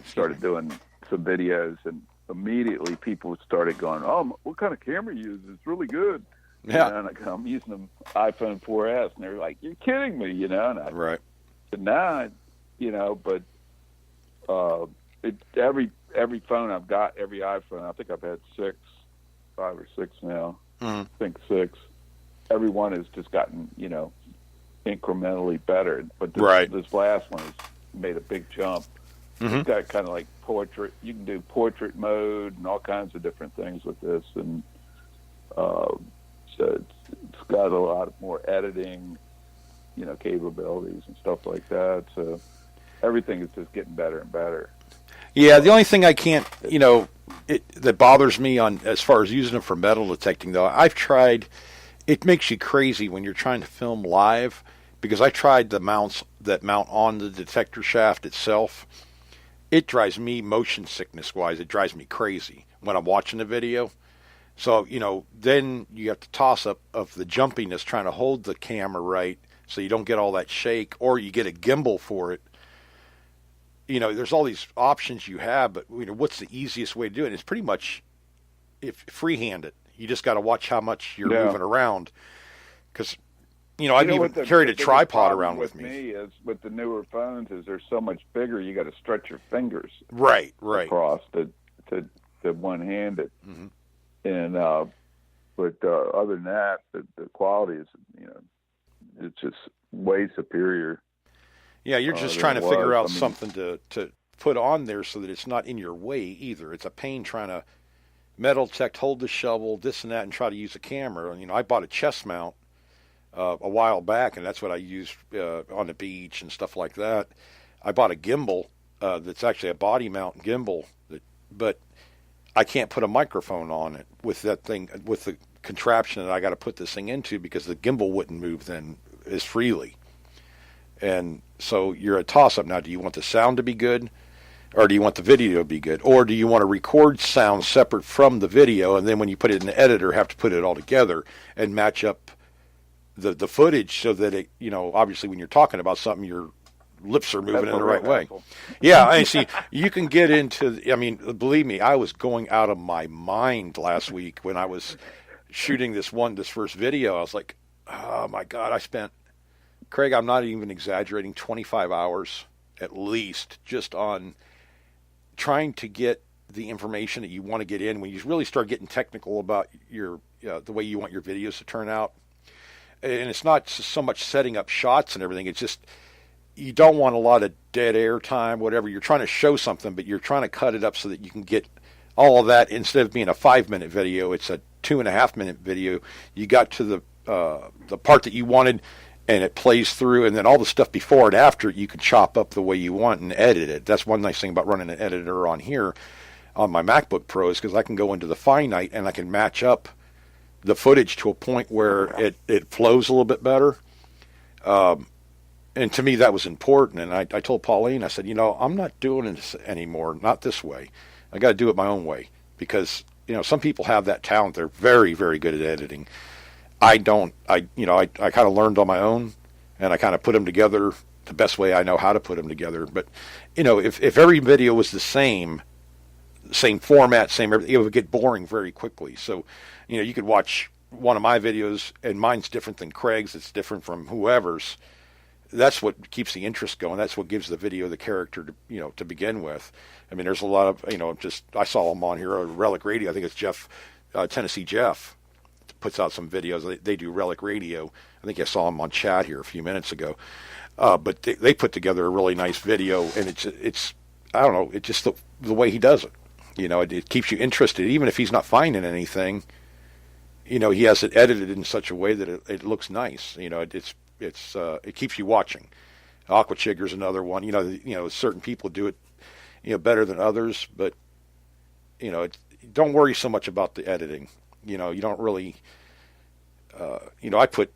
started doing some videos, and immediately people started going, "Oh, what kind of camera you use? It's really good." Yeah. And I'm using the iPhone 4S, and they're like, "You're kidding me," And I Right. said, "Nah, but every phone I've got, every iPhone, I think I've had 5 or 6 now. Mm-hmm. I think 6. Every one has just gotten, incrementally better. But this last one has made a big jump. Mm-hmm. It's got kind of like portrait. You can do portrait mode and all kinds of different things with this, and so it's got a lot more editing, capabilities and stuff like that. So everything is just getting better and better. Yeah, the only thing I can't, that bothers me on as far as using it for metal detecting, though, I've tried. It makes you crazy when you're trying to film live, because I tried the mounts that mount on the detector shaft itself. It drives me motion sickness wise. It drives me crazy when I'm watching a video. So, then you have to toss up of the jumpiness trying to hold the camera right so you don't get all that shake, or you get a gimbal for it. There's all these options you have, but what's the easiest way to do it? It's pretty much freehand it. You just got to watch how much you're moving around. Because, I've even carried a tripod around with me. Is with the newer phones is they're so much bigger. You got to stretch your fingers right across to one handed. Mm-hmm. And but other than that, the quality is it's just way superior. Yeah, you're just trying to figure out something to put on there so that it's not in your way either. It's a pain trying to metal detect, hold the shovel, this and that, and try to use a camera. I bought a chest mount a while back, and that's what I used on the beach and stuff like that. I bought a gimbal that's actually a body mount gimbal, but I can't put a microphone on it with that thing, with the contraption that I got to put this thing into, because the gimbal wouldn't move then as freely. And so you're a toss-up now. Do you want the sound to be good, or do you want the video to be good? Or do you want to record sound separate from the video, and then when you put it in the editor, have to put it all together and match up the footage so that it, obviously when you're talking about something, your lips are moving in the right way. Yeah, I see. You can get into, believe me, I was going out of my mind last week when I was shooting this first video. I was like, oh my God, Craig, I'm not even exaggerating, 25 hours at least just on trying to get the information that you want to get in. When you really start getting technical about the way you want your videos to turn out, and it's not so much setting up shots and everything, it's just you don't want a lot of dead air time, whatever. You're trying to show something, but you're trying to cut it up so that you can get all of that. Instead of being a 5-minute video, it's a 2.5-minute video. You got to the part that you wanted, and it plays through, and then all the stuff before and after you can chop up the way you want and edit it. That's one nice thing about running an editor on here on my MacBook Pro, is because I can go into the finite and I can match up the footage to a point where it flows a little bit better. And to me, that was important. And I told Pauline, I said, I'm not doing this anymore, not this way. I got to do it my own way, because, some people have that talent. They're very, very good at editing. I don't. I kind of learned on my own, and I kind of put them together the best way I know how to put them together. But, if every video was the same format, same everything, it would get boring very quickly. So, you could watch one of my videos, and mine's different than Craig's. It's different from whoever's. That's what keeps the interest going. That's what gives the video the character to begin with. There's a lot of, I saw him on here, Relic Radio. I think it's Jeff, Tennessee Jeff. puts out some videos. They do Relic Radio. I think I saw them on chat here a few minutes ago. But they put together a really nice video, and it's I don't know, it's just the way he does it. It keeps you interested, even if he's not finding anything. He has it edited in such a way that it looks nice. It keeps you watching. Aqua Chigger's another one. Certain people do it, better than others, but don't worry so much about the editing. You don't really. Craig,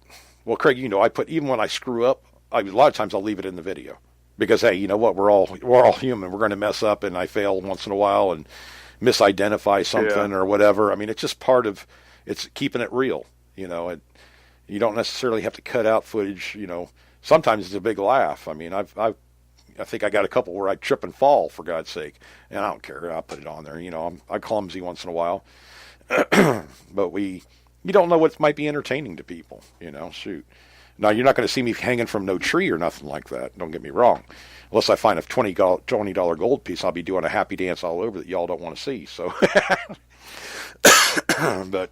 even when I screw up, a lot of times I'll leave it in the video because, hey, you know what? We're all human. We're going to mess up, and I fail once in a while and misidentify something or whatever. I mean, it's just part of it's keeping it real. And you don't necessarily have to cut out footage. Sometimes it's a big laugh. I mean, I think I got a couple where I trip and fall, for God's sake, and I don't care. I'll put it on there. I'm clumsy once in a while, but you don't know what might be entertaining to people. Shoot. Now, you're not going to see me hanging from no tree or nothing like that. Don't get me wrong. Unless I find a $20 gold piece, I'll be doing a happy dance all over that y'all don't want to see. So, but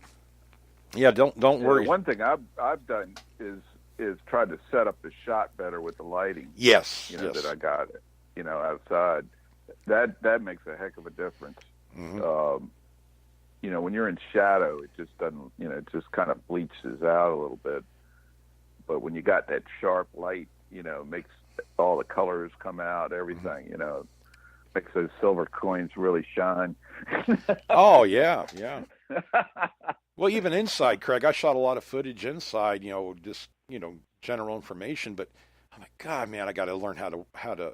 yeah, don't worry. One thing I've done is tried to set up the shot better with the lighting. Yes, that I got it. Outside, that makes a heck of a difference. Mm-hmm. When you're in shadow, it just doesn't. It just kind of bleaches out a little bit. But when you got that sharp light, makes all the colors come out, everything, makes those silver coins really shine. Oh, yeah. Well, even inside, Craig, I shot a lot of footage inside, just, general information. But I'm like, God, man, I got to learn how to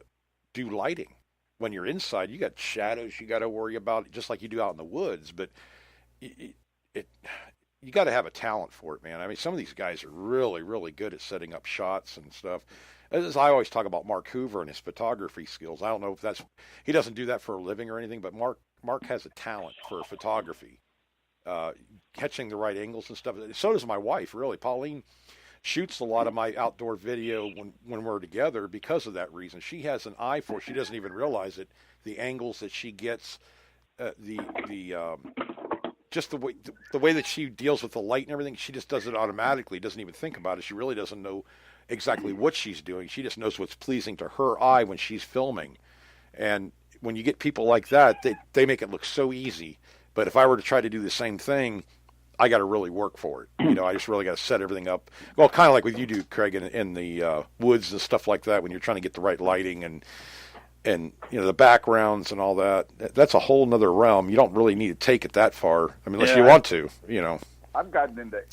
do lighting. When you're inside, you got shadows you got to worry about, just like you do out in the woods. But you got to have a talent for it, man. I mean, some of these guys are really, really good at setting up shots and stuff. As I always talk about Mark Hoover and his photography skills. I don't know if he doesn't do that for a living or anything, but Mark has a talent for photography, catching the right angles and stuff. So does my wife, really. Pauline shoots a lot of my outdoor video when we're together because of that reason. She has an eye for it. She doesn't even realize it. The angles that she gets, just the way that she deals with the light and everything, she just does it automatically, doesn't even think about it. She really doesn't know exactly what she's doing. She just knows what's pleasing to her eye when she's filming. And when you get people like that, they make it look so easy. But if I were to try to do the same thing, I got to really work for it. I just really got to set everything up. Well, kind of like what you do, Craig, in the woods and stuff like that, when you're trying to get the right lighting and the backgrounds and all that. That's a whole nother realm. You don't really need to take it that far. I mean, unless you want to. I've gotten into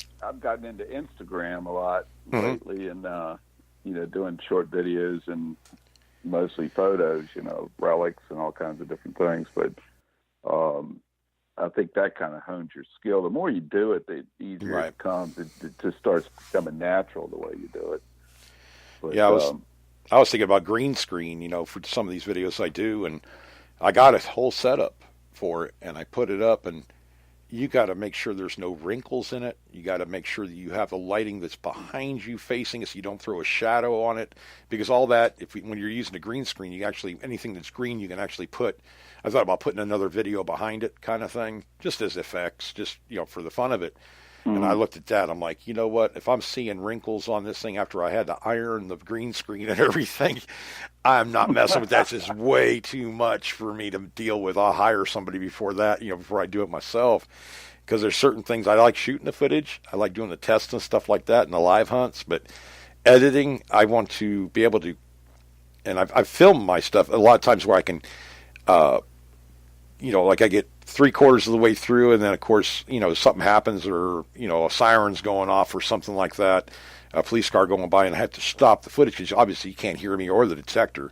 Instagram a lot lately, and doing short videos and mostly photos. Relics and all kinds of different things. But I think that kind of hones your skill. The more you do it, the easier it becomes. It just starts becoming natural the way you do it. But, yeah, I was thinking about green screen, for some of these videos I do, and I got a whole setup for it, and I put it up, and you got to make sure there's no wrinkles in it. You got to make sure that you have the lighting that's behind you facing it, so you don't throw a shadow on it, because all that, when you're using a green screen, anything that's green, you can actually put. I thought about putting another video behind it, kind of thing, just as effects, just for the fun of it. And I looked at that. I'm like, you know what? If I'm seeing wrinkles on this thing after I had to iron the green screen and everything, I'm not messing with that. It's just way too much for me to deal with. I'll hire somebody before that, before I do it myself. Because there's certain things I like shooting the footage. I like doing the tests and stuff like that and the live hunts. But editing, I want to be able to, and I've filmed my stuff a lot of times where I can, like I get 3/4 of the way through, and then of course, something happens, or a siren's going off or something like that, a police car going by, and I have to stop the footage because obviously you can't hear me or the detector,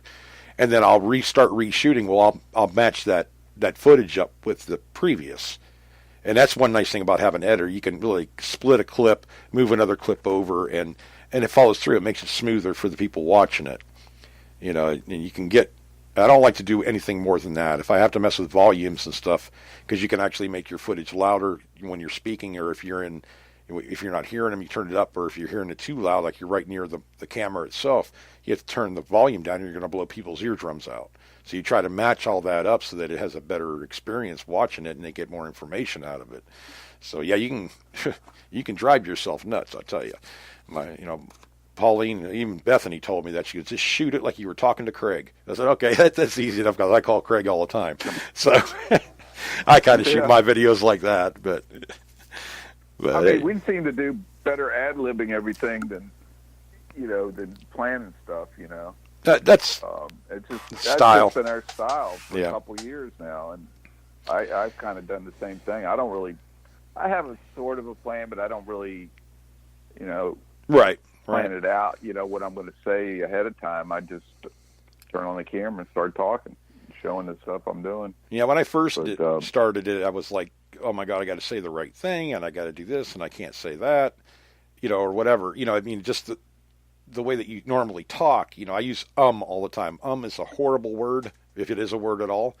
and then I'll restart reshooting. Well, I'll match that footage up with the previous, and that's one nice thing about having an editor. You can really split a clip, move another clip over, and it follows through. It makes it smoother for the people watching it, and you can get. I don't like to do anything more than that. If I have to mess with volumes and stuff, because you can actually make your footage louder when you're speaking, or if you're not hearing them, you turn it up, or if you're hearing it too loud, like you're right near the camera itself, you have to turn the volume down, or you're going to blow people's eardrums out. So you try to match all that up so that it has a better experience watching it, and they get more information out of it. So yeah, you can you can drive yourself nuts. I tell you, Pauline, even Bethany told me that she would just shoot it like you were talking to Craig. I said, okay, that's easy enough because I call Craig all the time. So I kind of shoot my videos like that, but I mean, we seem to do better ad-libbing everything than planning stuff. That's it's just style. That's just been our style for a couple years now, and I've kind of done the same thing. I have a sort of a plan, but I don't really, right. plan it out. What I'm going to say ahead of time. I just turn on the camera and start talking, showing the stuff I'm doing. Yeah, when I first started it, I was like, oh my God, I got to say the right thing, and I got to do this, and I can't say that, or whatever. I mean, just the way that you normally talk. I use all the time. Is a horrible word, if it is a word at all.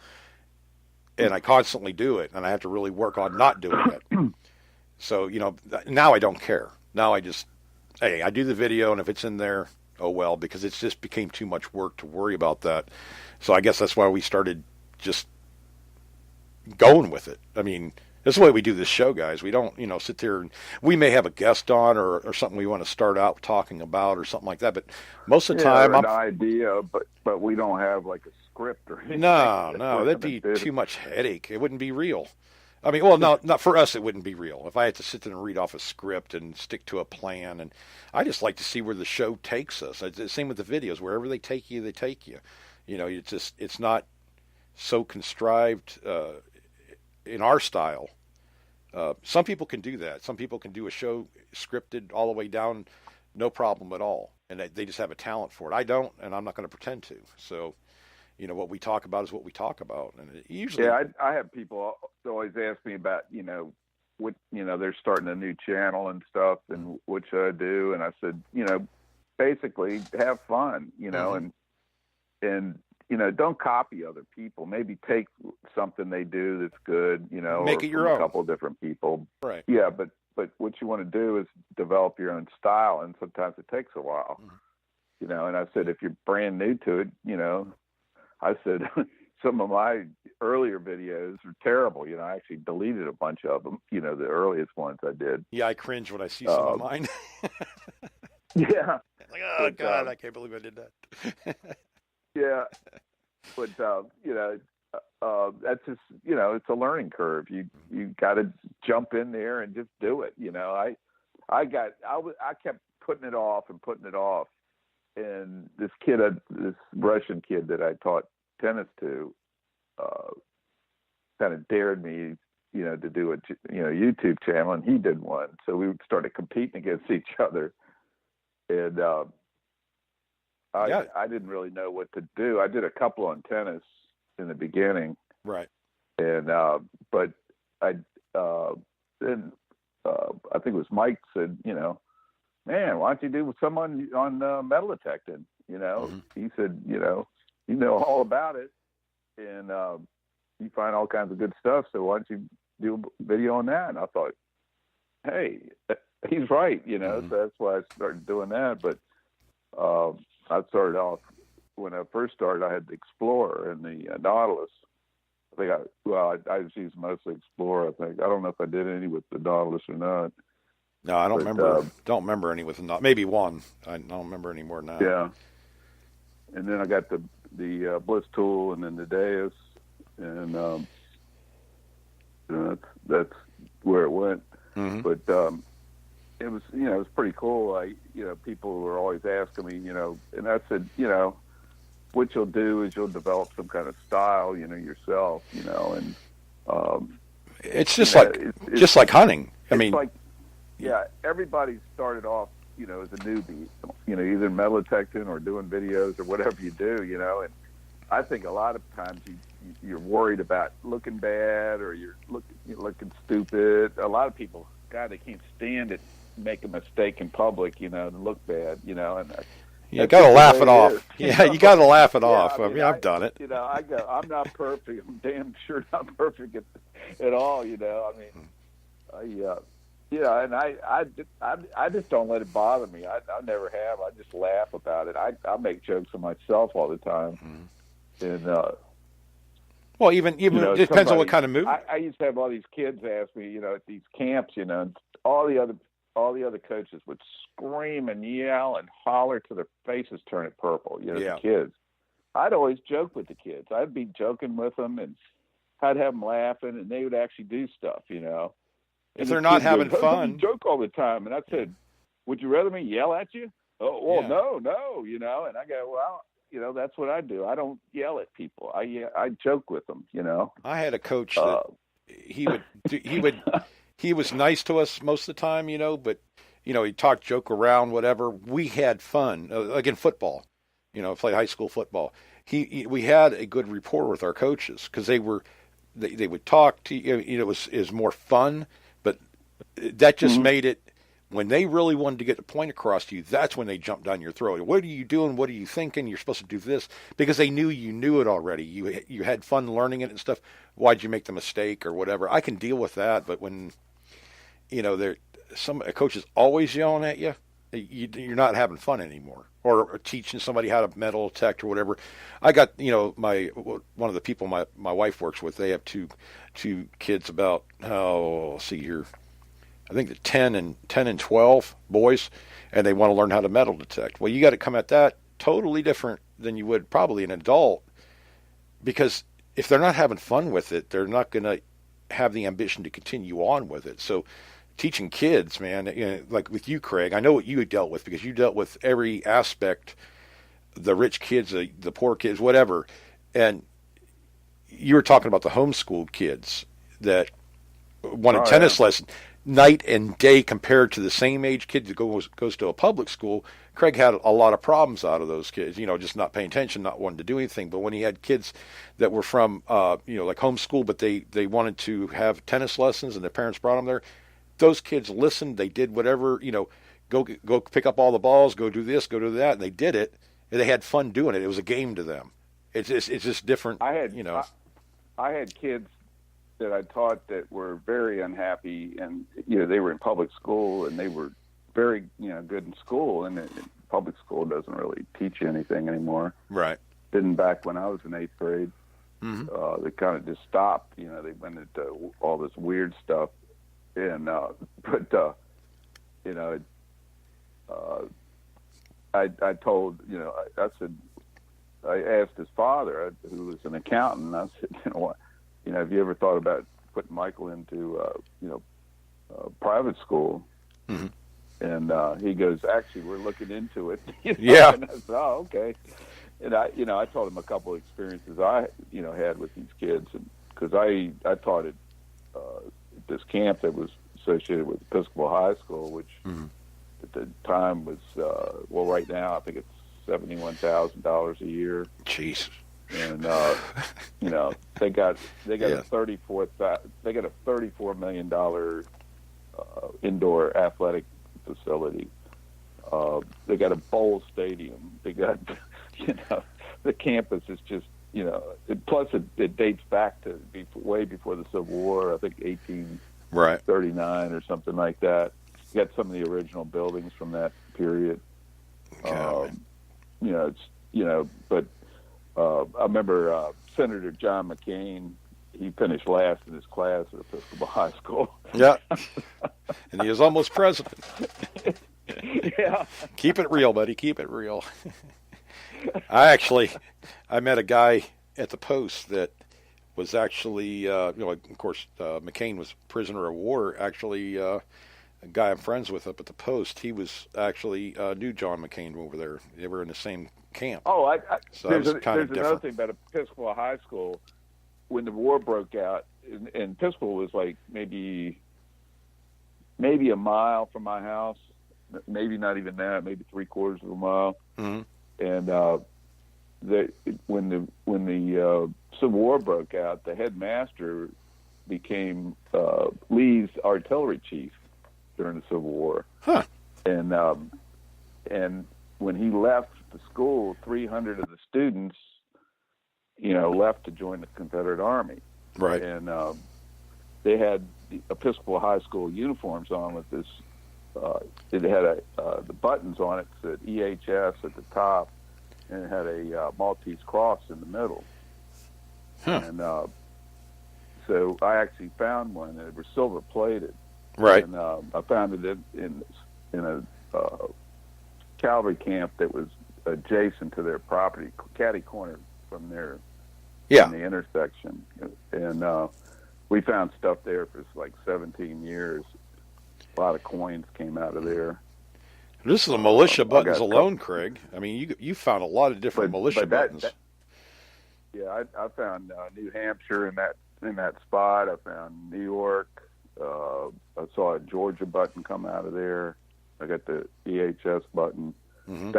And I constantly do it, and I have to really work on not doing it. So, now I don't care. Now I just, hey, I do the video, and if it's in there, oh well, because it's just became too much work to worry about that. So I guess that's why we started just going with it. I mean, that's the way we do this show, guys. We don't, sit there and we may have a guest on or something we want to start out talking about or something like that. But most of the time, an idea, but we don't have like a script or anything. No, that'd be too much headache. It wouldn't be real. I mean, well, no, not for us. It wouldn't be real if I had to sit there and read off a script and stick to a plan. And I just like to see where the show takes us. It's the same with the videos. Wherever they take you, they take you. It's not so contrived in our style. Some people can do that. Some people can do a show scripted all the way down, no problem at all, and they just have a talent for it. I don't, and I'm not going to pretend to. So, what we talk about is what we talk about, and it usually. Yeah, I have people always ask me about what they're starting a new channel and stuff, and what should I do? And I said, basically have fun, Mm-hmm. and don't copy other people. Maybe take something they do that's good, make it your own. A couple of different people. Right. Yeah, but what you want to do is develop your own style, and sometimes it takes a while. Mm-hmm. And I said, if you're brand new to it, I said some of my earlier videos are terrible. I actually deleted a bunch of them, the earliest ones I did. Yeah, I cringe when I see some of mine. Yeah. Like, oh, God, I can't believe I did that. Yeah, but that's just it's a learning curve. You got to jump in there and just do it. I kept putting it off, and this Russian kid that I taught tennis to, kind of dared me, to do a YouTube channel, and he did one. So we started competing against each other, and. I didn't really know what to do. I did a couple on tennis in the beginning, right? And but then I think it was Mike said, man, why don't you do someone on metal detecting? Mm-hmm. He said, you know all about it, and you find all kinds of good stuff. So why don't you do a video on that? And I thought, hey, he's right, Mm-hmm. So that's why I started doing that. But I started off when I first started. I had the Explorer and the Nautilus. I think I just used mostly Explorer. I think I don't know if I did any with the Nautilus or not. No, I don't remember. Don't remember any with the maybe one. I don't remember any more now. Yeah. And then I got the Bliss Tool, and then the Deus, and that's where it went. Mm-hmm. But it was it was pretty cool. People were always asking me, and I said, what you'll do is you'll develop some kind of style, yourself, and it's just just like hunting. I mean, everybody started off, as a newbie, either metal detecting or doing videos or whatever you do, and I think a lot of times you're worried about looking bad or you're looking stupid. A lot of people, God, they can't stand it. Make a mistake in public, and look bad, and you got to laugh it off. Yeah, you got to laugh it off. I mean, I've done it. I'm not perfect. I'm damn sure not perfect at all. I mean, and I just don't let it bother me. I never have. I just laugh about it. I make jokes of myself all the time, mm-hmm. and Well, even You know, it depends on what somebody. kind of movie. I used to have all these kids ask me, you know, at these camps, you know, and all the other coaches would scream and yell and holler till their faces turn it purple. You know, Yeah. the kids. I'd always joke with the kids. I'd be joking with them, and I'd have them laughing, and they would actually do stuff. You know, If and they're this not kid having goes, "How come you fun, joke all the time?" And I said, "Would you rather me yell at you?" Oh, well, yeah. no, no, you know. And I go, well, you know, that's what I do. I don't yell at people. I joke with them. You know. I had a coach that Uh, he was nice to us most of the time, but he talked, joke around, whatever. We had fun. Like in football, played high school football. We had a good rapport with our coaches because they would talk to you. It was more fun, but that just mhm. made it. When they really wanted to get the point across to you, that's when they jumped down your throat. What are you doing? What are you thinking? You're supposed to do this because they knew you knew it already. You had fun learning it and stuff. Why'd you make the mistake or whatever? I can deal with that, but when there some a coach is always yelling at you, you're not having fun anymore. Or teaching somebody how to metal detect or whatever. I got my one of the people my wife works with. They have two kids about let's see here. I think the 10 and 12 boys, and they want to learn how to metal detect. Well, you got to come at that totally different than you would probably an adult, because if they're not having fun with it, they're not going to have the ambition to continue on with it. So teaching kids, man, like with you, Craig, I know what you dealt with because you dealt with every aspect, the rich kids, the poor kids, whatever. And you were talking about the homeschooled kids that wanted Oh yeah. tennis lessons night and day compared to the same age kid that goes to a public school. Craig had a lot of problems out of those kids, just not paying attention, not wanting to do anything. But when he had kids that were from, like homeschool, but they wanted to have tennis lessons and their parents brought them there, those kids listened. They did whatever, go pick up all the balls, go do this, go do that, and they did it. And they had fun doing it. It was a game to them. It's just different, I had I had kids that I taught that were very unhappy, and they were in public school, and they were very good in school, and public school doesn't really teach you anything anymore. Right. Didn't back when I was in eighth grade. Mm-hmm. They kind of just stopped. They went into all this weird stuff, and I told I said, I asked his father, who was an accountant. And I said, what? Have you ever thought about putting Michael into, private school? Mm-hmm. And he goes, actually, we're looking into it. Yeah. And I said, oh, okay. And I told him a couple of experiences I, had with these kids, and because I taught at this camp that was associated with Episcopal High School, which Mm-hmm. at the time was, right now I think it's $71,000 a year. Jeez. And they got Yeah. a $34 million indoor athletic facility. They got a bowl stadium. They got the campus is just plus it dates back to way before the Civil War. I think 1839 or something like that. You got some of the original buildings from that period. God, But I remember Senator John McCain. He finished last in his class at Episcopal High School. yeah. And he was almost president. Yeah. Keep it real, buddy. Keep it real. I met a guy at the Post that was actually, of course, McCain was prisoner of war. Actually, a guy I'm friends with up at the Post, he was actually knew John McCain over there. They were in the same camp. Oh, So that was kind of there's another different. thing about Episcopal High School. When the war broke out, and Episcopal was like maybe a mile from my house, maybe not even that, maybe 3/4 of a mile. Mm-hmm. And when the Civil War broke out, the headmaster became Lee's artillery chief during the Civil War. Huh. And when he left the school, 300 of the students, left to join the Confederate Army. Right. And they had the Episcopal High School uniforms on with this. It had the buttons on it said EHS at the top, and it had a Maltese cross in the middle. Huh. And so I actually found one. It was silver plated, Right. and I found it in a cavalry camp that was adjacent to their property, catty corner from their Yeah. in the intersection, and we found stuff there for like 17 years. A lot of coins came out of there. This is a militia I buttons got a alone, Craig. I mean, you found a lot of different militia buttons. Yeah, I found New Hampshire in that spot. I found New York. I saw a Georgia button come out of there. I got the EHS button. Mm-hmm.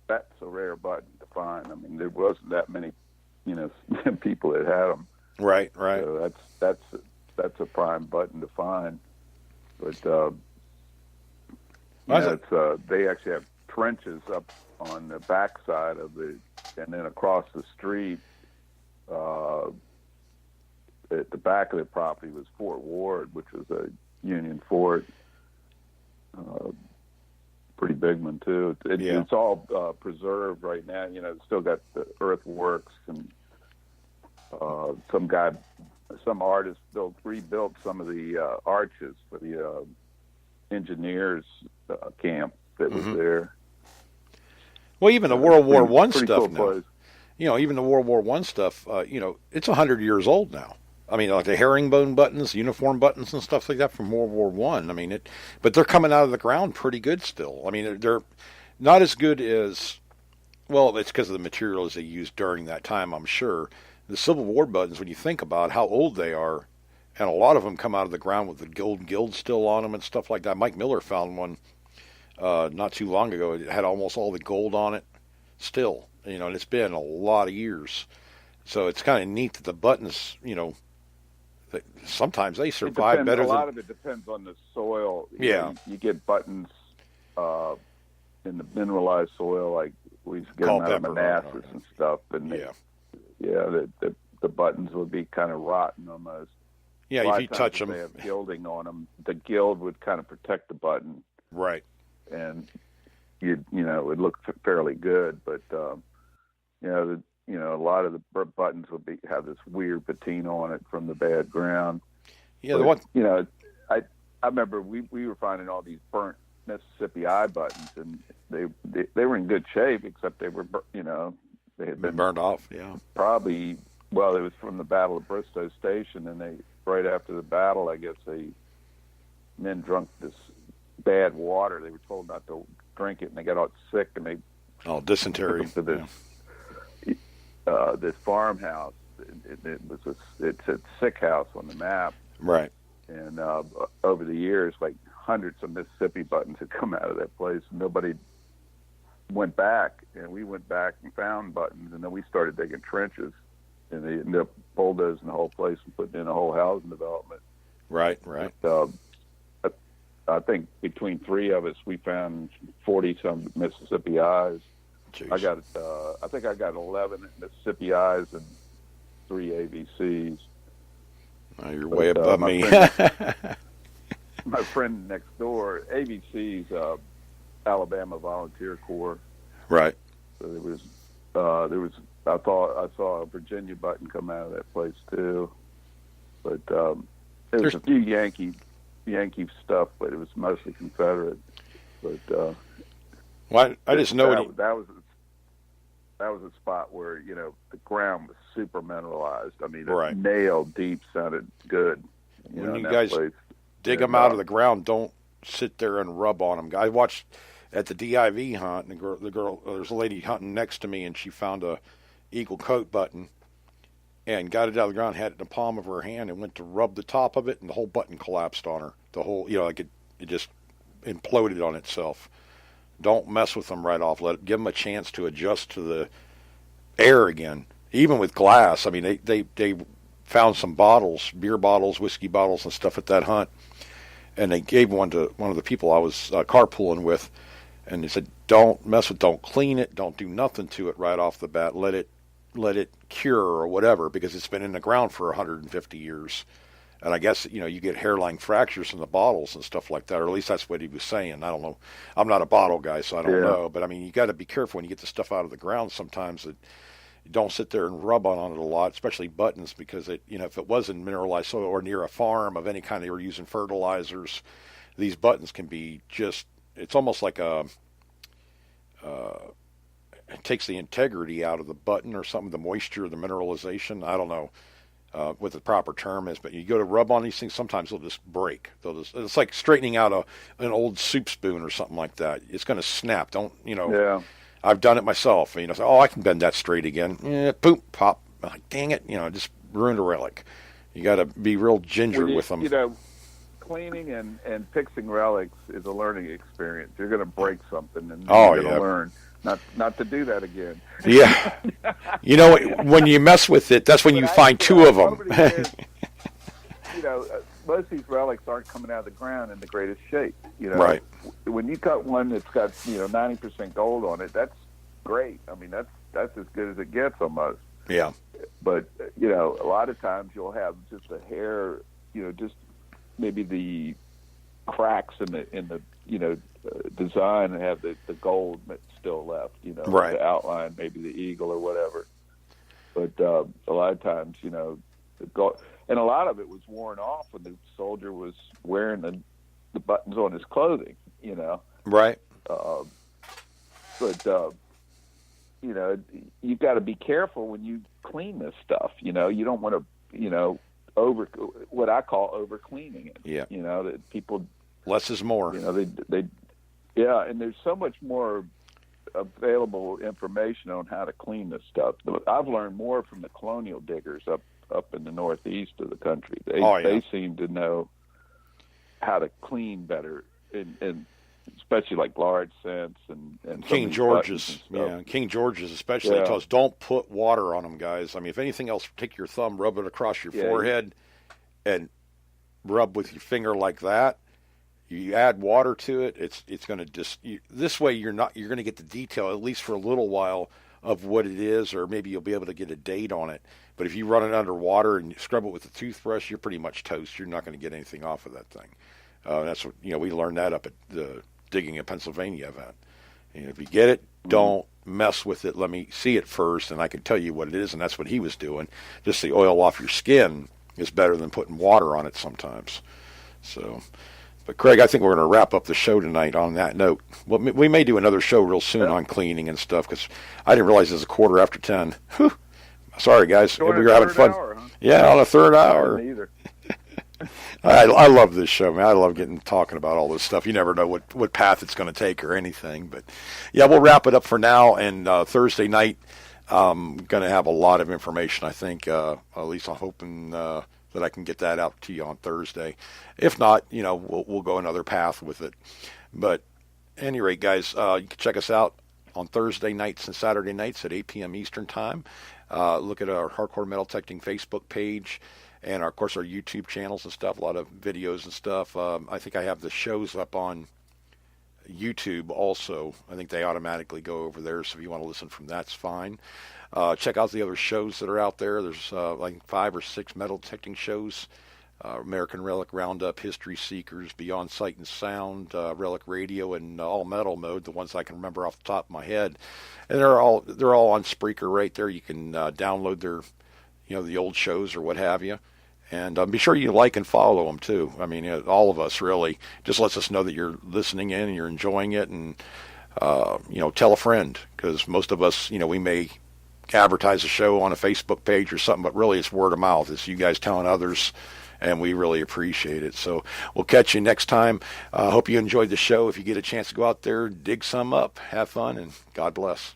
That's a rare button to find. I mean, there wasn't that many, people that had them. Right, right. So that's a prime button to find. But they actually have trenches up on the backside of and then across the street. At the back of the property was Fort Ward, which was a Union fort. Pretty big one too. It's all preserved right now. It's still got the earthworks, and some artist rebuilt some of the arches for the engineers camp that was there. Well, even the World War One stuff cool now. place. Even the World War One stuff. It's 100 years old now. I mean, like the herringbone buttons, uniform buttons, and stuff like that from World War One. I mean, but they're coming out of the ground pretty good still. I mean, they're not as good as, well, it's because of the materials they used during that time, I'm sure. The Civil War buttons, when you think about how old they are, and a lot of them come out of the ground with the gold guild still on them and stuff like that. Mike Miller found one not too long ago. It had almost all the gold on it still, and it's been a lot of years. So it's kind of neat that the buttons, sometimes they survive better. A lot of it depends on the soil. Yeah. You get buttons in the mineralized soil, like we used to get them out of Manassas and stuff. And the buttons would be kind of rotten almost. Yeah, if you touch them. They have gilding on them. The gild would kind of protect the button. Right. And it would look fairly good, but a lot of the buttons would have this weird patina on it from the bad ground. Yeah, but, I remember we were finding all these burnt Mississippi Eye buttons, and they were in good shape, except they were they had been burned off. Yeah, probably. Well, it was from the Battle of Bristow Station, and right after the battle, I guess men drunk this bad water. They were told not to drink it, and they got all sick, and they dysentery to this farmhouse. It's a sick house on the map, right? And over the years, like hundreds of Mississippi buttons had come out of that place. Nobody went back, and we went back and found buttons, and then we started digging trenches, and they ended up bulldozing the whole place and putting in a whole housing development. Right. I think between three of us, we found 40-some Mississippi Eyes. Jeez. I think I got 11 Mississippi Eyes and 3 ABCs. Oh, you're way above me. My friend next door, ABC's Alabama Volunteer Corps. Right. So there was. I saw a Virginia button come out of that place too, but there's a few Yankee stuff, but it was mostly Confederate. But well, I just know that was a spot where the ground was super mineralized. I mean, right. Nail deep sounded good. When you guys dig them out of the ground, don't sit there and rub on them. I watched at the DIV hunt, and the girl, there's a lady hunting next to me, and she found a Eagle Coat button and got it out of the ground, had it in the palm of her hand, and went to rub the top of it, and the whole button collapsed on her. The whole, like it just imploded on itself. Don't mess with them right off. Give them a chance to adjust to the air again. Even with glass, I mean, they found some bottles, beer bottles, whiskey bottles, and stuff at that hunt, and they gave one to one of the people I was carpooling with, and they said, don't clean it, don't do nothing to it right off the bat. Let it cure or whatever, because it's been in the ground for 150 years. And I guess, you get hairline fractures in the bottles and stuff like that, or at least that's what he was saying. I don't know. I'm not a bottle guy, so I don't know. But, I mean, you got to be careful when you get the stuff out of the ground sometimes. That don't sit there and rub on it a lot, especially buttons, because if it was in mineralized soil or near a farm of any kind, they were using fertilizers. These buttons can be it's almost like it takes the integrity out of the button or something, the moisture, the mineralization. I don't know what the proper term is, but you go to rub on these things, sometimes they'll just break. It's like straightening out an old soup spoon or something like that. It's going to snap. Yeah. I've done it myself. Say, I can bend that straight again. Boom, pop. Like, dang it, just ruined a relic. You got to be real ginger with them. Cleaning and fixing relics is a learning experience. You're going to break something, and you're going to learn not to do that again. Yeah. When you mess with it, that's when you find two of them. Most of these relics aren't coming out of the ground in the greatest shape. Right. When you cut one that's got 90% gold on it, that's great. I mean, that's as good as it gets almost. Yeah. But a lot of times you'll have just a hair, just maybe the cracks in the design and have the gold still left. Right. The outline, maybe the eagle or whatever. But a lot of times, the gold. And a lot of it was worn off when the soldier was wearing the buttons on his clothing, Right. But you've got to be careful when you clean this stuff. You don't want to, what I call over cleaning it. Yeah. That people. Less is more. Yeah, and there's so much more available information on how to clean this stuff. I've learned more from the colonial diggers up in the northeast of the country. They seem to know how to clean better, and especially like large cents and King George's. Yeah, King George's especially. Tell us, don't put water on them, guys. I mean, if anything else, take your thumb, rub it across your forehead, and rub with your finger like that. You add water to it, it's going to this way you're going to get the detail, at least for a little while, of what it is, or maybe you'll be able to get a date on it. But if you run it under water and scrub it with a toothbrush, you're pretty much toast. You're not going to get anything off of that thing. That's what we learned that up at the Digging in Pennsylvania event. And if you get it, don't mess with it. Let me see it first, and I can tell you what it is. And that's what he was doing. Just the oil off your skin is better than putting water on it sometimes. So. But, Craig, I think we're going to wrap up the show tonight on that note. Well, we may do another show real soon on cleaning and stuff, because I didn't realize it was 10:15. Whew. Sorry, guys. We were having fun. Hour, huh? Yeah, on a third hour. Either. I love this show, man. I love talking about all this stuff. You never know what path it's going to take or anything. But, yeah, we'll wrap it up for now. And Thursday night, I'm going to have a lot of information, I think. At least I'm hoping that I can get that out to you on Thursday. If not, we'll go another path with it. But at any rate, guys, you can check us out on Thursday nights and Saturday nights at 8 p.m. Eastern Time. Look at our Hardcore Metal Detecting Facebook page and, of course, our YouTube channels and stuff, a lot of videos and stuff. I think I have the shows up on YouTube also. I think they automatically go over there, so if you want to listen from that's fine. Check out the other shows that are out there. There's like 5 or 6 metal detecting shows. American Relic Roundup, History Seekers, Beyond Sight and Sound, Relic Radio, and All Metal Mode, the ones I can remember off the top of my head. And they're all on Spreaker right there. You can download their, the old shows or what have you. And be sure you like and follow them too. I mean, all of us really. Just lets us know that you're listening in and you're enjoying it. And, tell a friend, because most of us, we may advertise a show on a Facebook page or something, but really it's word of mouth. It's you guys telling others, and we really appreciate it. So we'll catch you next time. Hope you enjoyed the show. If you get a chance to go out there, dig some up, have fun, and God bless.